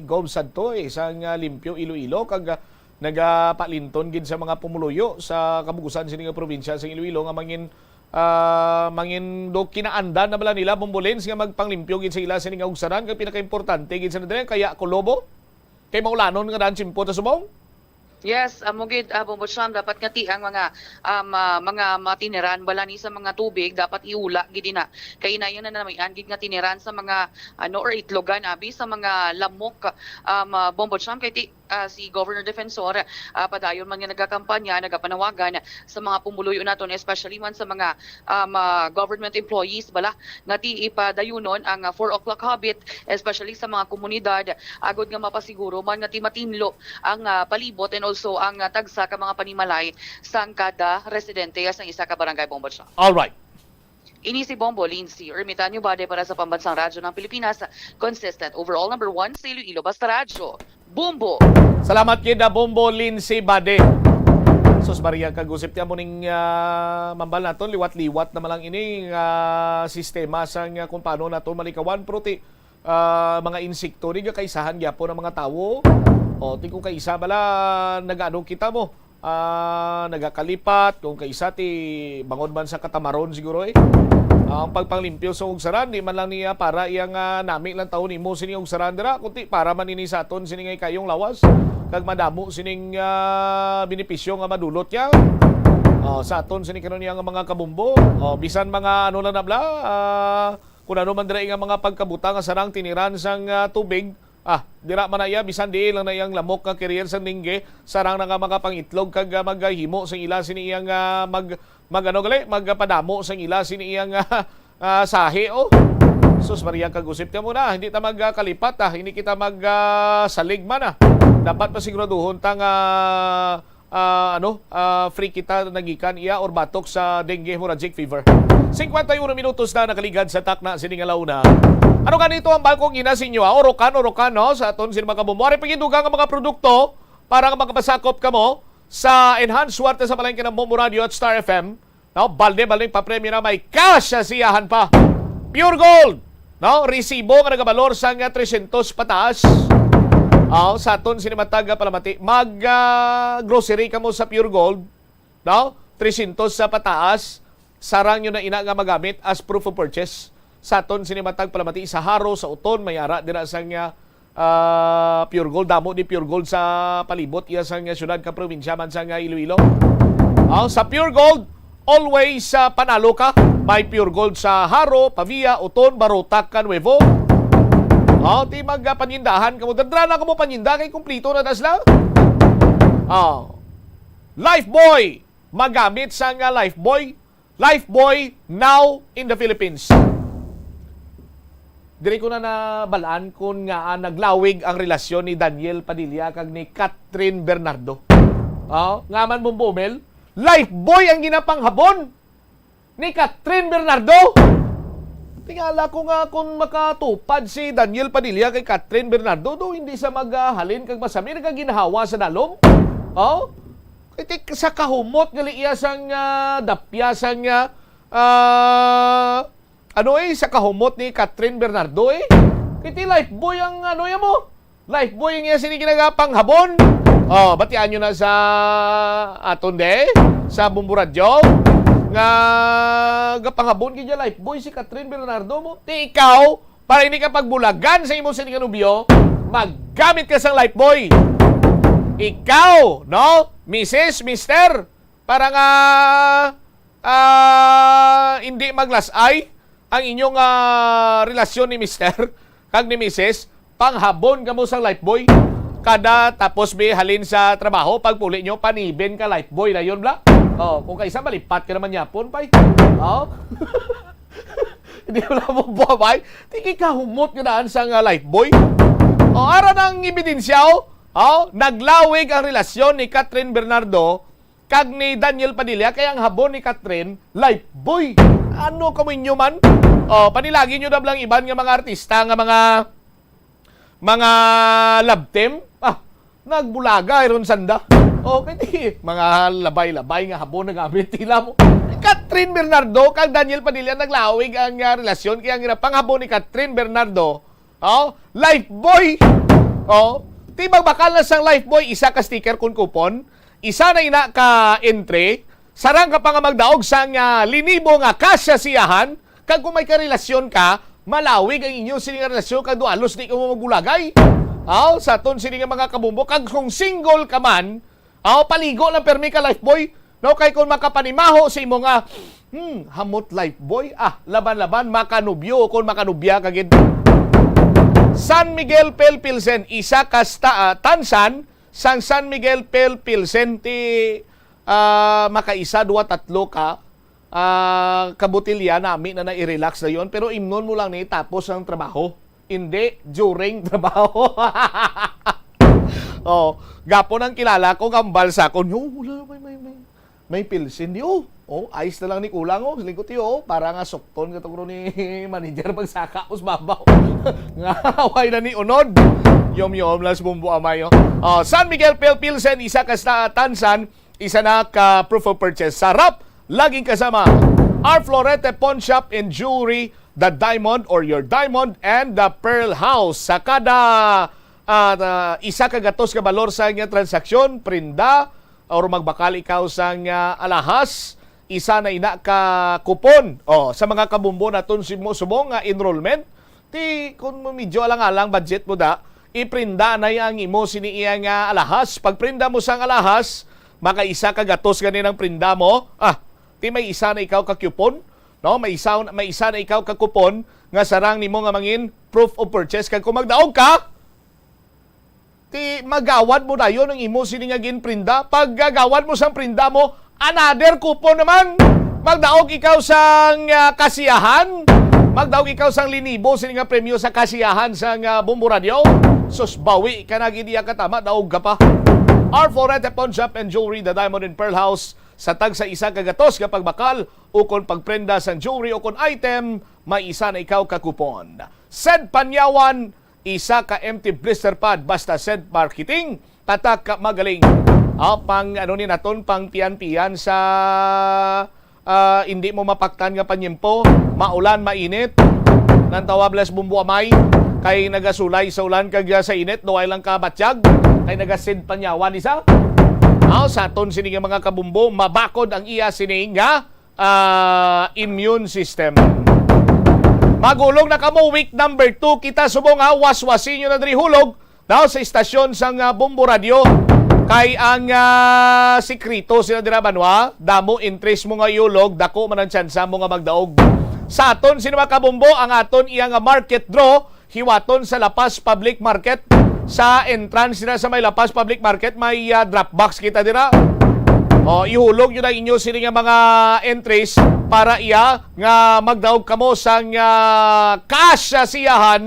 Gov Santo isang Limpyo Iloilo kag nagapalinton gid sa mga pumuluyo sa kabugusan sini nga probinsya sa Iloilo nga mangin do kinaandan na bala nila Bombolens nga magpanglimpyo gid sa ila sini nga ugsaran kag pinakaimportante gid sa nadre kaya Kulobo kay maulanon nga daan simpo ta subong. Yes, mugid Bombocham, dapat nga ang mga matiniran bala ni sa mga tubig dapat iula gid na kay na yun na may gid nga tiniran sa mga or itlogan abi sa mga lamok Bombocham kay si Governor Defensor padayon man nga nagakampanya nagapanawagan sa mga pumuluyo naton especially man sa mga government employees bala nga ti ipadayunon ang 4 o'clock habit especially sa mga komunidad agod nga mapasiguro man nga ti matinlo ang palibot and also ang tagsa ka mga panimalay sa kada residente sa isa ka barangay Bombocham. All right. Ini si Bombo Lindsay Ermitanio Bade para sa Pambansang Radyo ng Pilipinas, consistent overall number 1 sa Iloilo Basta Radyo. Bombo! Salamat kida Bombo Lindsay Bade. Sus Maria kagusip ti amo ning mambal naton liwat-liwat na malang ini sistema sang kung paano nato malikawan pero ti mga insekto ni kaisahan gyapon ng mga tawo. O ti kung kaisa bala nagaano kita mo nagakalipat kung kaisa ti bangod man sa katamaron siguro ang pagpanglimpyo sa ugsaran di man lang niya para iyang nami lang taon nimo sini ugsaran dira kundi para man ini sa aton sini ngay kayong lawas kag madamo sining benepisyo nga madulot ya sa aton sini kanon yang mga kabumbo bisan mga ano na nabla kung ano man dira nga mga pagkabuta nga sarang tiniran sang tubig dira man na iya bisan di lang na iyang lamok nga career sa lingge sarang na nga mga pangitlog kag maghimo sa ila sini iyang magpadamo sa ila sini iyang sahi Sus Maria kagusip ka muna hindi ta magkalipat hindi kita magsalig man dapat pasiguraduhon tang free kita nagikan iya or batok sa dengue hemorrhagic fever. 51 minutos na nakaligad sa takna sining alauna. Ano ganito ang balkong ina sinyo? Orokan no? Sa aton sino makabumuari pagindugang ang mga produkto para makapasakop ka mo sa enhanced swerte sa palengke ng Bombo Radio at Star FM. No? Balde-baldeng papremyo na may cash sa siyahan pa. Pure Gold! No? Resibo nga nagabalor sa 300 pataas. Sa aton sinimatag palamati. Mag-grocery ka mo sa Pure Gold. No? 300 sa pataas. Sarang nyo na ina nga magamit as proof of purchase. Sa aton sinimatag palamati sa Haro, sa Uton, mayara dira sang Pure Gold, damo di Pure Gold sa palibot iya sang syudad ka probinsya man sang Iloilo. Sa Pure Gold, always panalo ka. May Pure Gold sa Haro, Pavia, Uton, Barotac, Nuevo. Ti magpanindahan kamo dadra na kamo paninda kay kumplito na dasla. Lifebuoy, magamit sang Lifebuoy. Lifebuoy now in the Philippines. Diri ko na nabalaan kung nga naglawig ang relasyon ni Daniel Padilla kag ni Catherine Bernardo. Nga man mong bumel, Lifebuoy ang ginapanghabon ni Catherine Bernardo. Tingala ko nga kung makatupad si Daniel Padilla kay Catherine Bernardo do hindi sa maghalin kag masami kag ginahawa sa dalom. Itik sa kahumot gali iya sang dapyasan nga sa kahumot ni Catherine Bernardo Kiti Lifebuoy ang mo. Lifebuoy ang iya siniginagapang habon. Batian nyo na sa aton sa Bombo Radio nga gapanghabon kaya Lifebuoy si Catherine Bernardo mo. Ti ikaw, para hindi ka pagbulagan sa imong siniganubyo, maggamit ka sa Lifebuoy. Ikaw, no? Mrs., Mister, para nga hindi maglasay ang inyong relasyon ni Mister kag ni Mrs. Panghabon ka mo sa Lifebuoy. Kada tapos halin sa trabaho, pagpuli nyo, paniben ka Lifebuoy na yun, bla? Kung kaisa, malipat ka naman yapon, pay. Hindi mo na mo buhabay. Tiki ka humot nga daan sa Lifebuoy. Ara ng ebidensya, naglawig ang relasyon ni Catherine Bernardo kag ni Daniel Padilla kaya ang habon ni Catherine, Lifebuoy. Ano kaminyo man? Panilagi nyo na lang iban nga mga artista nga mga love team. Nagbulaga iron sanda. Kaya mga labay-labay nga habon nagamit tila mo. Catherine Bernardo kag Daniel Padilla naglawig ang relasyon kaya ang panghabon ni Catherine Bernardo, Lifebuoy. Tibag bakal na sang Lifebuoy, isa ka sticker kun coupon, isa na ina ka entry, sarang ka pa nga magdaog sang linibo nga kasya siyahan, kag kung may karelasyon ka, malawig ang inyong sining relasyon kag dualos di ka mo magulagay. Sa ton sining mga kabumbo, kag kung single ka man, paligo lang permi ka Lifebuoy. No, kay kung makapanimaho sa imo nga, hamot Lifebuoy, laban-laban, makanubyo, kung makanubya kagid. San Miguel Pale Pilsen, isa kasta tansan, sang San Miguel Pale Pilsen, ti makaisa, 2-3 ka, kabutilya namin na i-relax na yon, pero imnon mo lang ni tapos ang trabaho. Hindi, during trabaho. Gapon ang kilala ko, kambal sa ako, may pilsin di ayos na lang ni kulang lingkot para nga sukton katong ni manager pagsaka us babaw nga away na ni unod yom las bumbu amay San Miguel Pale Pilsen, isa ka sa tansan, isa na ka proof of purchase. Sarap laging kasama our Florete Pawn Shop and Jewelry, the Diamond or your Diamond and the Pearl House. Sa kada isa ka gatos ka balor sa nga transaksyon, prinda or magbakal ikaw sa alahas, isa na ina ka kupon. Sa mga kabumbo naton subong nga enrollment, ti kung medyo alang-alang budget mo da, iprinda na yang imo sini iya nga alahas. Pag prinda mo sang alahas, maka isa ka gatos ganin ang prinda mo. Ti may isa na ikaw ka kupon, no? May isa na ikaw ka kupon nga sarang nimo nga mangin proof of purchase. Kag kung magdaog ka, ti magawad mo na yun ang imo sini nga ginprinda. Pag gagawad mo sang prinda mo, another coupon naman. Magdaog ikaw sang kasiyahan. Magdaog ikaw sang linibo sini nga premyo sa kasiyahan sang Bumbu Radio. Sus, bawi ka na gidiya katama, daog ka pa. Our Florete Pawn Shop and Jewelry, the Diamond and Pearl House, sa tag sa isa kagatos kapag bakal o kung pagprenda sang jewelry o kung item, may isa na ikaw ka kupon. Sed Panyawan, isa ka empty blister pad, basta said marketing, tatak ka magaling. Pang ni naton, pang pian-pian sa hindi mo mapaktan nga panyempo, maulan, mainit, nang tawables bumbu amay, kay nagasulay sa ulan kag sa init, doay lang ka batsyag, kay nagasid Panyawan isa. Sa aton sining mga kabumbo, mabakod ang iya sining nga immune system. Magulong na kamo week number 2 kita subong waswasin nyo na diri hulog sa istasyon sang Bumbu Radio kay ang sikrito sila dira banwa damo interest mo nga iulog dako man ang tsansa mo nga magdaog. Sa aton sino mga kabumbo ang aton iya nga market draw hiwaton sa Lapas Public Market. Sa entrance na sa may Lapas Public Market may drop box kita dira. Ihulog nyo na inyo sila nga mga entries para iya nga magdaog kamo sang kasya siyahan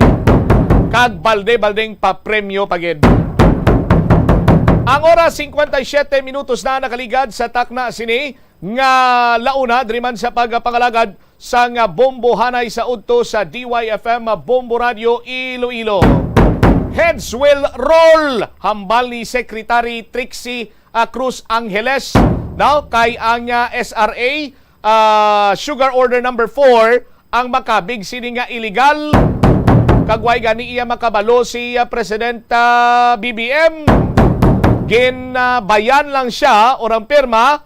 kag balde-baldeng papremyo pagid. Ang oras 57 minutos na nakaligad sa takna sini nga launa driman sa pagpangalagad sang Bombo Hanay sa udto sa DYFM Bombo Radio Iloilo. Heads will roll hambal ni Secretary Trixie Cruz Angeles kay ang SRA Sugar Order number 4 ang makabig sini nga illegal kagway gani iya makabalo si President BBM bayan lang siya or ang pirma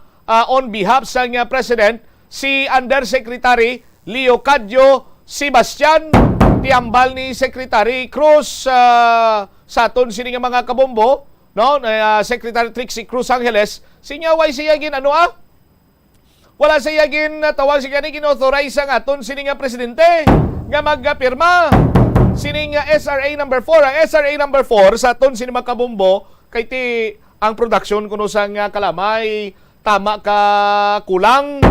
on behalf sa President si Undersecretary Leocadio Sebastian tiambal ni Secretary Cruz sa aton sini nga mga kabombo Secretary Trixie Cruz Angeles sinyaway siya gin wala siya gin tawag siya gin authorize ang aton sini nga presidente nga magpirma sini nga SRA number 4. Ang SRA number 4 sa aton sini mga kabombo kay ti ang production kuno sang kalamay tama ka kulang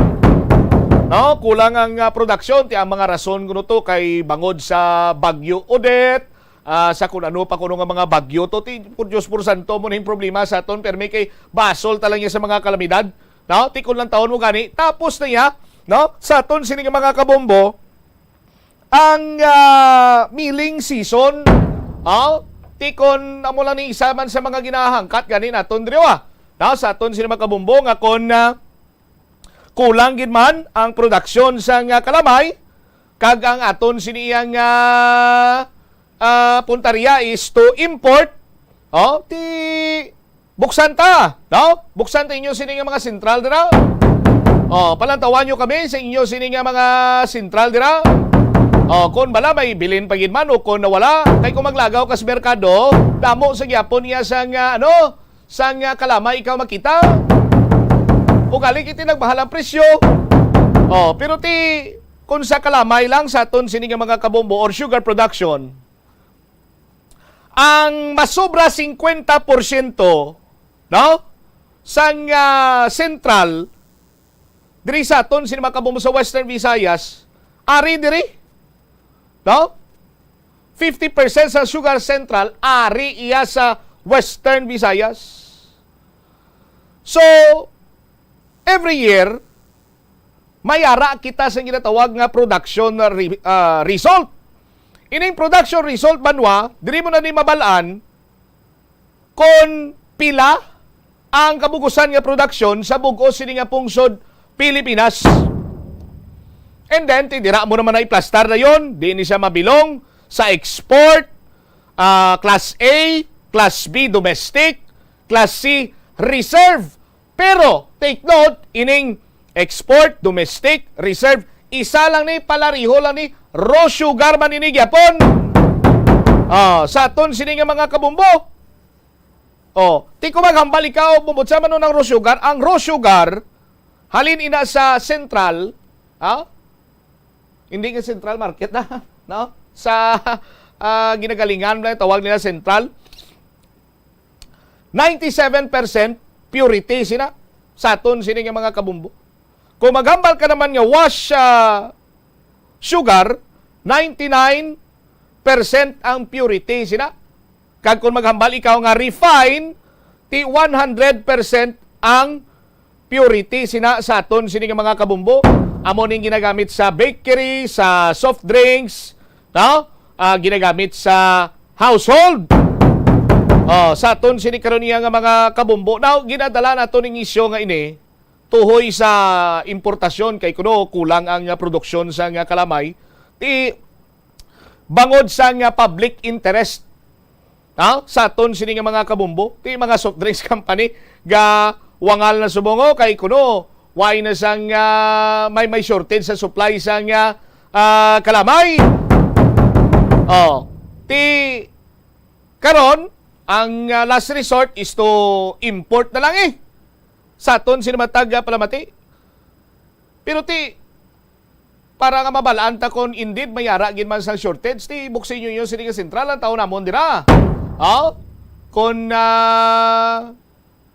No, kulang ang production ti ang mga rason kuno to kay bangod sa Bagyo Odette, sa kun ano pa kuno nga mga bagyo to ti por Diyos por santo mo ning problema sa aton permi kay basol talang niya sa mga kalamidad. No, ti kun lang taon mo gani tapos na ya, no? Sa aton sini nga mga kabombo ang milling season, ti kon amo lang ni isa man sa mga ginahangkat gani naton diri wa. No, sa aton sini mga kabombo nga kon kulang gid man ang produksyon sa kalamay kag ang aton siniyang puntarya is to import ti buksan ta, no? Buksan ta inyo sini nga mga sentral dira. Palantawan nyo kami sa inyo sini nga mga sentral dira. Kung bala may bilin pa gid man o kung nawala kay kung maglagaw kas merkado damo sa gyapon niya sang sang kalamay ikaw makita. O galing iti nagmahal ang presyo. Pero kung sa kalamay lang sa aton sini nga mga kabombo or sugar production, ang masobra 50%, no? Sang central diri sa aton sini mga kabombo sa Western Visayas, ari diri. No? 50% sa sugar central ari iya sa Western Visayas. So, every year, mayara kita sa ginatawag nga production result. Ining production result banwa, diri mo na ni mabalaan kung pila ang kabugusan nga production sa bug-os sini nga pungsod Pilipinas. And then, tidira mo naman na iplastar na yon, di ni siya mabilong sa export, Class A, Class B domestic, Class C reserve. Pero, take note, ining export, domestic, reserve, isa lang ni palariho lang ni raw sugar man ini gyapon. Sa aton sini nga mga kabumbo. Ti ko maghambal ikaw, bumot sa man ng raw sugar. Ang raw sugar, halin ina sa central, hindi nga central market na, no? Sa ginagalingan, tawag nila central. 97% purity sina sa aton sini nga mga kabumbo. Kung maghambal ka naman nga wash sugar, 99% ang purity sina. Kag kung maghambal ikaw nga refine, ti 100% ang purity sina sa aton sini nga mga kabumbo. Amo ning ginagamit sa bakery, sa soft drinks, no? Ginagamit sa household. Sa aton sini karon nga mga kabumbo. Now, ginadala nato ning isyu nga ini tuhoy sa importasyon kay kuno kulang ang produksyon sa kalamay. Ti bangod sa public interest. Sa aton sini nga mga kabumbo, ti mga soft drinks company ga wangal na subongo kay kuno why na sang may shortage sa supply sa kalamay. Ti karon ang last resort is to import na lang sa aton sinamatag palamati. Pero para nga mabalaan ta kon indeed mayara gin man sang shortage, ti buksin nyo sini nga sentral ang taon namon dira. Kung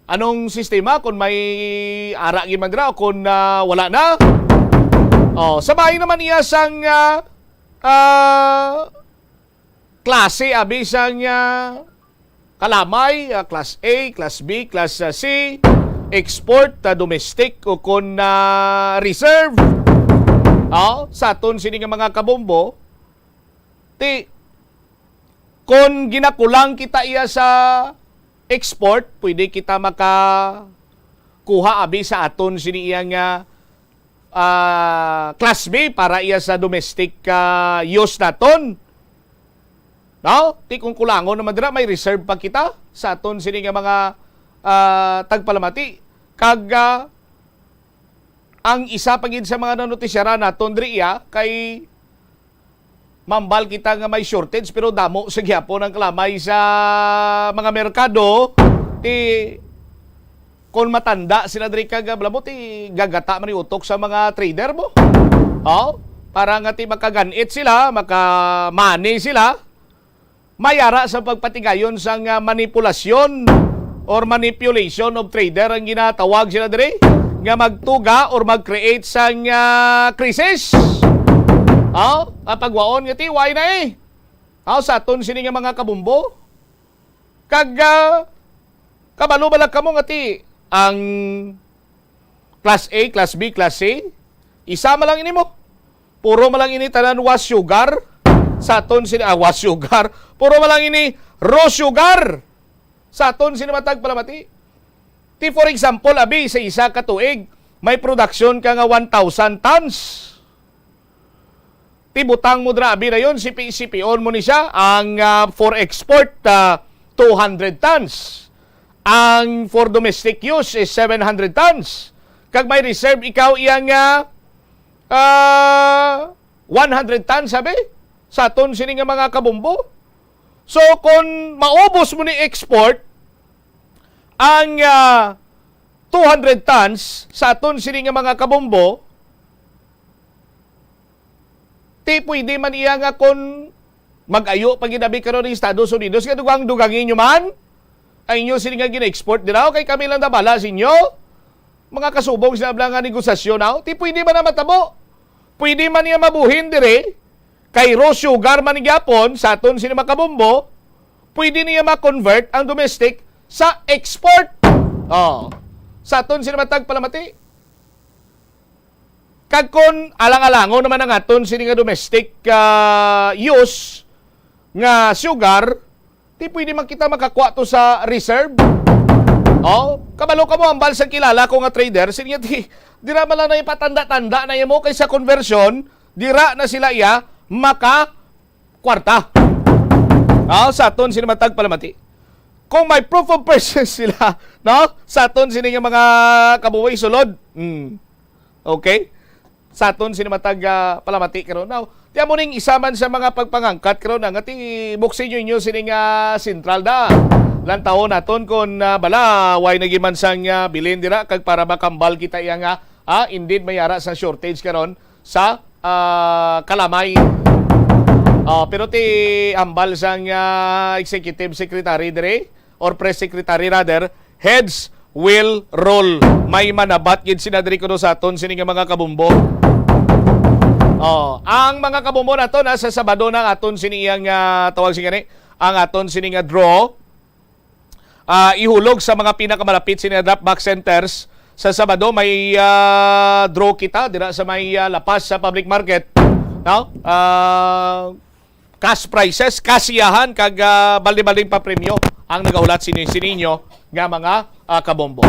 anong sistema, kung may ara gin man dira o kung wala na. Sabay naman iya sang klase abi sang kalamay, Class A, Class B, Class C, export, domestic o kung reserve. Sa aton sini nga mga kabombo, kung ginakulang kita iya sa export, pwede kita makakuha abi sa aton sini iya nga Class B para iya sa domestic use naton. Kung kulangon naman dira, may reserve pa kita sa aton sini nga mga tagpalamati. Kag ang isa pagid sa mga nanotisyara naton diri kay mambal kita nga may shortage pero damo sa gyapon ang kalamay sa mga merkado. Kung matanda sila diri kag blamo gagata man utok sa mga trader mo. Para nga makaganit sila, makamani sila. Mayara sa pagpatigayon sa manipulasyon or manipulation of trader ang ginatawag sila diri nga magtuga or mag-create sang krisis. Pagwaon nga ti, why na eh. Sa aton sini nga mga kabumbo. Kag kabalo balag kamo nga ti, ang Class A, Class B, Class C, isa malang ini mo. Puro malang ini tanan was sugar. Sa aton sini, was sugar. Puro malang ini raw sugar. Sa aton sini matag palamati. Ti for example, abi sa isa ka tuig, may production ka nga 1,000 tons. Ti butang mo dra abi na yon, CPO mo ni siya ang for export 200 tons. Ang for domestic use is 700 tons. Kag may reserve ikaw iyang 100 tons sabi sa aton sini nga mga kabumbo. So kung maubos mo ni export ang 200 tons sa aton sini nga mga kabombo, ti pwede man iya nga kung mag-ayo pag ginabi karon ni Estados Unidos nga dugang-dugangin nyo man ay inyo sini nga gina-export diraw kay kami lang nabala sa inyo mga kasubong sila nga negosasyon now, ti pwede man na matabo, pwede man niya mabuhin dire kay raw sugar man gyapon sa aton sini mga kabombo, pwede niya ma-convert ang domestic sa export. Sa aton sini matag palamati. Kag kon alang-alangon naman ang aton sini nga domestic use nga sugar, ti pwede man kita makakuha to sa reserve. Kabalo ka mo ang balsang kilala ko nga trader, sini nga ti dira man lang na ipatanda-tanda na mo kay sa conversion, dira na sila iya maka kwarta. Sa aton sini matag palamati. Kung may proof of purchase sila, no? Sa aton sini nga mga kabuway sulod. Okay? Sa aton sini matag palamati karon. Now, tiyan mo ning isa man sa mga pagpangangkat karon nga ti buksin nyo sini nga sentral da. Lan taon naton kon bala way nagiman sang bilin dira kag para makambal kita iya nga indeed mayara sa shortage karon sa kalamay. Pero ti ambal sang executive secretary dire or press secretary rather, heads will roll. May manabat gid sinadri ko sa aton sini nga mga kabumbo. Ang mga kabumbo nato na sa Sabado na aton sini yang tawag si gani, ang aton sini nga draw ihulog sa mga pinakamalapit sini drop box centers. Sa Sabado may draw kita dira sa may lapas sa public market. No? Cash prices, kasiyahan kag balde-balding pa premyo ang nagahulat sininyo nga mga kabombo.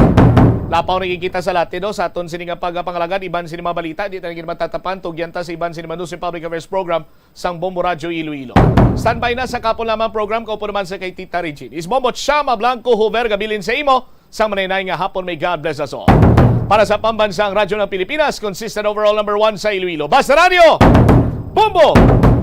Lapaw nakikita sa Latido sa aton sini nga pagpangalagan iban sini mga balita di tayo matatapan tugyanta sa iban sini News and Public Affairs Program sang Bombo Radio Iloilo. Standby na sa kapon lamang program ko po naman sa kay Tita Regine. Isbombo Chama Blanco Hover gabilin sa imo sang manaynay nga hapon may God bless us all. Para sa pambansang radyo ng Pilipinas, consistent overall number 1 sa Iloilo. Basta Radio, Bombo,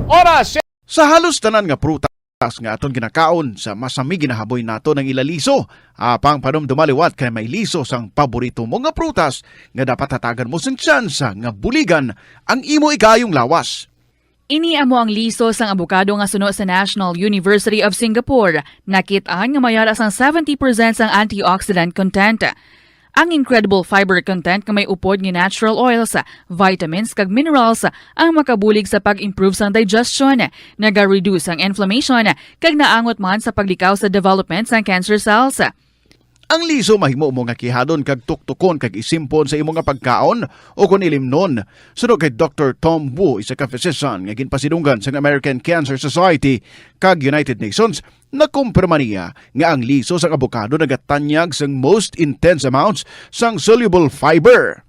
Oras. Sa halos tanan nga prutas nga aton ginakaon sa masami ginahaboy nato ng ilaliso. Apang panom dumaliwat kay may liso sang paborito mo nga prutas nga dapat hatagan mo sang tsansa nga buligan ang imo ikayong lawas. Ini amo ang liso sang abokado nga suno sa National University of Singapore. Nakitaan nga mayara sang 70% sang antioxidant content. Ang incredible fiber content nga may upod nga natural oils, vitamins kag minerals ang makabulig sa pag-improve sang digestion, naga-reduce ang inflammation kag naangot man sa paglikaw sa development sang cancer cells. Ang liso mahimo mo nga kihadon kag tuktukon kag isimpon sa imo nga pagkaon o kun ilimnon. Sunod kay Dr. Tom Wu, isa ka physician nga ginpasidunggan sa American Cancer Society kag United Nations, nakumpirma niya nga ang liso sang abokado nagatanyag sang most intense amounts sang soluble fiber.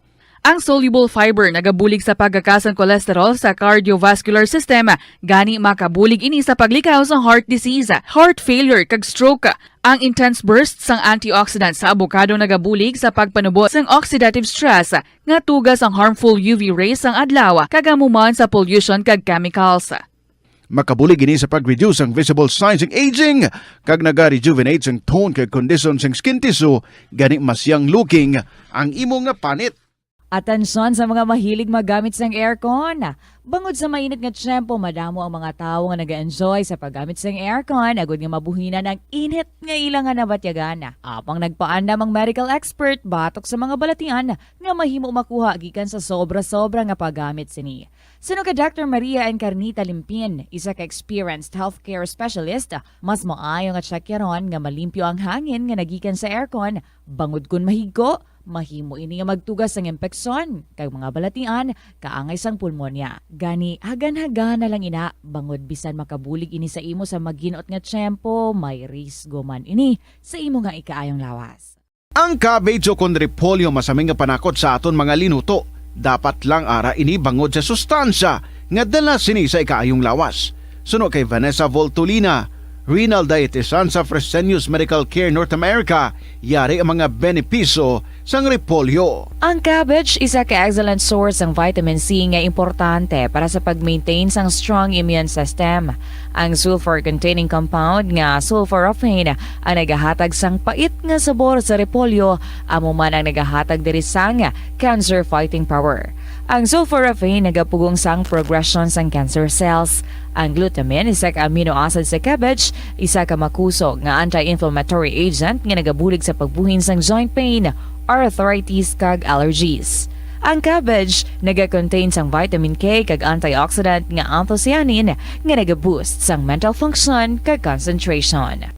Ang soluble fiber nagabulig sa pagkakasang cholesterol sa cardiovascular system, gani makabulig ini sa paglikaw sa heart disease, heart failure kag stroke. Ang intense burst sang antioxidant sa abokado nagabulig sa pagpanubo sang oxidative stress nga tugas ang harmful UV rays sang adlaw kagamuman sa pollution kag chemicals. Makabulig ini sa pag-reduce ang visible signs ng aging kag naga-rejuvenate sang tone kag condition sang skin tissue, gani mas young looking ang imo nga panit. Atensyon sa mga mahilig maggamit ng aircon. Bangod sa mainit nga tiyempo, madamo ang mga tao nga nag-enjoy sa paggamit ng aircon agud nga mabuhina ng init nga ilang nga nabatyagan. Apang nagpaandam ang medical expert batok sa mga balatian nga mahimo makuha gikan sa sobra-sobra nga paggamit sini. Suno ka Dr. Maria Encarnita Limpin, isa ka experienced healthcare specialist, mas maayo nga tsakyaron nga malimpyo ang hangin nga nagikan sa aircon bangod kun mahigo, mahimo ini nga magtugas ng impeksyon kag mga balatian kaangay sang pulmonya. Gani hagan-hagan na lang ina bangod bisan makabulig ini sa imo sa maginot nga tiyempo, may risgo man ini sa imo nga ikaayong lawas. Ang cabbage o kon repolyo masaming nga panakot sa aton mga linuto. Dapat lang ara ini bangod sa sustansya nga dala sini sa ikaayong lawas. Suno kay Vanessa Voltolina, renal dietitian sa Fresenius Medical Care North America, yari ang mga benepisyo sang repolyo. Ang cabbage isa ka excellent source ng vitamin C nga importante para sa pag-maintain sang strong immune system. Ang sulfur-containing compound nga sulforaphane ang nagahatag sang pait nga sabor sa repolyo, amo man ang nagahatag diri sang cancer-fighting power. Ang sulforaphane nagapugong sang progression sang cancer cells. Ang glutamine, isa ka amino acid sa cabbage, isa ka makusog nga anti-inflammatory agent nga nagabulig sa pagbuhin sang joint pain, arthritis kag allergies. Ang cabbage naga-contain sang vitamin K kag antioxidant nga anthocyanin nga naga-boost sang mental function kag concentration.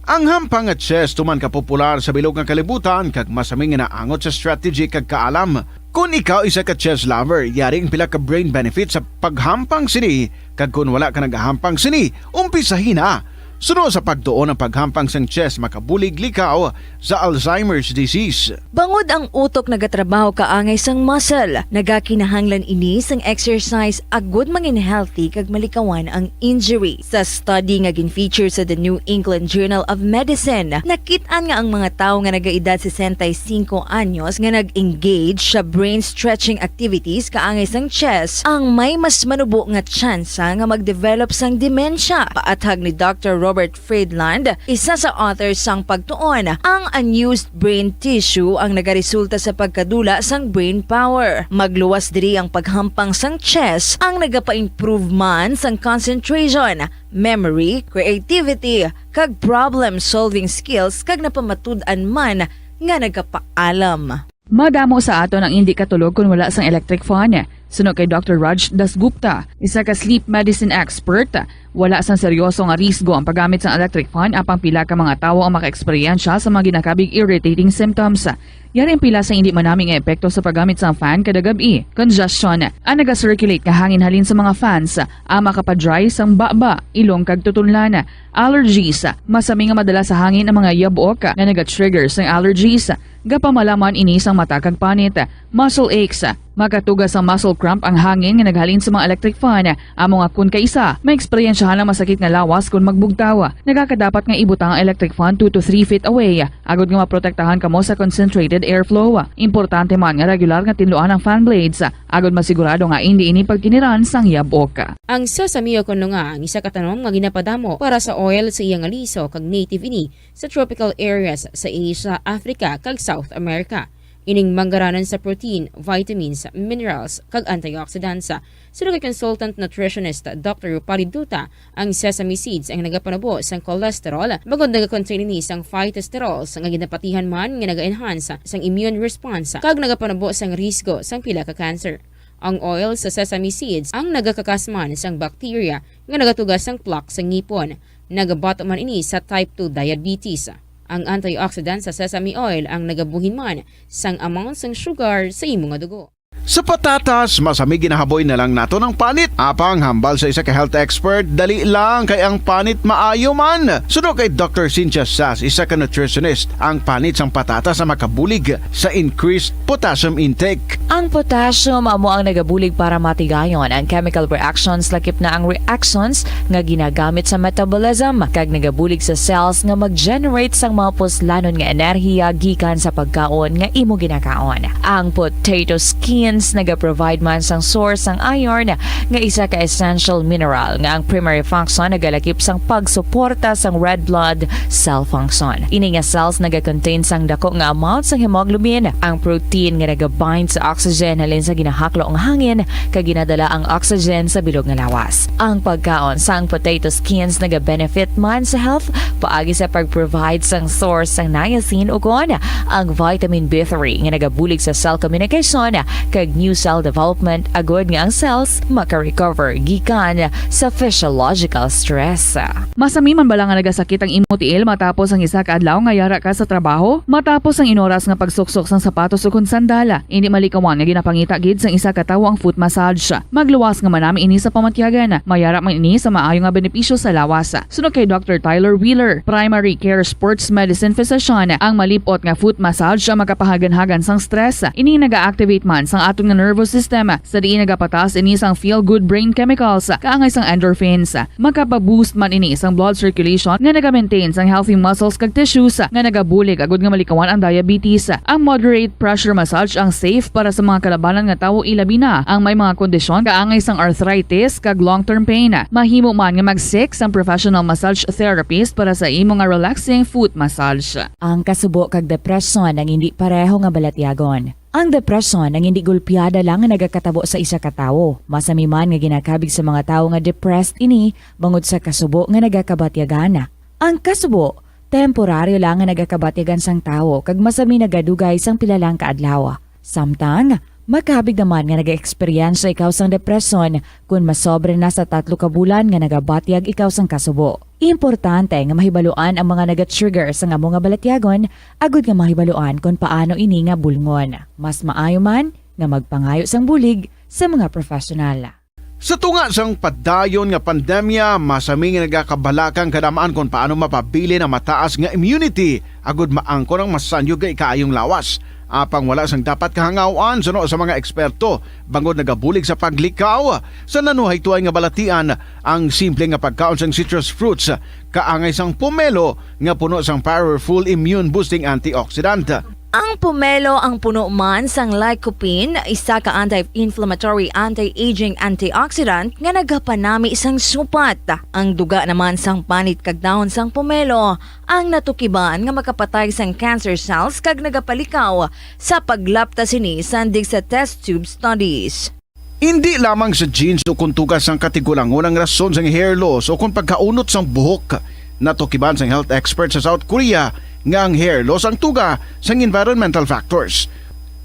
Ang hampang at chess tuman ka popular sa bilog nga kalibutan kag masaming nga naangot sa strategy kag kaalam. Kung ikaw isa ka chess lover, yaring pila ka brain benefit sa paghampang sini kag kung wala ka nagahampang sini, umpisahin na. Suno sa pagtuon ng paghampang sang chess makabulig likaw sa Alzheimer's disease. Bangod ang utok nagatrabaho kaangay sang muscle, nagakinahanglan ini sang exercise agud mangin healthy kag malikawan ang injury. Sa study nga gin-feature sa The New England Journal of Medicine, nakit-an nga ang mga tawo nga nagaedad 65 anyos nga nag-engage sa brain stretching activities kaangay sang chess ang may mas manubo nga tsansa nga mag-develop sang demensya. Paathag ni Dr. Robert Friedland, isa sa authors sang pagtuon, ang unused brain tissue ang nagaresulta sa pagkadula sang brain power. Magluwas diri ang paghampang sang chess ang nagapa-improve man sang concentration, memory, creativity, kag problem-solving skills kag napamatud-an man nga nagapaalam. Madamo sa aton ang hindi katulog kung wala sang electric fan. Suno kay Dr. Raj Dasgupta, isa ka sleep medicine expert, wala sang seryoso nga risgo ang paggamit sang electric fan apang pila ka mga tawo ang maka-eksperyensya sa mga ginakabig irritating symptoms. Yari ang pila sa hindi manaming epekto sa paggamit sang fan kada gabi. Congestion, ang naga-circulate nga hangin halin sa mga fans, ang makapadry sang baba, ilong kag tutunlan. Allergies, masami nga madala sa hangin ang mga yabok nga naga-trigger sang allergies. Gapamalaman ini sang mata kag panit. Muscle aches, makatugas ang muscle cramp ang hangin nga naghalin sa mga electric fan. Amo nga kun kaisa, may eksperyensyahan lang masakit nga lawas kun magbugtaw. Nagakadapat nga ibutang ang electric fan 2 to 3 feet away, agud nga maprotektahan kamo sa concentrated airflow. Importante man nga regular nga tinluan ang fan blades, agud masigurado nga hindi ini pagkiniran sang yabok. Ang sesame o kuno nga ang isa ka tanom nga ginapadamo para sa oil sa iyang aliso kag native ini sa tropical areas sa Asia, Africa kag South America. Ining manggaranan sa protein, vitamins, minerals, kag antioxidants. Sino kay consultant nutritionist Dr. Rupali Duta, ang sesame seeds ang nagapanabo sang cholesterol, bagod nagakontain ni sang phytosterols nga ginapatihan man nga naga-enhance sang immune response kag nagapanabo sang risgo sang pila ka cancer. Ang oil sa sesame seeds ang nagakakasman sang bacteria nga nagatugas sang plaque sa ngipon. Nagabato man ini sa type 2 diabetes. Ang antioxidant sa sesame oil ang nagabuhin man sang amount sang sugar sa imong dugo. Sa patatas, masami ginahaboy na lang nato ng panit. Apang hambal sa isa ka health expert, dali lang kay ang panit maayo man. Suno kay Dr. Cynthia Sass, isa ka nutritionist, ang panit sang patatas sa makabulig sa increased potassium intake. Ang potassium amo ang nagabulig para matigayon ang chemical reactions lakip na ang reactions nga ginagamit sa metabolism kag nagabulig sa cells nga mag-generate sang mga puslanon nga enerhiya gikan sa pagkaon nga imo ginakaon. Ang potato skins skins naga-provide man sang source sang iron nga isa ka essential mineral nga ang primary function nagalakip sang pagsuporta sang red blood cell function. Ini nga cells naga-contain sang dako nga amount sang hemoglobin, ang protein nga naga-bind sa oxygen halin sa ginahaklo ang hangin kag ginadala ang oxygen sa bilog nga lawas. Ang pagkaon sang potato skins naga-benefit man sa health paagi sa pag-provide sang source sang niacin ug ang vitamin B3 nga nagabulig sa cell communication kag new cell development agud nga ang cells maka-recover gikan sa physiological stress. Masami man bala nga nagasakit ang imo tiil matapos ang isa ka adlaw nga yara ka sa trabaho? Matapos ang inoras nga pagsuksok sang sapatos ug sandala, hindi malikawan nga ginapangita gid sang isa ka tawo ang foot massage. Magluwas nga manami ini sa pamatyagan, mayara man ini sa maayo nga benepisyo sa lawas. Sunod kay Dr. Tyler Wheeler, primary care sports medicine physician, ang malipot nga foot massage ang makapahagan-hagan sang stress. Ini naga-activate man sang aton nga nervous system sa diin nagapatas ini sang feel-good brain chemicals kaangay sang endorphins. Makapaboost man ini sang blood circulation nga naga-maintain sang healthy muscles kag tissues nga nagabulig agud nga malikawan ang diabetes. Ang moderate pressure massage ang safe para sa mga kalabanan nga tawo ilabi na ang may mga kondisyon kaangay sang arthritis kag long-term pain. Mahimo man nga mag-seek sang professional massage therapist para sa imo nga relaxing foot massage. Ang kasubo kag depresyon ang hindi pareho nga balatyagon. Ang depresyon ang hindi gulpiyada lang nga nagakatabo sa isa ka tawo. Masami man nga ginakabig sa mga tawo nga depressed ini bangod sa kasubo nga nagakabatyagan. Ang kasubo temporaryo lang nga nagakabatyagan sang tawo kag masami nagadugay sang pila lang ka adlaw. Samtang makabig naman nga naga-experience ikaw sang depresyon kung masobre na sa 3 ka bulan nga nagabatyag ikaw sang kasubo. Importante nga mahibaluan ang mga naga-trigger sa nga mga balatyagon agud nga mahibaluan kung paano ini nga bulngon. Mas maayo man nga magpangayo sang bulig sa mga profesional. Sa tunga sang padayon nga pandemya, masami nga nagakabalakang kadamaan kung paano mapabili na mataas nga immunity agud maangkon ang masanyo nga ikaayong lawas. Apang wala sang dapat kahangawan suno sa mga eksperto bangod nagabulig sa paglikaw sa nanuhay tuay nga balatian ang simple nga pagkaon sang citrus fruits kaangay sang pomelo nga puno sang powerful immune boosting antioxidant. Ang pomelo ang puno man sang lycopene, isa ka anti-inflammatory, anti-aging antioxidant nga nagapanami sang supat. Ang duga naman sang panit kag dahon sang pomelo ang natukiban nga makapatay sang cancer cells kag nagapalikaw sa paglapta sini sandig sa test tube studies. Hindi lamang sa genes o kung tugas ang katigulangon ang rason sang hair loss o kung pagkaunot sang buhok. Natukiban sang health expert sa South Korea nga ang hair loss ang tuga sang environmental factors.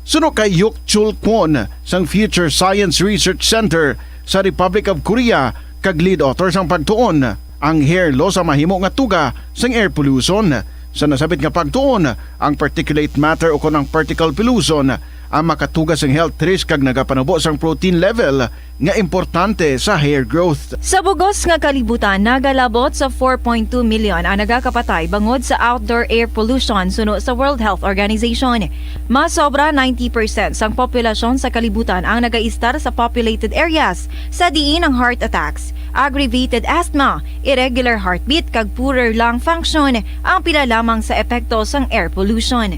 Suno kay Yuk Chul Kwon sang Future Science Research Center sa Republic of Korea kag lead author sang pagtuon, ang hair loss ang mahimo nga tuga sang air pollution. Sa nasabit nga pagtuon, ang particulate matter o kon ang particle pollution ang makatugas ang health risk kag nagapanubo sang protein level nga importante sa hair growth. Sa bugos nga kalibutan, nagalabot sa 4.2 million ang nagakapatay bangod sa outdoor air pollution suno sa World Health Organization. Mas sobra 90% sang populasyon sa kalibutan ang nagaistar sa populated areas sa diin ang heart attacks, aggravated asthma, irregular heartbeat kag poorer lung function ang pila lamang sa epekto sang air pollution.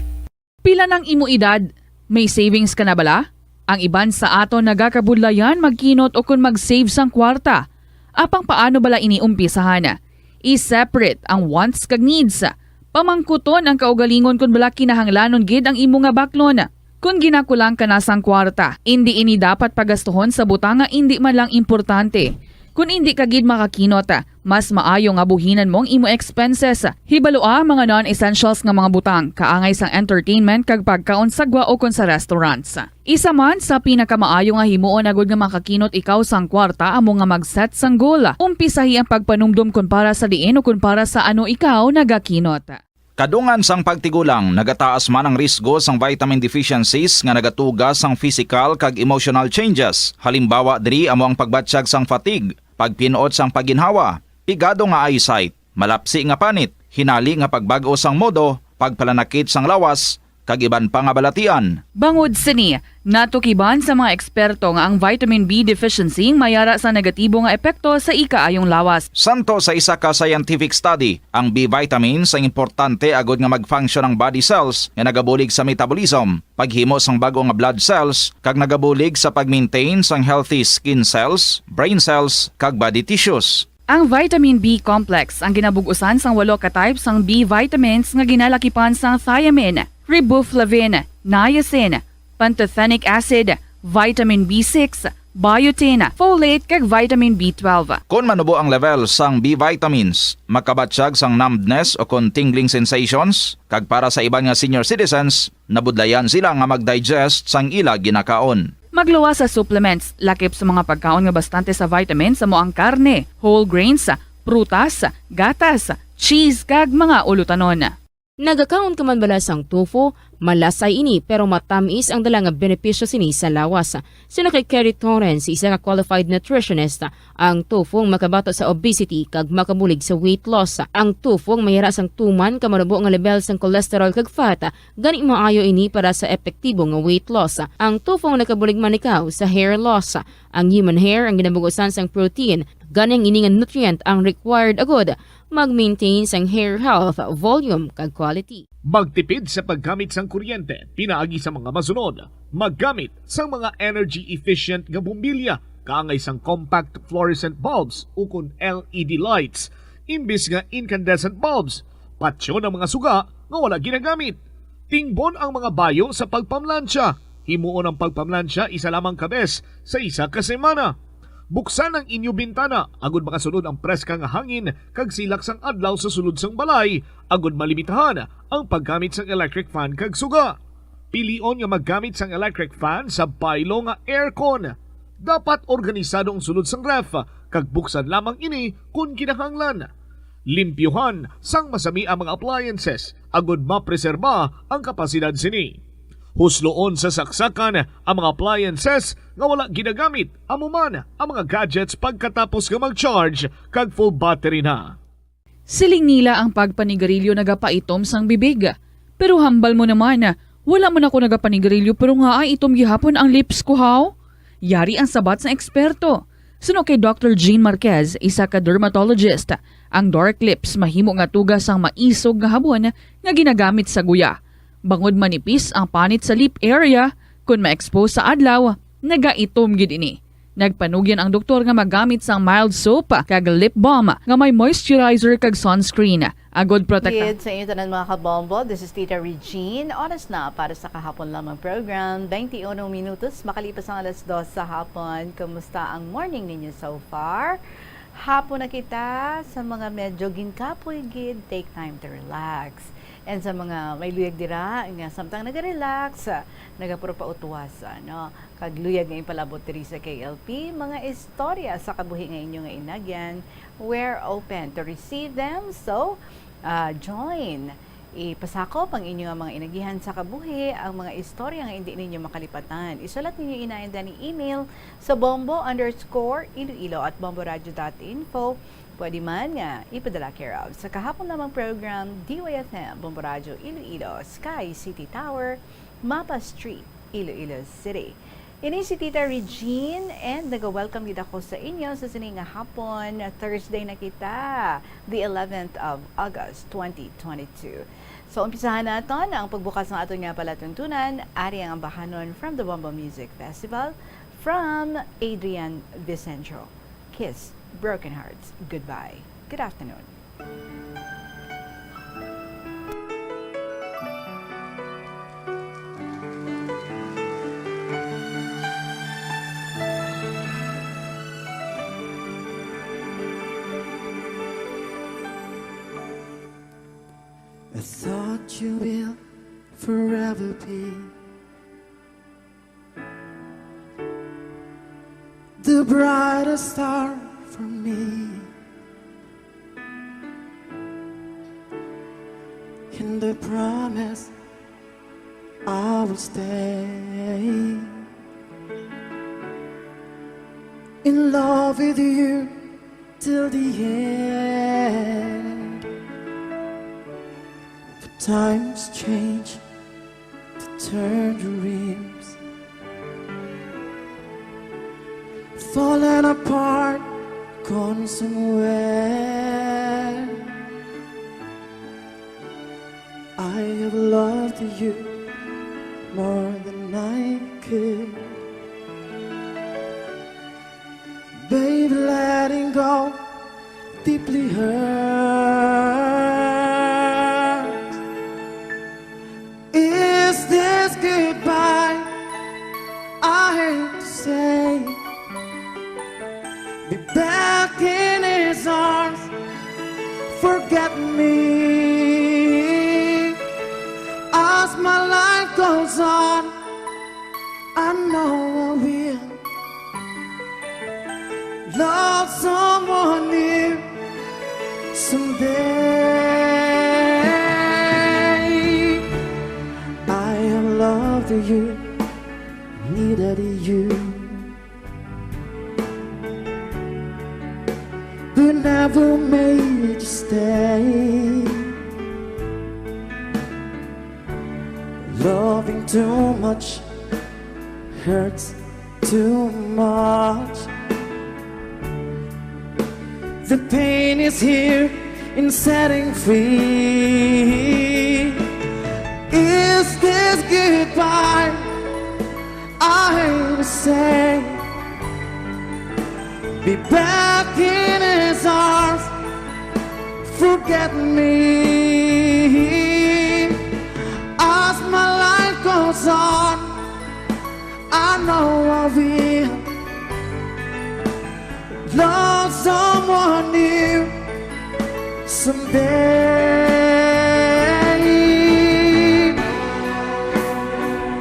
Pila ng imo edad? May savings ka na bala? Ang iban sa aton nagakabudlayan magkinot o kung mag-save sang kwarta. Apang paano bala iniumpisahan? I-separate ang wants kag needs. Pamangkuton ang kaugalingon kung bala kinahanglanon gid ang imo nga baklon. Kung ginakulang ka na sang kwarta, hindi ini dapat pagastuhon sa butang nga hindi man lang importante. Kung hindi ka gid makakinot, mas maayo nga buhinan mong imo expenses. Hibalua mga non-essentials nga mga butang, kaangay sang entertainment kag pagkaon sa gwa o kon sa restaurants. Isa man sa pinakamaayo nga himuon agud nga makakinot ikaw sang kwarta amo nga mag-set sang goal. Umpisahi ang pagpanumdum kun para sa diin o kun para sa ano ikaw nagakinot. Kadungan sang pagtigulang, nagataas man ang risgo sang vitamin deficiencies nga nagatugas sang physical kag emotional changes. Halimbawa diri amo ang pagbatsyag sang fatigue, pagpinuot sang paginhawa, pigado nga eyesight, malapsi nga panit, hinali nga pagbag-o sang modo, pagpalanakit sang lawas, kag iban pa nga balatian. Bangod sini, natukiban sa mga eksperto nga ang vitamin B deficiency mayara sa negatibo nga epekto sa ikaayong lawas. Santo sa isa ka scientific study, ang B vitamins ang importante agod nga mag-function ang body cells nga nagabulig sa metabolism, paghimo sang bago nga blood cells, kag nagabulig sa pag-maintain sang healthy skin cells, brain cells, kag body tissues. Ang vitamin B complex ang ginabugusan sang 8 ka types sang B vitamins nga ginalakipan sang thiamine, riboflavin, niacin, pantothenic acid, vitamin B6, biotin, folate kag vitamin B12. Kung manubo ang level sang B vitamins, makabatsyag sang numbness o kung tingling sensations, kag para sa iban nga senior citizens, nabudlayan sila nga mag-digest sang ila ginakaon. Magluwa sa supplements, lakip sa mga pagkaon nga bastante sa vitamins sa moang karne, whole grains, prutas, gatas, cheese kag mga ulutanon. Nagakaon ka man bala sang tofu, malasay ini pero matamis ang dala nga benepisyo sini sa lawas. Sino kay Kerry Torrens, isa ka qualified nutritionist, ang tofu ang makabato sa obesity kag makabulig sa weight loss. Ang tofu ang mayara sang tuman ka manubo nga level sang cholesterol kag fat, gani maayo ini para sa epektibo nga weight loss. Ang tofu ang nakabulig man ikaw sa hair loss. Ang human hair ang ginabugusan sang protein, gani ang ini nga nutrient ang required agod mag-maintain sang hair health, volume kag quality. Magtipid sa paggamit sang kuryente, pinaagi sa mga masunod. Maggamit sa mga energy-efficient nga bumbilya, kaangay sang compact fluorescent bulbs ukon LED lights, imbis nga incandescent bulbs. Patsyo ng mga suga nga wala ginagamit. Tingbon ang mga bayo sa pagpamlansya. Himuon ang pagpamlansya isa lamang kabes sa isa ka semana. Buksan ang inyo bintana, agud makasunod ang preska nga hangin kag silak sang adlaw sa sulod sang balay, agud malimitahan ang paggamit sang electric fan kag suga. Pilion nga maggamit sang electric fan sa baylo nga aircon. Dapat organisado ang sulod sang ref, kag buksan lamang ini kung kinahanglan. Limpyuhan sang masami ang mga appliances, agud mapreserba ang kapasidad sini. Husloon sa saksakan ang mga appliances nga wala ginagamit, amuman ang mga gadgets pagkatapos nga mag-charge kag full battery na. Siling nila ang pagpanigarilyo nagapaitom sang bibig. Pero hambal mo naman, wala man ako nagapanigarilyo pero nga ay itom gihapon ang lips ko haw. Yari ang sabat sa eksperto. Suno kay Dr. Jean Marquez, isa ka dermatologist, ang dark lips mahimo nga tugas ang maisog nga habon nga ginagamit sa guya. Bangod manipis ang panit sa lip area, kung ma-expose sa adlaw, nagaitom gid ini. Nagpanugyan ang doktor nga magamit sang mild soap kag lip balm nga may moisturizer kag sunscreen. Agod protekta. Sa inyo tanan mga kabombo, this is Tita Regine. Oras na para sa kahapon lamang program. 21 minutos, makalipas ang alas 2 sa hapon. Kumusta ang morning ninyo so far? Hapon na kita sa mga medyo ginkapoy gid, take time to relax. And sa mga may luyag dira, nga samtang naga-relax, nagapuro pa utwas, no? Kag luyag nga impalabot diri sa KLP, mga istorya sa kabuhi nga inyo nga inagyan, we're open to receive them. So, join. Ipasakop ang inyo mga inagihan sa kabuhi, ang mga istorya nga hindi ninyo makalipatan. Isulat ninyo inayan ni email sa bombo_iloilo@bomboradio.info. Pwede man nga ipadala care of sa kahapon lamang program DYFM, Bombo Radio Iloilo, Sky City Tower, Mapa Street, Iloilo City. Ini si Tita Regine and nag-welcome din ako sa inyo sa sining hapon, Thursday na kita, the 11th of August 2022. So umpisahan natin ang pagbukas ng ato nga palatuntunan, ari ang ambahanon from the Bombo Music Festival from Adrian Vicentro. Kiss Broken Hearts goodbye. Good afternoon. I thought you will forever be the brightest star for me, and I promise I will stay in love with you till the end. But times change turned dreams, falling apart, gone somewhere. I have loved you more than I could. Baby, letting go deeply hurts. Is this goodbye? I hate to say. Be back in his arms. Forget me. As my life goes on, I know I will love someone new someday. I have loved you, needed you, but never made you stay. Loving too much hurts too much. The pain is here in setting free. Is this goodbye? I hate to say. Be back in his arms. Forget me. As my life goes on, I know I will love someone new someday.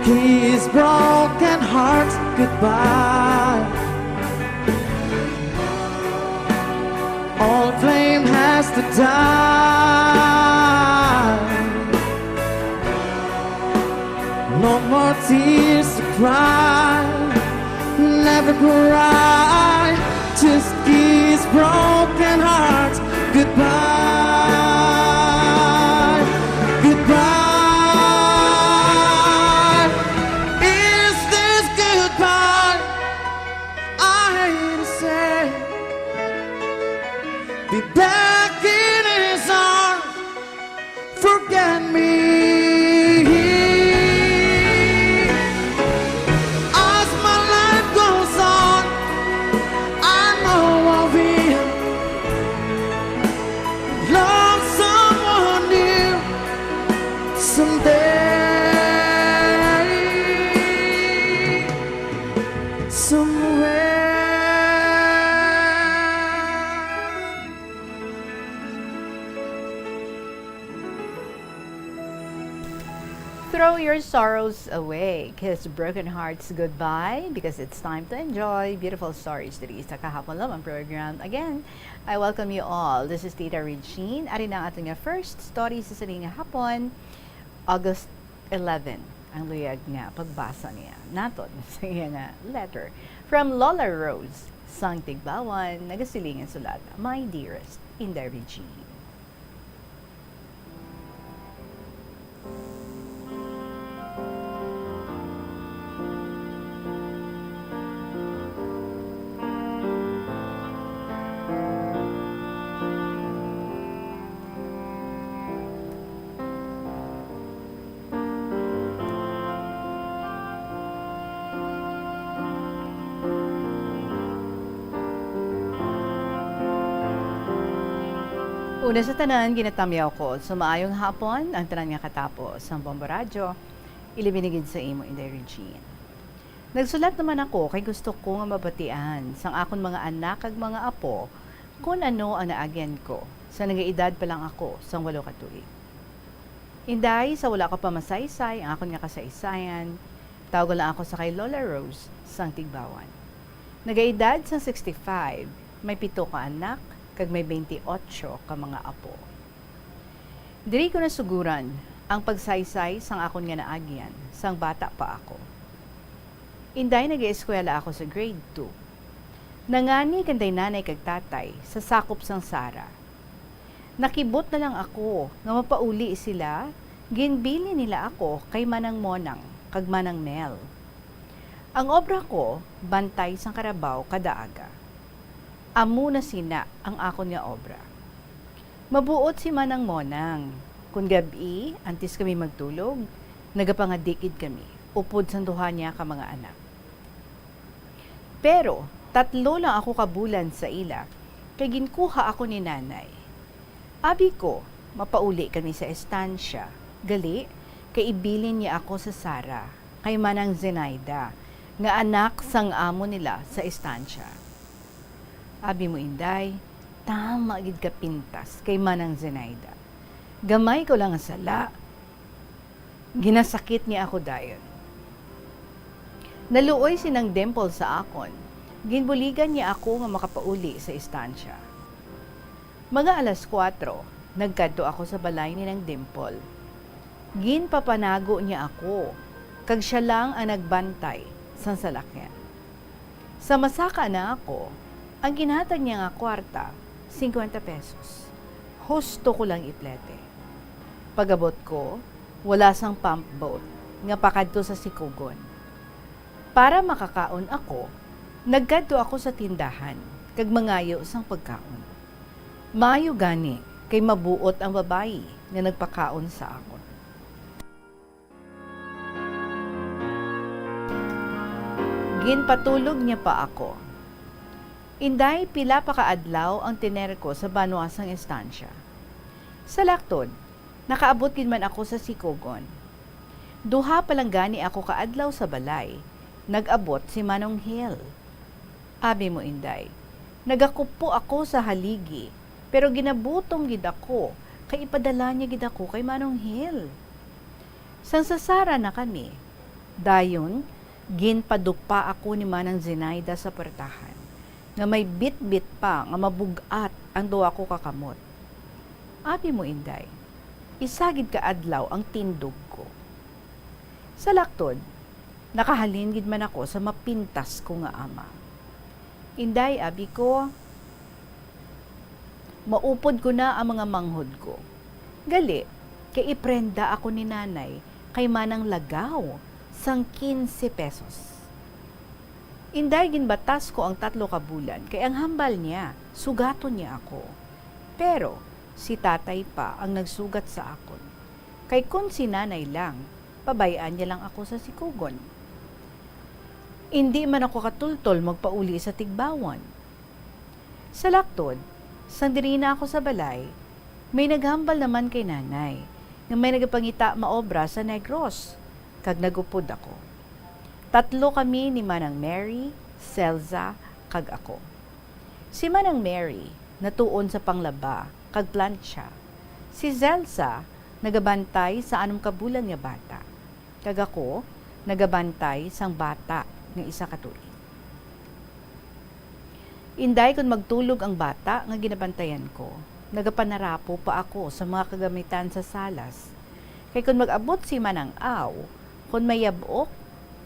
Kiss broken hearts goodbye. All flame has to die. No more tears to cry. Never cry. Just kiss broken hearts goodbye. Goodbye. Is this goodbye? I hate to say. Be back in his arms. Forget me. As my life goes on, I know I will love someone new someday. Somewhere. Throw your sorrows away, kiss broken hearts goodbye, because it's time to enjoy beautiful stories dito sa Kahapon Lamang program. Again, I welcome you all. This is Tita Regine. Ari na ating first story sa sining hapon, August 11. Ang luyag nga pagbasa niya. Naton sa iya nga letter from Lola Rose, sang Tigbawan, nagasilingan sulat, My dearest, Inday Regine. Una sa tanan, ginatamyaw ko, sumaayong hapon, ang tanan nga katapos, ang Bomboradyo, ilibinigid sa imo, Inday Regine. Nagsulat naman ako kay gusto ko nga mabatian sang akon mga anak ag mga apo kung ano ang naagyan ko sa nagaedad pa lang ako sang 8 ka tuig. Inday, sa wala ko pa masaysay, ang akon nga kasaysayan, tawag lang ako sa kay Lola Rose sang Tigbawan. Nagaedad sang 65, may 7 ka anak, kag may 28 ka mga apo. Diri ko nasuguran ang pagsaysay sang akon nga naagyan sang bata pa ako. Inday nag-eskwela ako sa grade 2. Nangani kanday nanay kag tatay sa sakop sang Sara. Nakibot na lang ako nga mapauli sila Ginbili nila ako kay Manang Monang, kag Manang Nel. Ang obra ko, bantay sang karabaw kada aga. Amo na sina ang akon nga obra. Mabuot si Manang Monang. Kung gabi, antes kami magtulog, nagapangadikid kami, upod sa duha niya ka mga anak. Pero, 3 lang ako kabulan sa ila, kay ginkuha ako ni nanay. Abi ko, mapauli kami sa estansya. Gali, kay ibilin niya ako sa Sara, kay Manang Zenaida, nga anak sang amo nila sa estansya. Abi mo inday, tama gid ka pintas kay Manang Zenaida. Gamay ko lang ang sala. Ginasakit niya ako dayon. Naluoy sinang Dimple sa akon. Ginbuligan niya ako nga makapauli sa estansya. Mga 4:00, nagkadto ako sa balay ni nang Dimple. Ginpapanago niya ako, kag siya lang ang nagbantay sa salakyan. Sa masaka na ako, ang ginhatag niya nga kwarta, 50 pesos. Husto ko lang iplete. Pagabot ko, wala sang pump boat, nga pakadto sa Sikugon. Para makakaon ako, nagkadto ako sa tindahan, kag mangayo sang pagkaon. Mayo gani, kay mabuot ang babayi nga nagpakaon sa akon. Ginpatulog niya pa ako. Inday pila pa kaadlaw ang tiner ko sa banwasang estansya. Sa laktod, nakaabot gid man ako sa Sikugon. Duha pa lang gani ako kaadlaw sa balay. Nag-abot si Manong Hill. Abi mo inday, nagakupo ako sa haligi, pero ginabutong gid ako, kay ipadala niya gid ako kay Manong Hill. Sang sasara na kami, dayon, ginpadupa ako ni Manang Zenaida sa pertahan, nga may bit-bit pa nga mabugat ang duwa ko kakamot. Abi mo inday, isagid ka adlaw ang tindog ko. Sa laktod, nakahalin gid man ako sa mapintas ko nga ama. Inday, abi ko, maupod ko na ang mga manghod ko. Gali, kay iprenda ako ni nanay kay Manang Lagaw sang 15 pesos. Inday, ginbatas ko ang 3 kabulan kay ang hambal niya, sugaton niya ako. Pero, si tatay pa ang nagsugat sa akon. Kay kun si nanay lang, pabayaan niya lang ako sa Sikugon. Hindi man ako katultol magpauli sa Tigbawan. Sa laktod, sandiri na ako sa balay, may naghambal naman kay nanay, nga may nagapangita maobra sa Negros, kag nagupod ako. 3 kami ni Manang Mary, Selza, kag ako. Si Manang Mary, natuon sa panglaba, kag plancha. Si Zelsa, nagabantay sa 6 kabulan nga bata. Kag ako, nagabantay sang bata nga 1 katuig. Inday kung magtulog ang bata nga ginabantayan ko, nagapanarapo pa ako sa mga kagamitan sa salas. Kay kung mag-abot si Manang Aw, kung may yabok,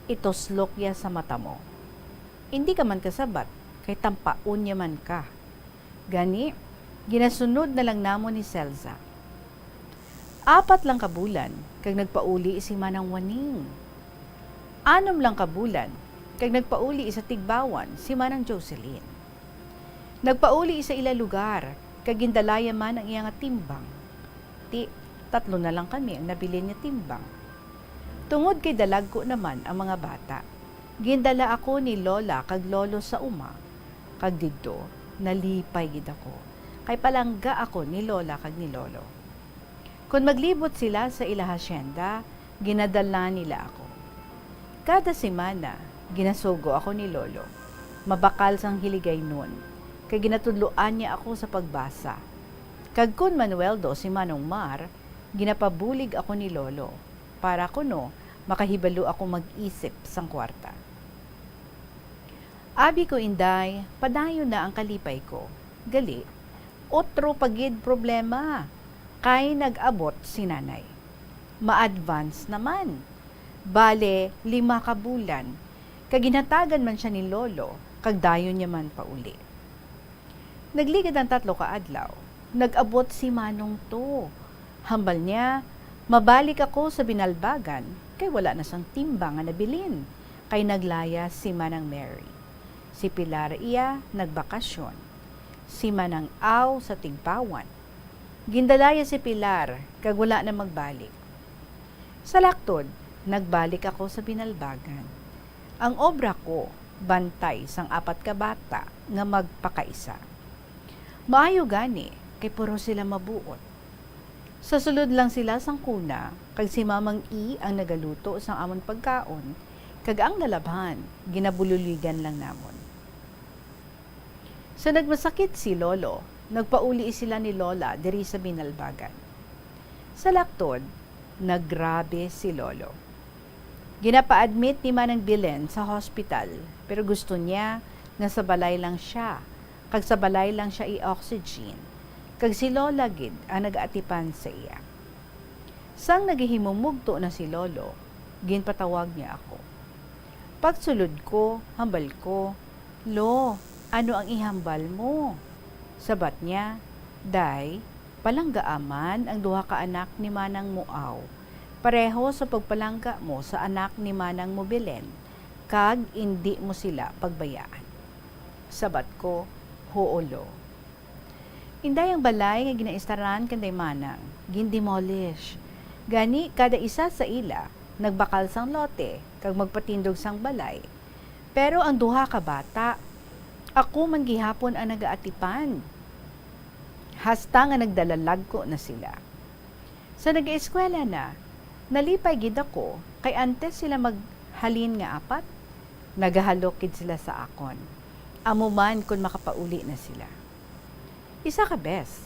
itoslok ya sa mata mo. Hindi ka man kasabat, kay tampaon niya man ka. Gani, ginasunod na lang namon ni Selza. 4 lang kabulan, kag nagpauli si Manang Waning. 6 lang kabulan, kag nagpauli sa Tigbawan si Manang Jocelyn. Nagpauli sa ila lugar, kag gindalaya man ang iyang timbang. 3 na lang kami ang nabili niya timbang. Tungod kay dalag ko naman ang mga bata, gindala ako ni Lola kag Lolo sa uma, kag didto nalipay gid ako, kay palangga ako ni Lola kag ni Lolo. Kung maglibot sila sa ila hasyenda, ginadala nila ako. Kada semana, ginasugo ako ni Lolo. Mabakal sang hiligay nun, kay ginatudloan niya ako sa pagbasa. Kag kun Manueldo si Manong Mar, ginapabulig ako ni Lolo, para kuno makahibalo ako mag-isip sang kwarta. Abi ko inday, padayon na ang kalipay ko. Gali, otro pagid problema, kay nag-abot si nanay. Ma-advance naman. Bale, 5 kabulan, kaginhatagan man siya ni Lolo, kag dayon niya man pauli. Nagligad ang 3 kaadlaw, nag-abot si Manong to. Hambal niya, Mabalik ako sa binalbagan, kay wala na sang timbang nga nabilin, kay naglaya si Manang Mary. Si Pilar iya nagbakasyon, si Manang Aw sa Tigpawan. Gindalaya si Pilar, kag wala na magbalik. Sa laktod, nagbalik ako sa binalbagan. Ang obra ko, bantay sang 4 ka bata nga magpakaisa. Maayo gani, kay puro sila mabuot. Sa sulod lang sila sang kuna, kag si Mamang I ang nagaluto sang amon pagkaon, kag ang lalabhan, ginabululigan lang namon. Sa nagmasakit si Lolo, nagpauli sila ni Lola diri sa binalbagan. Sa laktod, naggrabe si Lolo. Ginapa-admit ni Manang Bilen sa hospital, pero gusto niya nga sa balay lang siya, kag sa balay lang siya i-oxygen, kag si Lola gid ang nag-atipan sa iya. Sang nagihimumugto na si Lolo, ginpatawag niya ako. Pagsulod ko, hambal ko, "Lo, ano ang ihambal mo?" Sabat niya, "Day, palanggaaman ang 2 ka anak ni Manang Muaw. Pareho sa pagpalangga mo sa anak ni Manang Mobilen, kag hindi mo sila pagbayaan." Sabat ko, "Hoo, Lo." Inday ang balay nga ginaistaran kanday Manang, gindemolish. Gani kada isa sa ila, nagbakal sang lote, kag magpatindog sang balay. Pero ang 2 ka bata, ako man gihapon ang nagaatipan. Hasta nga nagdalalag ko na sila. Sa nag-eskwela na, nalipay gid ako, kay antes sila maghalin nga 4, nagahalokid sila sa akon. Amo man kung makapauli na sila. Isa ka bes,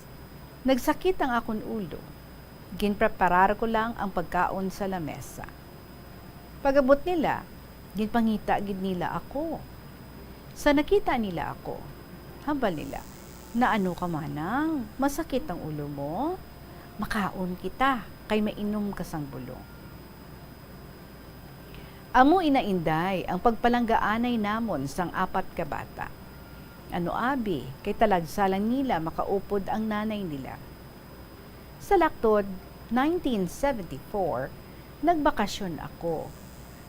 nagsakit ang akon ulo. Ginpreparar ko lang ang pagkaon sa lamesa. Pagabot nila, ginpangita gid nila ako. Sa nakita nila ako, hambal nila, "Na ano ka Manang, masakit ang ulo mo? Makaon kita, kay mainom ka sang bulong." Amo inainday ang pagpalanggaanay namon sang 4 ka bata. Ano abi, kay talagsalang nila makaupod ang nanay nila. Sa laktod, 1974, nagbakasyon ako.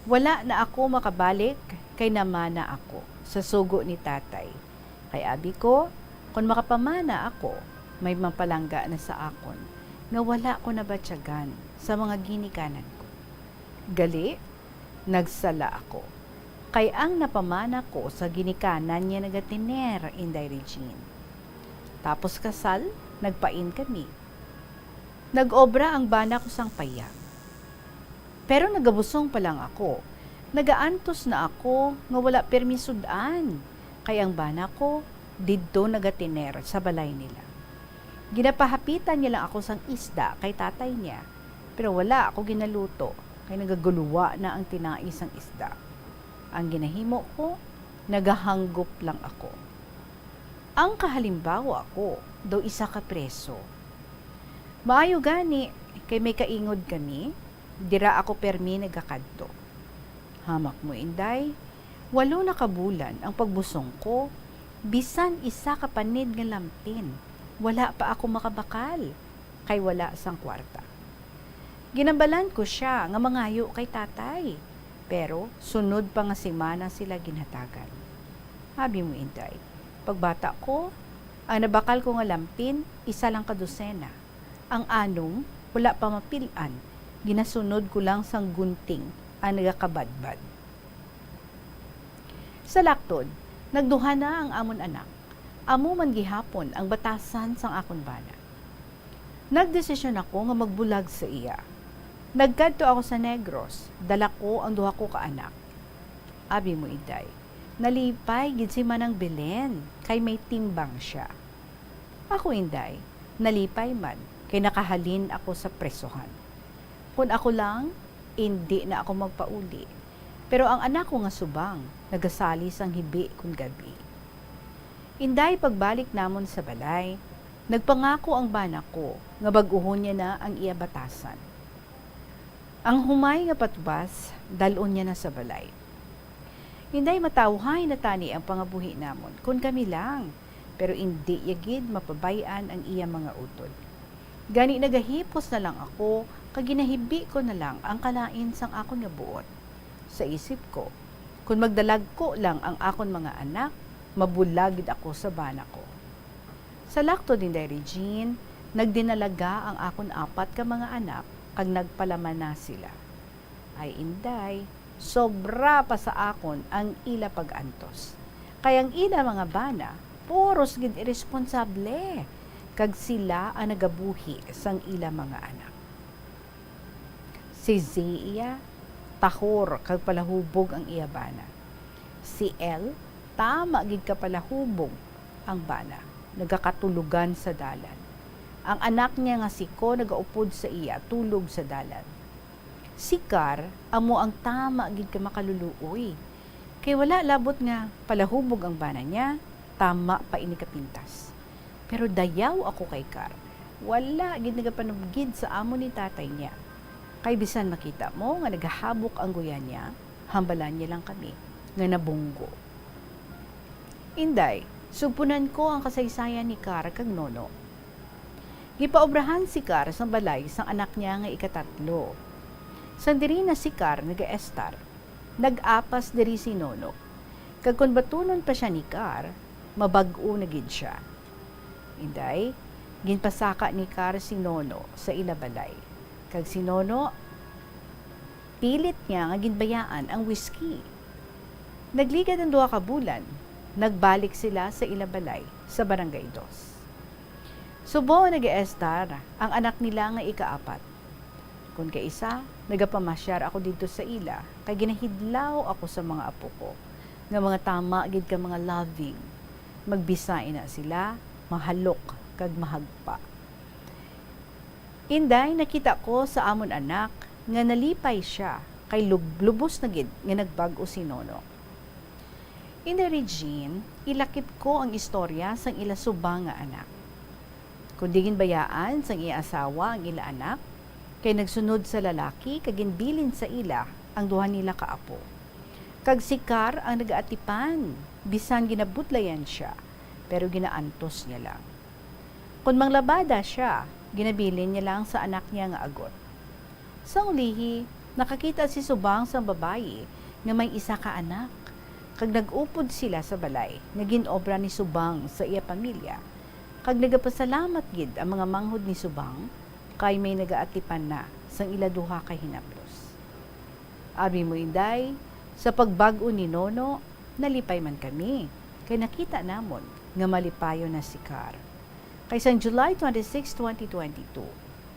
Wala na ako makabalik, kay namana ako sa sugo ni tatay. Kay abi ko, kung makapamana ako, may mapalangga na sa akon, nga wala ko nabatyagan sa mga ginikanan ko. Gali, nagsala ako. Kay ang napamana ko sa ginikanan niya nagatiner, Inday Regine. Tapos kasal, nagpain kami. Nag-obra ang bana ko sang payag. Pero nagabusong pa lang ako. Nagaantos na ako nga wala permisudaan. Kay ang bana ko, didto nagatiner sa balay nila. Ginapahapitan niya lang ako sang isda kay tatay niya. Pero wala ako ginaluto, kay nagaguluwa na ang tinais ang isda. Ang ginahimo ko, nagahanggop lang ako. Ang kahalimbawa ako, daw isa ka preso. Maayo gani, kay may kaingod kami, dira ako permi nagakadto. Hamak mo Inday, 8 na kabulan ang pagbusong ko, bisan isa ka panid nga lampin, wala pa ako makabakal, kay wala sang kwarta. Ginambalan ko siya nga mangayo kay tatay, pero sunod pa nga semana sila ginhatagan. Habi mo Inday, pagbata ko, ang nabakal ko nga lampin, 1 lang kadosena. Ang anong, wala pa mapilan, ginasunod ko lang sang gunting ang nagakabadbad. Sa laktod, nagduha na ang amon anak. Amo man gihapon ang batasan sang akon bana. Nagdesisyon ako nga magbulag sa iya. Nagkadto ako sa Negros, dala ko ang 2 ko ka anak. Abi mo Inday, nalipay gid si Manang Belen, kay may timbang siya. Ako Inday, nalipay man, kay nakahalin ako sa presohan. Kung ako lang, hindi na ako magpauli. Pero ang anak ko nga subang, nagasali sang hibi kung gabi. Inday pagbalik namon sa balay, nagpangako ang bana ko, nga baguhon niya na ang iya batasan. Ang humay nga patubas, dalon niya na sa balay. Inday matawhay na tani ang pangabuhi namon, kung kami lang, pero hindi yagid mapabayan ang iya mga utod. Gani nagahipos na lang ako, kag ginahibi ko na lang ang kalain sang akon nga buot. Sa isip ko, kung magdalag ko lang ang akon mga anak, mabulagid ako sa bana ko. Sa lakto din Regine, nagdinalaga ang akon 4 ka mga anak, kag nagpalaman na sila. Ay inday, sobra pa sa akon ang ila pag-antos. Kayang ila mga bana, puros gid irresponsable, kag sila ang nagabuhi sang ila mga anak. Si Zia, tahor kag palahubog ang iya bana. Si El, tama gid ka palahubog ang bana, nagakatulugan sa dalan. Ang anak niya nga si Ko nagaupod sa iya, tulog sa dalan. Si Car, amo ang tama gid ka makaluluoy. Kay wala labot nga palahubog ang bana niya, tama pa ini kapintas. Pero dayaw ako kay Car. Wala gid nagapanubgid sa amo ni tatay niya. Kay bisan makita mo nga nagahabok ang guyan niya, hambalan niya lang kami nga nabunggo. Inday, sugpunan ko ang kasaysayan ni Car kag Nono. Gipaobrahan si Car sa balay sang anak niya nga ikatatlo. Sang diri na si Car nag-estar, nag-apas diri si Nono. Kag kun batunon pa siya ni Car, mabag-o na gid siya. Inday, ginpasaka ni Car si Nono sa ila balay. Kag si Nono, pilit niya nga ginbayaan ang whiskey. Nagligad ang 2 ka bulan, nagbalik sila sa ila balay sa Barangay 2. Subo nag-estar ang anak nila nga ika-4. Kung kaisa, nagapamasyar ako dito sa ila, kay ginahidlaw ako sa mga apo ko, nga mga tama gid ka mga loving. Magbisay na sila, mahalok kag mahagpa. Inday, nakita ko sa amon anak nga nalipay siya, kay lubos na gid nga nagbag-o si Nono. Inday Regine, ilakip ko ang istorya sang ila subang nga anak. Kung digin bayaan sang iya asawa ang ila anak, kay nagsunod sa lalaki kag ginbilin sa ila ang 2 nila kaapo. Kag si Car ang nagaatipan, bisan ginabutlayan siya, pero ginaantos niya lang. Kung manglabada siya, ginabilin niya lang sa anak niya nga agot. Sa ulihi, nakakita si Subang sa babayi nga may 1 ka anak, kag nag-upod sila sa balay, nga ginobra ni Subang sa iya pamilya. Kag nagapasalamat gid ang mga manghod ni Subang, kay may nagaatipan na sang ila 2 ka hinaplos. Abi mo inday, sa pagbag-o ni Nono, nalipay man kami, kay nakita namon nga malipayo na si Car. Kay sang July 26, 2022,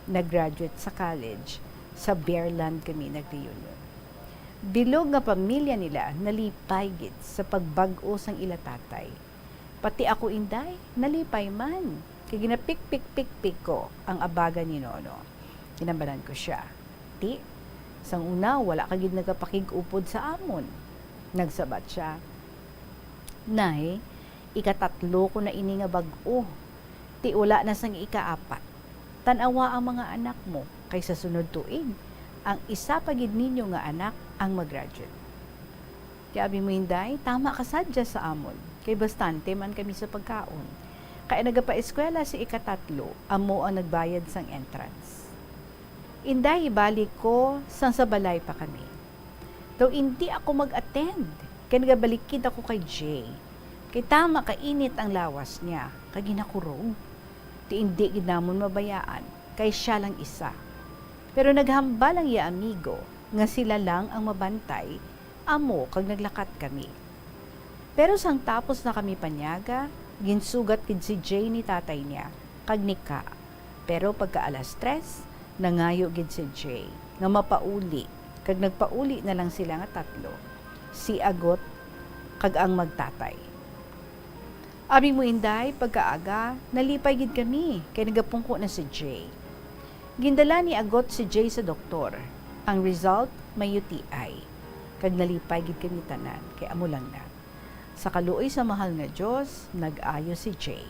nag-graduate sa college, sa Bearland kami nag-reunion. Bilog nga pamilya nila nalipay gid sa pagbag-o sang ila tatay. Pati ako inday, nalipay man. Kaya ginapik-pik-pik-pik ko ang abaga ni Nono. Kinambalan ko siya. Ti, sang una, wala kagid nagapakig-upod sa amon. Nagsabat siya. Nay, ika-3 ko na ini nga bag-o. Ti, wala na sang ika-4. Tanawa ang mga anak mo, kaysa sunod tuig, ang isa pagid ninyo nga anak ang mag-graduate. Kaya abi mo inday, tama ka sadya sa amon. Kay bastante man kami sa pagkaon. Kaya nagapa-eskwela si ika-3, amo ang nagbayad sang entrance. Inday, ibalik ko, sang sa balay pa kami. Daw hindi ako mag-attend, kaya nagabalikid ako kay Jay. Kay tama kainit ang lawas niya, kaya ginakurog. Ti hindi ginamon mabayaan, kay siya lang isa. Pero naghambal ang iya amigo, nga sila lang ang mabantay, amo kag naglakat kami. Pero sang tapos na kami panyaga, ginsugat kid si Jay ni tatay niya, kag ni Ka. Pero pagka 3:00, nangayo gid si Jay, nga mapauli, kag nagpauli na lang sila nga 3. Si Agot, kag ang magtatay. Abi mo inday, pagkaaga, nalipay gid kami, kay nagapungko na si Jay. Gindala ni Agot si Jay sa doktor. Ang result, may UTI. Kag nalipay gid kami tanan, kay amo lang na. Sa kaluoy sa mahal nga Diyos, nag-ayo si Jay.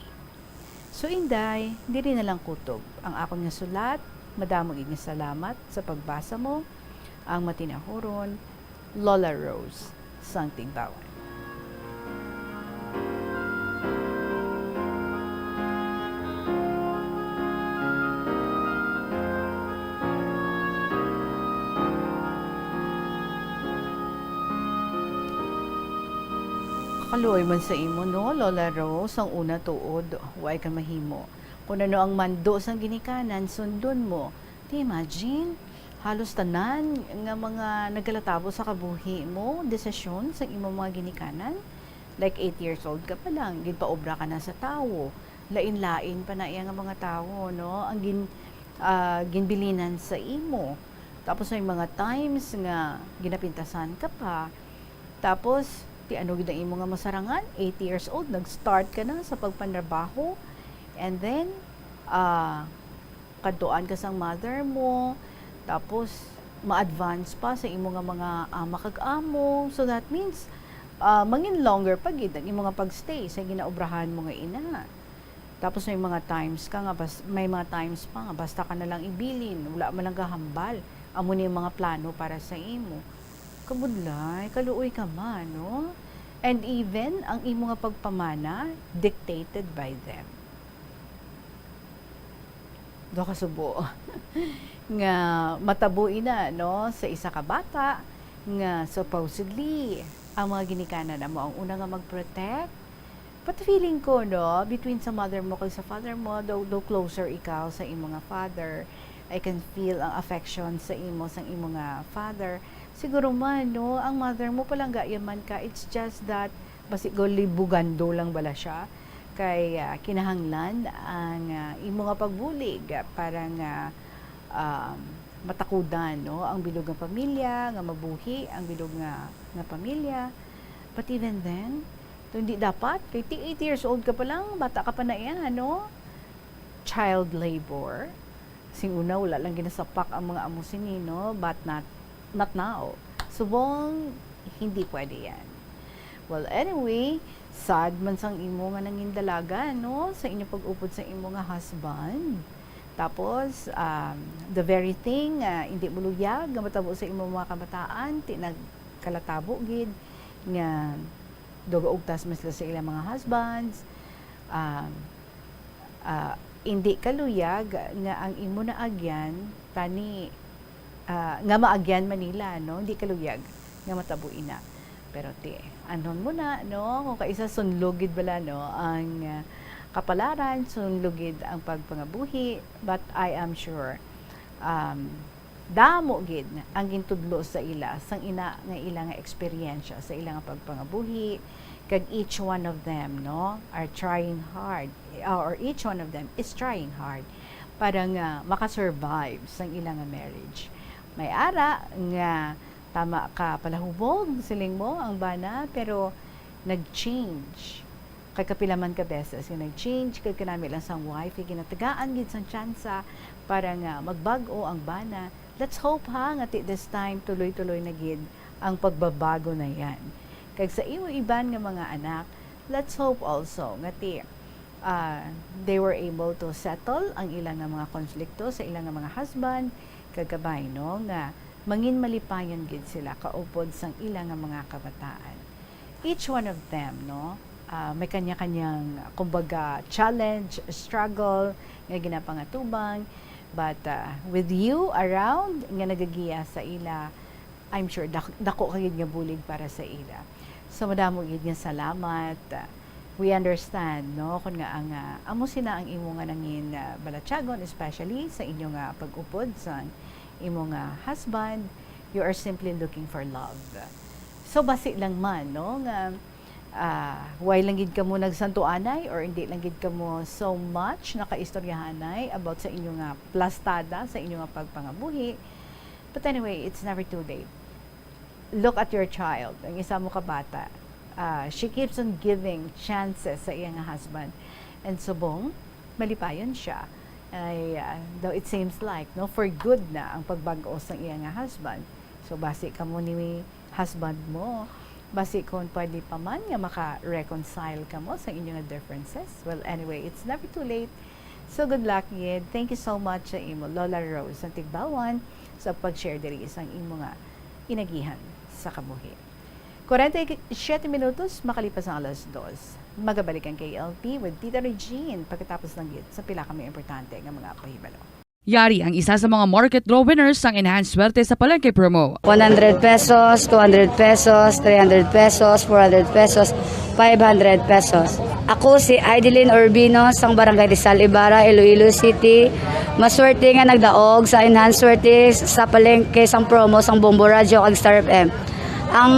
So inday, diri na lang kutob ang akong nga sulat. Madamo gid nga salamat sa pagbasa mo. Ang matinahuron, Lola Rose, sang Tigbawan. Kaluoy man sa imo, no, Lola Rose, ang una tuod, huwag ka mahimo. Kung ano ang mando sang ginikanan, sundon mo. Di imagine, halos tanan nga mga nagalatabo sa kabuhi mo, desisyon sa imo mga ginikanan. Like 8 years old ka pa lang, ginpaobra ka na sa tao. Lain-lain pa na iya nga mga tao, no? Ang ginbilinan sa imo. Tapos may mga times nga ginapintasan ka pa. Tapos ti ano gid ang imo nga masarangan, 8 years old nag-start ka na sa pagpanrabaho. And then kadtuan ka sang mother mo. Tapos ma-advance pa sa imo nga mga ama kag amo. So that means mangin longer pa gid ang imo nga pagstay sa ginaobrahan mo nga ina. Tapos may mga times ka nga may mga times pa nga basta ka na lang ibilin, wala man lang kahambal. Amo ni mga plano para sa imo. Kabudlay, kaluoy ka man, no? And even ang imo nga pagpamana dictated by them. Do ka subo nga matabuin na, no, sa isa ka bata nga supposedly ang mga ginikanan na mo ang una nga mag-protect. But feeling ko, no, between sa mother mo kag sa father mo, though closer ikaw sa imo nga father, I can feel ang affection sa imo sang imo nga father. Siguro man, no, ang mother mo palang gayaman ka. It's just that basig libugando lang bala siya. Kay kinahanglan ang imo nga pagbulig para nga matakudan, no, ang bilog nga pamilya, nga mabuhi ang bilog nga pamilya. But even then, hindi dapat, kay 8 years old ka pa lang, bata ka pa na yan, no? Child labor. Sing una, wala lang ginasapak ang mga amo sinino, but not now. Subong, hindi pwede yan. Well, anyway, sad man sang imo nga nangin dalaga, no? Sa inyo pag-upod sa imo nga husband. Tapos, the very thing, hindi muluyag, nga matabo sa imo mga kabataan, nagkalatabo gid, nga dogaugtas mas sa ilang mga husbands, hindi kaluyag nga ang imo na agyan tani nga maagyan Manila, no, hindi kaluyag nga matabuin na. Pero anon mo na, no, kung kaisa sunlugid bala, no, ang kapalaran, sunlugid ang pagpangabuhi, but I am sure damo gid ang gintudlo sa ila sang ina nga ila nga eksperyensya sa ila nga pagpangabuhi, kag each one of them, no, are trying hard, or each one of them is trying hard para nga makasurvive sang ila nga marriage. May ara nga tama ka palahubog siling mo ang bana, pero nag-change kay kapilaman ka beses nga nag-change kay kanami lang sang wife ginatagaan gid sang tsansa para nga magbago ang bana. Let's hope ha nga this time tuloy-tuloy na gid ang pagbabago na yan. Kag sa iban nga mga anak, let's hope also nga they were able to settle ang ilang nga mga konflikto sa ilang nga mga husband, kagabay, no, nga mangin malipayan gid sila kaupod sang ilang nga mga kabataan. Each one of them, no, may kanya-kanyang kumbaga challenge, struggle nga ginapangatubang, but with you around nga nagagiya sa ila, I'm sure dako kagid nga bulig para sa ila. So madamo gid nga salamat. We understand, no, kun nga ang amo sina ang imo nga nangin balatyagon, especially sa inyo nga pag-upod sa imo nga husband. You are simply looking for love. So basi lang man, no, nga why lang gid kamo nagsantuanay or hindi lang gid kamo so much nakaistoryahanay about sa inyo nga plastada sa inyo nga pagpangabuhi. But anyway, it's never too late. Look at your child, ang isa mo ka bata. She keeps on giving chances sa iyang husband. And subong, malipayon siya. Though it seems like, no, for good na ang pagbago sa iyang husband. So, basi ka mo ni husband mo, basi kung pwede pa man nga maka-reconcile ka mo sa inyong differences. Well, anyway, it's never too late. So, good luck, Yed. Thank you so much sa imo, Lola Rose, ng Tigbawan, sa pag-share diri isang imo nga inagihan sa kabuhi. 47 minutos, makalipas ang alas 2. Magabalik ang KLP with Tita Regine pagkatapos ng git sa pila kami importante ng mga pahibalo. Yari ang isa sa mga market draw winners ng Enhanced Swerte sa Palengke Promo. 100 pesos, 200 pesos, 300 pesos, 400 pesos, 500 pesos. Ako si Idelin Urbino sang Barangay Rizal Ibarra, Iloilo City. Maswerte nga nagdaog sa enhanced swerte sa palengke sang promo sang Bombo Radio kag Star FM. Ang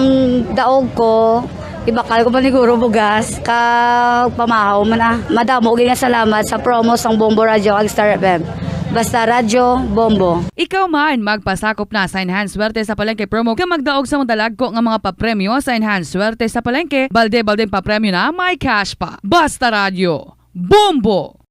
daog ko, ibakal ko maniguro bugas kag pamahaw man madamo gyud nga salamat sa promo sang Bombo Radio kag Star FM. Basta radyo, bombo. Ikaw man, magpasakop na sa Enhanced Swerte sa Palengke promo ka magdaog sa mga dalagko nga mga papremyo sa Enhanced Swerte sa Palengke. Balde-balde papremyo na, may cash pa. Basta radyo, bombo!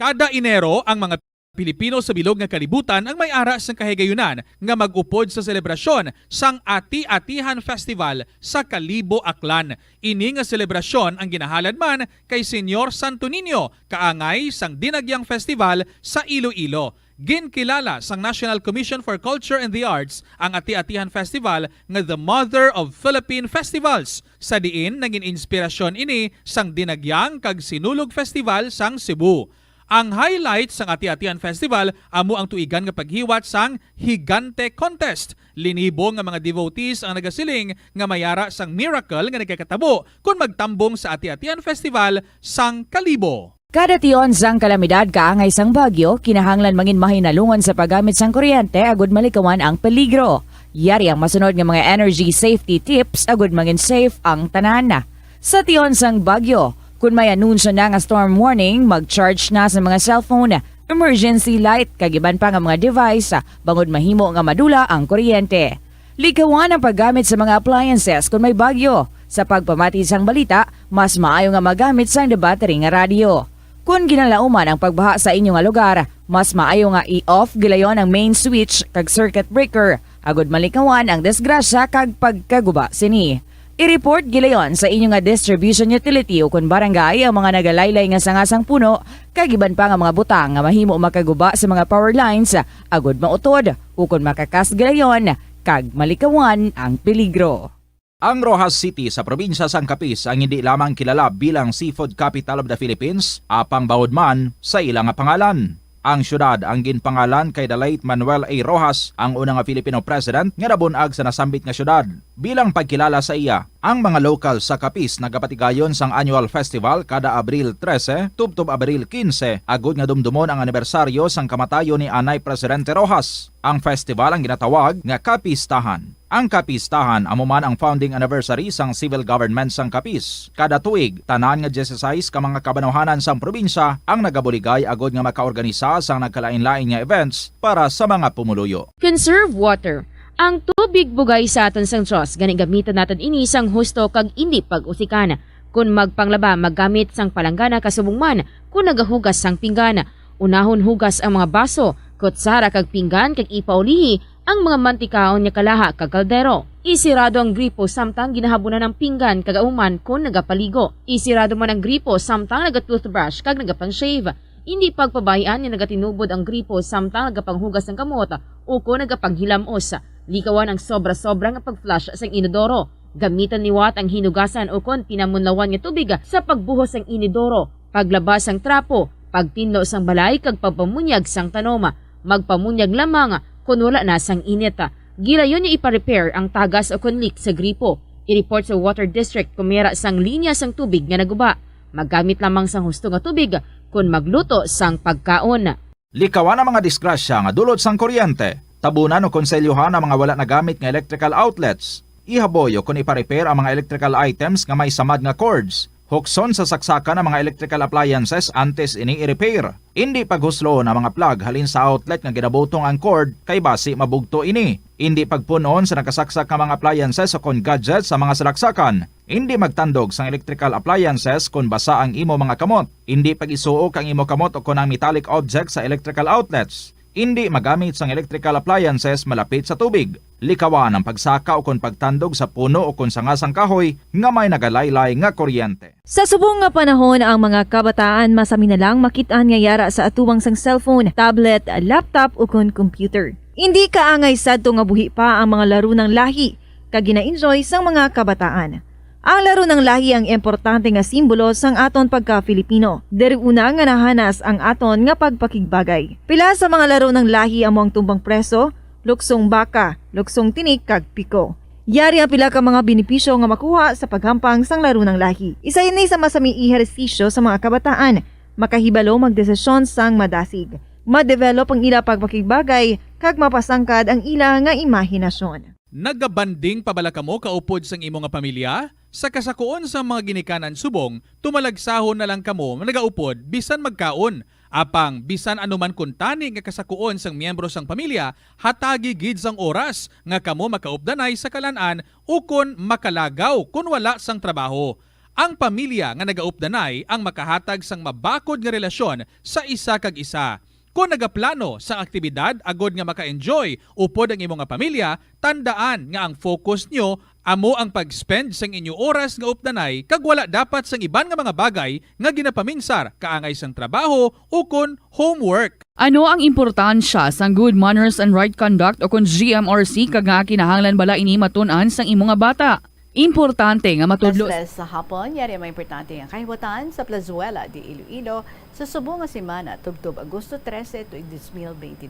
Kada Enero, ang mga Pilipino sa bilog nga kalibutan ang may ara sang kahigayunan nga mag-upod sa selebrasyon sang Ati-Atihan Festival sa Kalibo, Aklan. Ini nga selebrasyon ang ginahalad man kay Senyor Santo Niño, kaangay sang Dinagyang Festival sa Iloilo. Ginkilala sang National Commission for Culture and the Arts ang Ati-Atihan Festival nga the Mother of Philippine Festivals. Sa diin naging inspirasyon ini sang Dinagyang kag Sinulog Festival sang Cebu. Ang highlight sang Ati-Atihan Festival amo ang tuigan nga paghiwat sang Higante Contest. Linibo nga mga devotees ang nagasiling nga mayara sang miracle nga nagkakatabo kung magtambong sa Ati-Atihan Festival sang Kalibo. Kada tion sang kalamidad kaangay sang bagyo, kinahanglan mangin mahinalungan sa paggamit sang kuryente agud malikawan ang peligro. Yari ang masunod nga mga energy safety tips agud mangin safe ang tanan. Sa tion sang bagyo, kung may anunsyo na nga storm warning, mag-charge na sa mga cellphone, emergency light, kagiban pa nga mga device, bangod mahimo nga madula ang kuryente. Likawan ang paggamit sa mga appliances kung may bagyo. Sa pagpamati sang balita, mas maayo nga magamit sang battery nga radio. Kung ginalauman ang pagbaha sa inyong lugar, mas maayo nga i-off gilayon ang main switch kag circuit breaker, agud malikawan ang disgrasya kag pagkaguba sini. I-report gilayon sa inyong nga distribution utility o kung barangay ang mga nagalaylay nga sangasang puno, kagiban pa nga mga butang nga mahimo makaguba sa mga power lines, agud mautod o kung makakas gilayon, kag malikawan ang peligro. Ang Rojas City sa probinsya sang Capiz ang hindi lamang kilala bilang seafood capital of the Philippines, apang bawod man sa ilang nga pangalan. Ang syudad ang ginpangalan kay the late Manuel A. Rojas, ang unang nga Filipino president nga nabunag sa nasambit nga syudad. Bilang pagkilala sa iya, ang mga local sa Capiz nagapatigayon sang annual festival kada Abril 13 tubtob Abril 15 agud nga dumdumon ang anibersaryo sang kamatayon ni Anay Presidente Rojas. Ang festival ang ginatawag nga Capistahan. Ang Capistahan amo man ang founding anniversary sang civil government sang Capiz. Kada tuig, tanan nga 16 ka mga kabanuhanan sang probinsya ang nagabuligay agud nga makaorganisa sang nagkalain-lain nga events para sa mga pumuluyo. Conserve water. Ang tubig bugay sa aton sang Diyos, gani gamitan natin ini sang husto kag indi pag-usikan. Kung magpanglaba, maggamit sang palanggana kasubong man, kung nagahugas sang pinggana. Unahon hugas ang mga baso, kutsara kag pinggan kag ipaulihi ang mga mantikaon niya kalaha kag kaldero. Isirado ang gripo samtang ginahabunan ng pinggan kag auman kung nagapaligo. Isirado man ang gripo samtang nagatoothbrush kag nagapang-shave. Hindi pagpabayaan niya nagatinubod ang gripo samtang nagapanghugas ng kamot o kung nagapanghilamos. Likawan ang sobra-sobra nga pag-flush sa inodoro. Gamitan ni Watt ang hinugasan o kung pinamunlawan nga tubig sa pagbuhos ng inodoro, paglabas ang trapo, pagtinlo sang balay kag pagpamunyag sang tanoma, magpamunyag lamang kung wala na sang init. Gilayon niya ipa-repair ang tagas o kung leak sa gripo. I-report sa Water District kung mera sang linya sang tubig nga naguba. Maggamit lamang sang husto nga tubig kung magluto sang pagkaon. Likawan ang mga disgrasya nga dulot sang kuryente. Tabunan o konselyuhan ang mga wala nagamit nga electrical outlets. Ihaboy o kung ipa-repair ang mga electrical items nga may samad nga cords. Hukson sa saksakan ang mga electrical appliances antes ini i-repair. Hindi paghuslo na mga plug halin sa outlet nga ginabutong ang cord kay basi mabugto ini. Hindi pagpunon sa nakasaksak nga mga appliances o kon gadgets sa mga salaksakan. Hindi magtandog sa electrical appliances kung basa ang imo mga kamot. Hindi pag-isuok ang imo kamot o kung ang metallic objects sa electrical outlets. Hindi magamit sang electrical appliances malapit sa tubig. Likawan ang pagsaka o kung pagtandog sa puno o kung sangasang kahoy nga may nagalaylay nga kuryente. Sa subong nga panahon, ang mga kabataan masami na lang makitaan nga yara sa atuwang sang cellphone, tablet, laptop o kung computer. Hindi kaangay sadto nga buhi pa ang mga laro ng lahi kag gina-enjoy sang mga kabataan. Ang laro ng lahi ang importante nga simbolo sang aton pagka-Filipino. Diri una nga nahanas ang aton nga pagpakigbagay. Pila sa mga laro ng lahi amo ang tumbang preso, luksong baka, luksong tinik kag piko. Yari ang pila ka mga benepisyo nga makuha sa paghampang sang laro ng lahi. Isa ini sa masami ehersisyo sa mga kabataan, makahibalo magdesisyon sang madasig, ma-develop ang ila pagpakigbagay, kag mapasangkad ang ila nga imahinasyon. Nagabanding pabalakamo kaupod sang imo nga pamilya? Sa kasakuon sa mga ginikanan subong, tumalagsahon na lang kamo nagaupod bisan magkaon. Apang bisan anuman kuntani nga kasakuon sang miyembro sang pamilya, hatagi gid sang oras nga kamo makaupdanay sa kalanan ukon makalagaw kun wala sang trabaho. Ang pamilya nga nagaupdanay ang makahatag sang mabakod nga relasyon sa isa kag isa. Kung nagaplano sa aktibidad agod nga maka-enjoy upod ang imong nga pamilya, tandaan nga ang focus nyo amo ang pag-spend sang inyo oras nga updanay kag wala dapat sang iban nga mga bagay nga ginapaminsar kaangay sang trabaho ukon homework. Ano ang importansya sang good manners and right conduct o kung GMRC kag nga kinahanglan bala ini matun-an sang imong nga bata? Importante nga matudlo Sa hapon, yari may importante ang kahiwatan sa Plazuela de Iloilo sa subong nga semana tubtob Agosto 13 to 2022.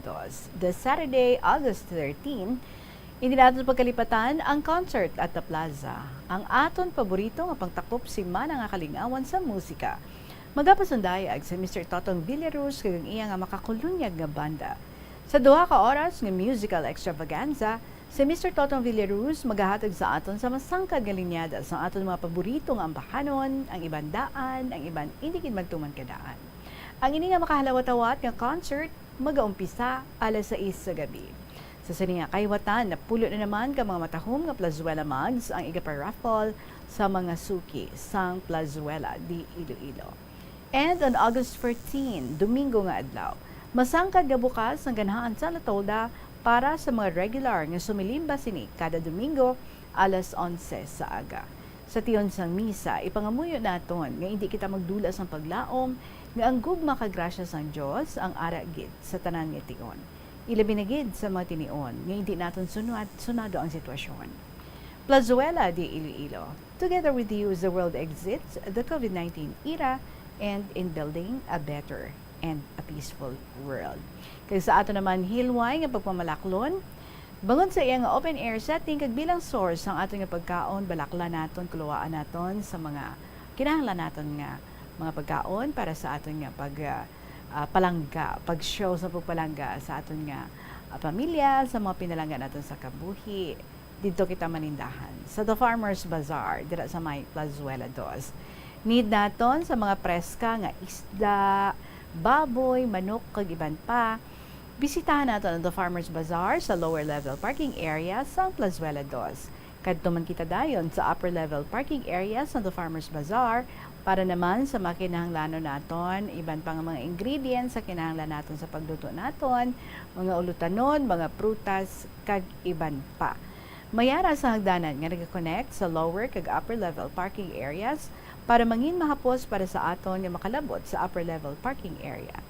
The Saturday, August 13, hindi natin pagkalipatan ang concert at the plaza. Ang aton paborito nga pangtakop semana nga kalingawan sa musika. Magapasundayag sa Mr. Totong Villaruz kag iya nga makakulunyag nga banda. Sa 2 ka oras nga musical extravaganza, si Mr. Totong Villaruz maghahatag sa aton sa masangkad nga linyada sa aton mga paborito nga ambahanon, ang iban daan, ang iban hindi gid magtuman kadaan. Ang ini nga makahalawat-awat nga concert magaumpisa alas 6 sa gabi. Sa sini nga kahiwatan, napulo na naman ka mga matahom nga Plazuela mugs ang iga-raffle sa mga suki sang Plazuela di Iloilo. And on August 14, Domingo nga adlaw, masangkad nga bukas ang ganahan sa Latolda para sa mga regular nga sumilimba sini kada Domingo alas 11 sa aga. Sa tiyon sang misa, ipangamuyo naton nga hindi kita magdula sang paglaom nga ang gugma ka grasya sang Dios ang ara gid sa tanan nga tion. Ilabi na gid sa mga tinion nga hindi naton sunado ang sitwasyon. Plazuela de Iloilo, together with you as the world exits the COVID-19 era and in building a better and a peaceful world. Kaya sa ato naman hilway nga pagpamalaklon, bangon sa iyang open air setting kag bilang source ang ato nga pagkaon, balakla naton, kuluwaan naton sa mga kinahanglan naton nga mga pagkaon para sa aton nga palangga, pag-show sa pagpalangga sa aton nga pamilya, sa mga pinalangga naton sa kabuhi. Dito kita manindahan sa The Farmers Bazaar dira sa may Plazuela 2. Need naton sa mga preska nga isda, baboy, manok, kag iban pa. Bisitahan natin ang The Farmers Bazaar sa lower level parking area sa Plazuela 2. Kadto man kita dayon sa upper level parking area sa The Farmers Bazaar para naman sa mga kinahanglanon naton, iban pa nga mga ingredients sa kinahanglan naton sa pagluto naton, mga ulutanon, mga prutas, kag iban pa. Mayara sa hagdanan nga nag-connect sa lower kag upper level parking areas para mangin mahapos para sa aton nga makalabot sa upper level parking area.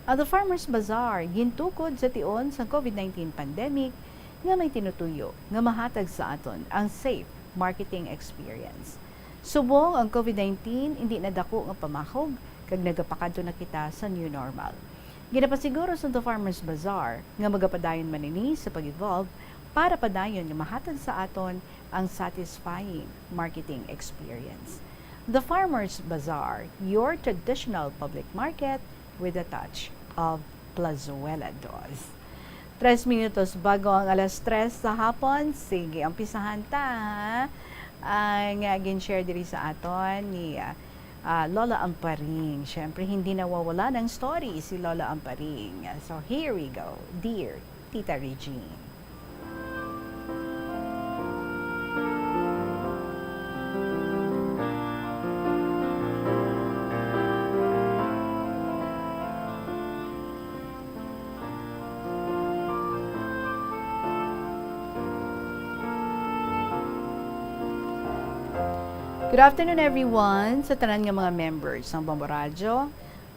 Ang The Farmers Bazaar gintukod sa tion sa COVID-19 pandemic nga may tinutuyo nga mahatag sa aton ang safe marketing experience. Subong ang COVID-19 hindi nadako nga pamahog kag nagapakadto na kita sa new normal. Ginapasiguro sa The Farmers Bazaar nga magapadayon man ini sa pag-evolve para padayon nga mahatag sa aton ang satisfying marketing experience. The Farmers Bazaar, your traditional public market with a touch of Plazuela 2. 3 minutos bago ang alas 3 sa hapon. Sige, umpisahan ta. Ang gin-share diri sa aton ni Lola Amparing. Siyempre, hindi nawawala ng story si Lola Amparing. So, here we go. Dear Tita Regine. Good afternoon everyone sa tanan nga mga members ng Bombo Radio,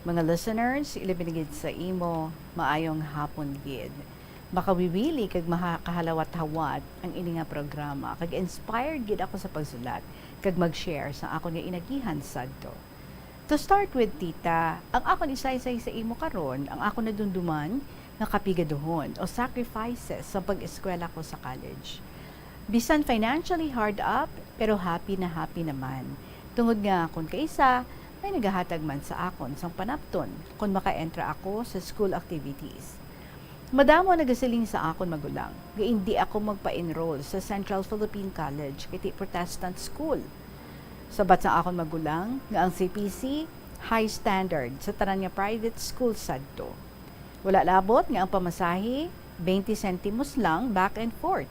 mga listeners, ilibinigid sa imo, maayong hapon gid. Makawiwili kag makahalawat-hawat ang ini nga programa, kag inspired gid ako sa pagsulat, kag mag-share sa akon nga inagihan sadto. To start with tita, ang akon isaysay sa imo karon, ang akon nadumduman nga kapigaduhon o sacrifices sa pag-eskwela ko sa college. Bisan financially hard up, pero happy naman. Tungod nga kung kaisa, may nagahatag man sa akon sang panapton kung maka-entra ako sa school activities. Madamo nagasiling sa akon magulang, nga hindi ako magpa-enroll sa Central Philippine College kiti Protestant School. Sabat sa akon magulang, nga ang CPC, high standard sa tanan nga private school sadto. Wala labot nga ang pamasahe, 20 centimos lang back and forth.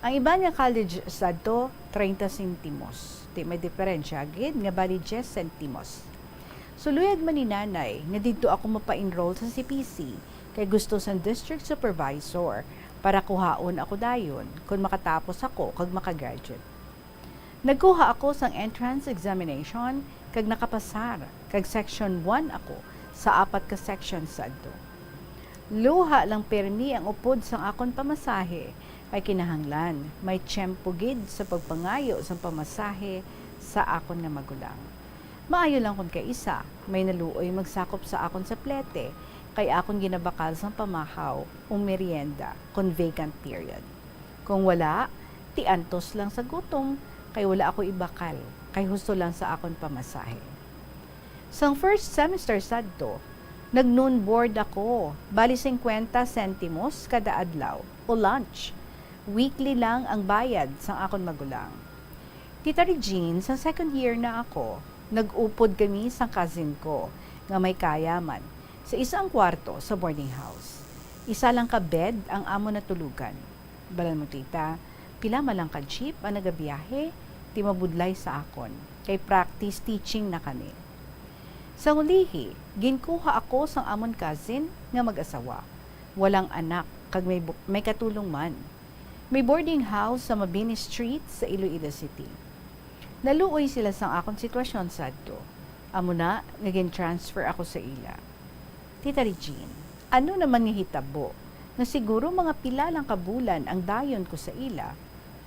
Ang iba nga college sadto, 30 centimos. Di may diferensya, gid nga bali 10 centimos. Suluyag man ni nanay, nga dito ako mapa-enroll sa CPC, kay gusto sa district supervisor para kuhaon ako dayon kung makatapos ako kag makagraduate. Nagkuha ako sang entrance examination kag nakapasar kag section 1 ako sa 4 ka section sadto. Luha lang permi ang upod sang akon pamasahe kay kinahanglan may tiyempo gid sa pagpangayo sang pamasahe sa akon nga magulang. Maayo lang kun kay isa, may naluoy magsakop sa akon sa plete kay akon ginabakal sang pamahaw o merienda kung vacant period. Kung wala, tiantos lang sa gutom kay wala ako ibakal kay husto lang sa akon pamasahe. Sang first semester sadto, nag-noon board ako, bali 50 centimos kada adlaw o lunch. Weekly lang ang bayad sang akon magulang. Tita Regine, sa second year na ako, nag-upod kami sang cousin ko nga may kayaman sa isang kwarto sa boarding house. Isa lang ka bed ang amo na tulugan. Balan mo tita, pila malang ka jeep ang nagabiyahe, ti mabudlay sa akon. Kay practice teaching na kami. Sa ulihi, ginkuha ako sang amon cousin nga mag-asawa. Walang anak, kag may katulong man. May boarding house sa Mabini Street sa Iloilo City. Naluoy sila sang akon sitwasyon sadto. Amo na, naging-transfer ako sa ila. Tita Regine, ano naman nga hitabo na siguro mga pila lang kabulan ang dayon ko sa ila,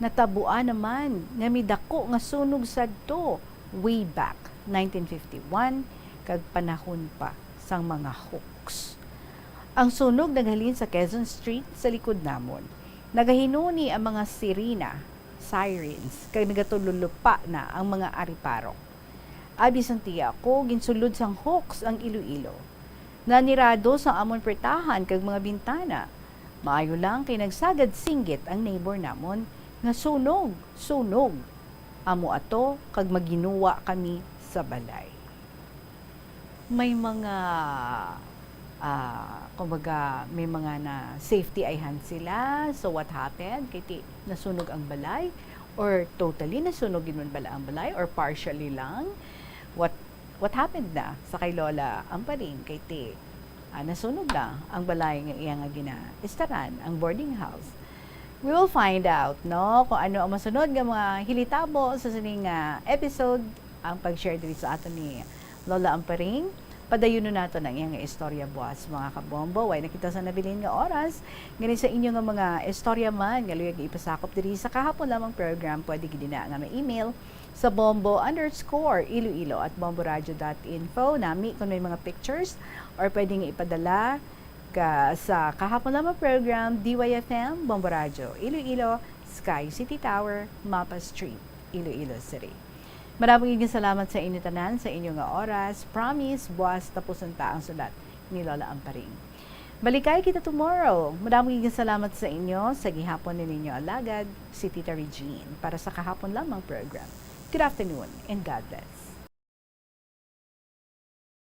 natabuan naman nga midako nga sunog sadto way back 1951 kag panahon pa sang mga hooks. Ang sunog naghalin sa Quezon Street sa likod namon. Nagahinuni ang mga sirens kag nagatululupa na ang mga ariparok. Abis ang tiya ko, ginsulod sang hooks ang Iloilo. Nanirado sa amon pertahan kag mga bintana. Maayo lang kay nagsagad singgit ang neighbor namon nga sunog. Amo ato kag maginuwa kami sa balay. May mga kumbaga may mga na safety ayhan sila. So what happened? Kay nasunog ang balay or totally nasunog din man bala ang balay or partially lang. What happened na sa kay Lola Amparing kay nasunog na ang balay nga iya nga gina-istaran ang boarding house. We will find out no kung ano ang masunod nga mga hilitabo sa sining episode ang pag-share diri sa aton ni Lola Amparing. Padayon nato ng iyang istorya buwas mga kabombo. Way nakita sa nabilin nga oras. Ganun sa inyo nga mga istorya man, nga luyag ipasakop diri sa kahapon lamang program, pwede gidina nga may email sa bombo_iloilo@bomboradio.info nami kung may mga pictures or pwede nga ipadala ka sa kahapon lamang program DYFM, Bombo Radio, Iloilo, Sky City Tower, Mapa Street, Iloilo City. Maraming salamat sa inyo tanan, sa inyo nga oras. Promise, buwas tapos ang taang sulat ni Lola Amparing. Balikay kita tomorrow. Maraming salamat sa inyo sa gihapon ni ninyo alagad, si Tita Regine, para sa kahapon lamang program. Good afternoon and God bless.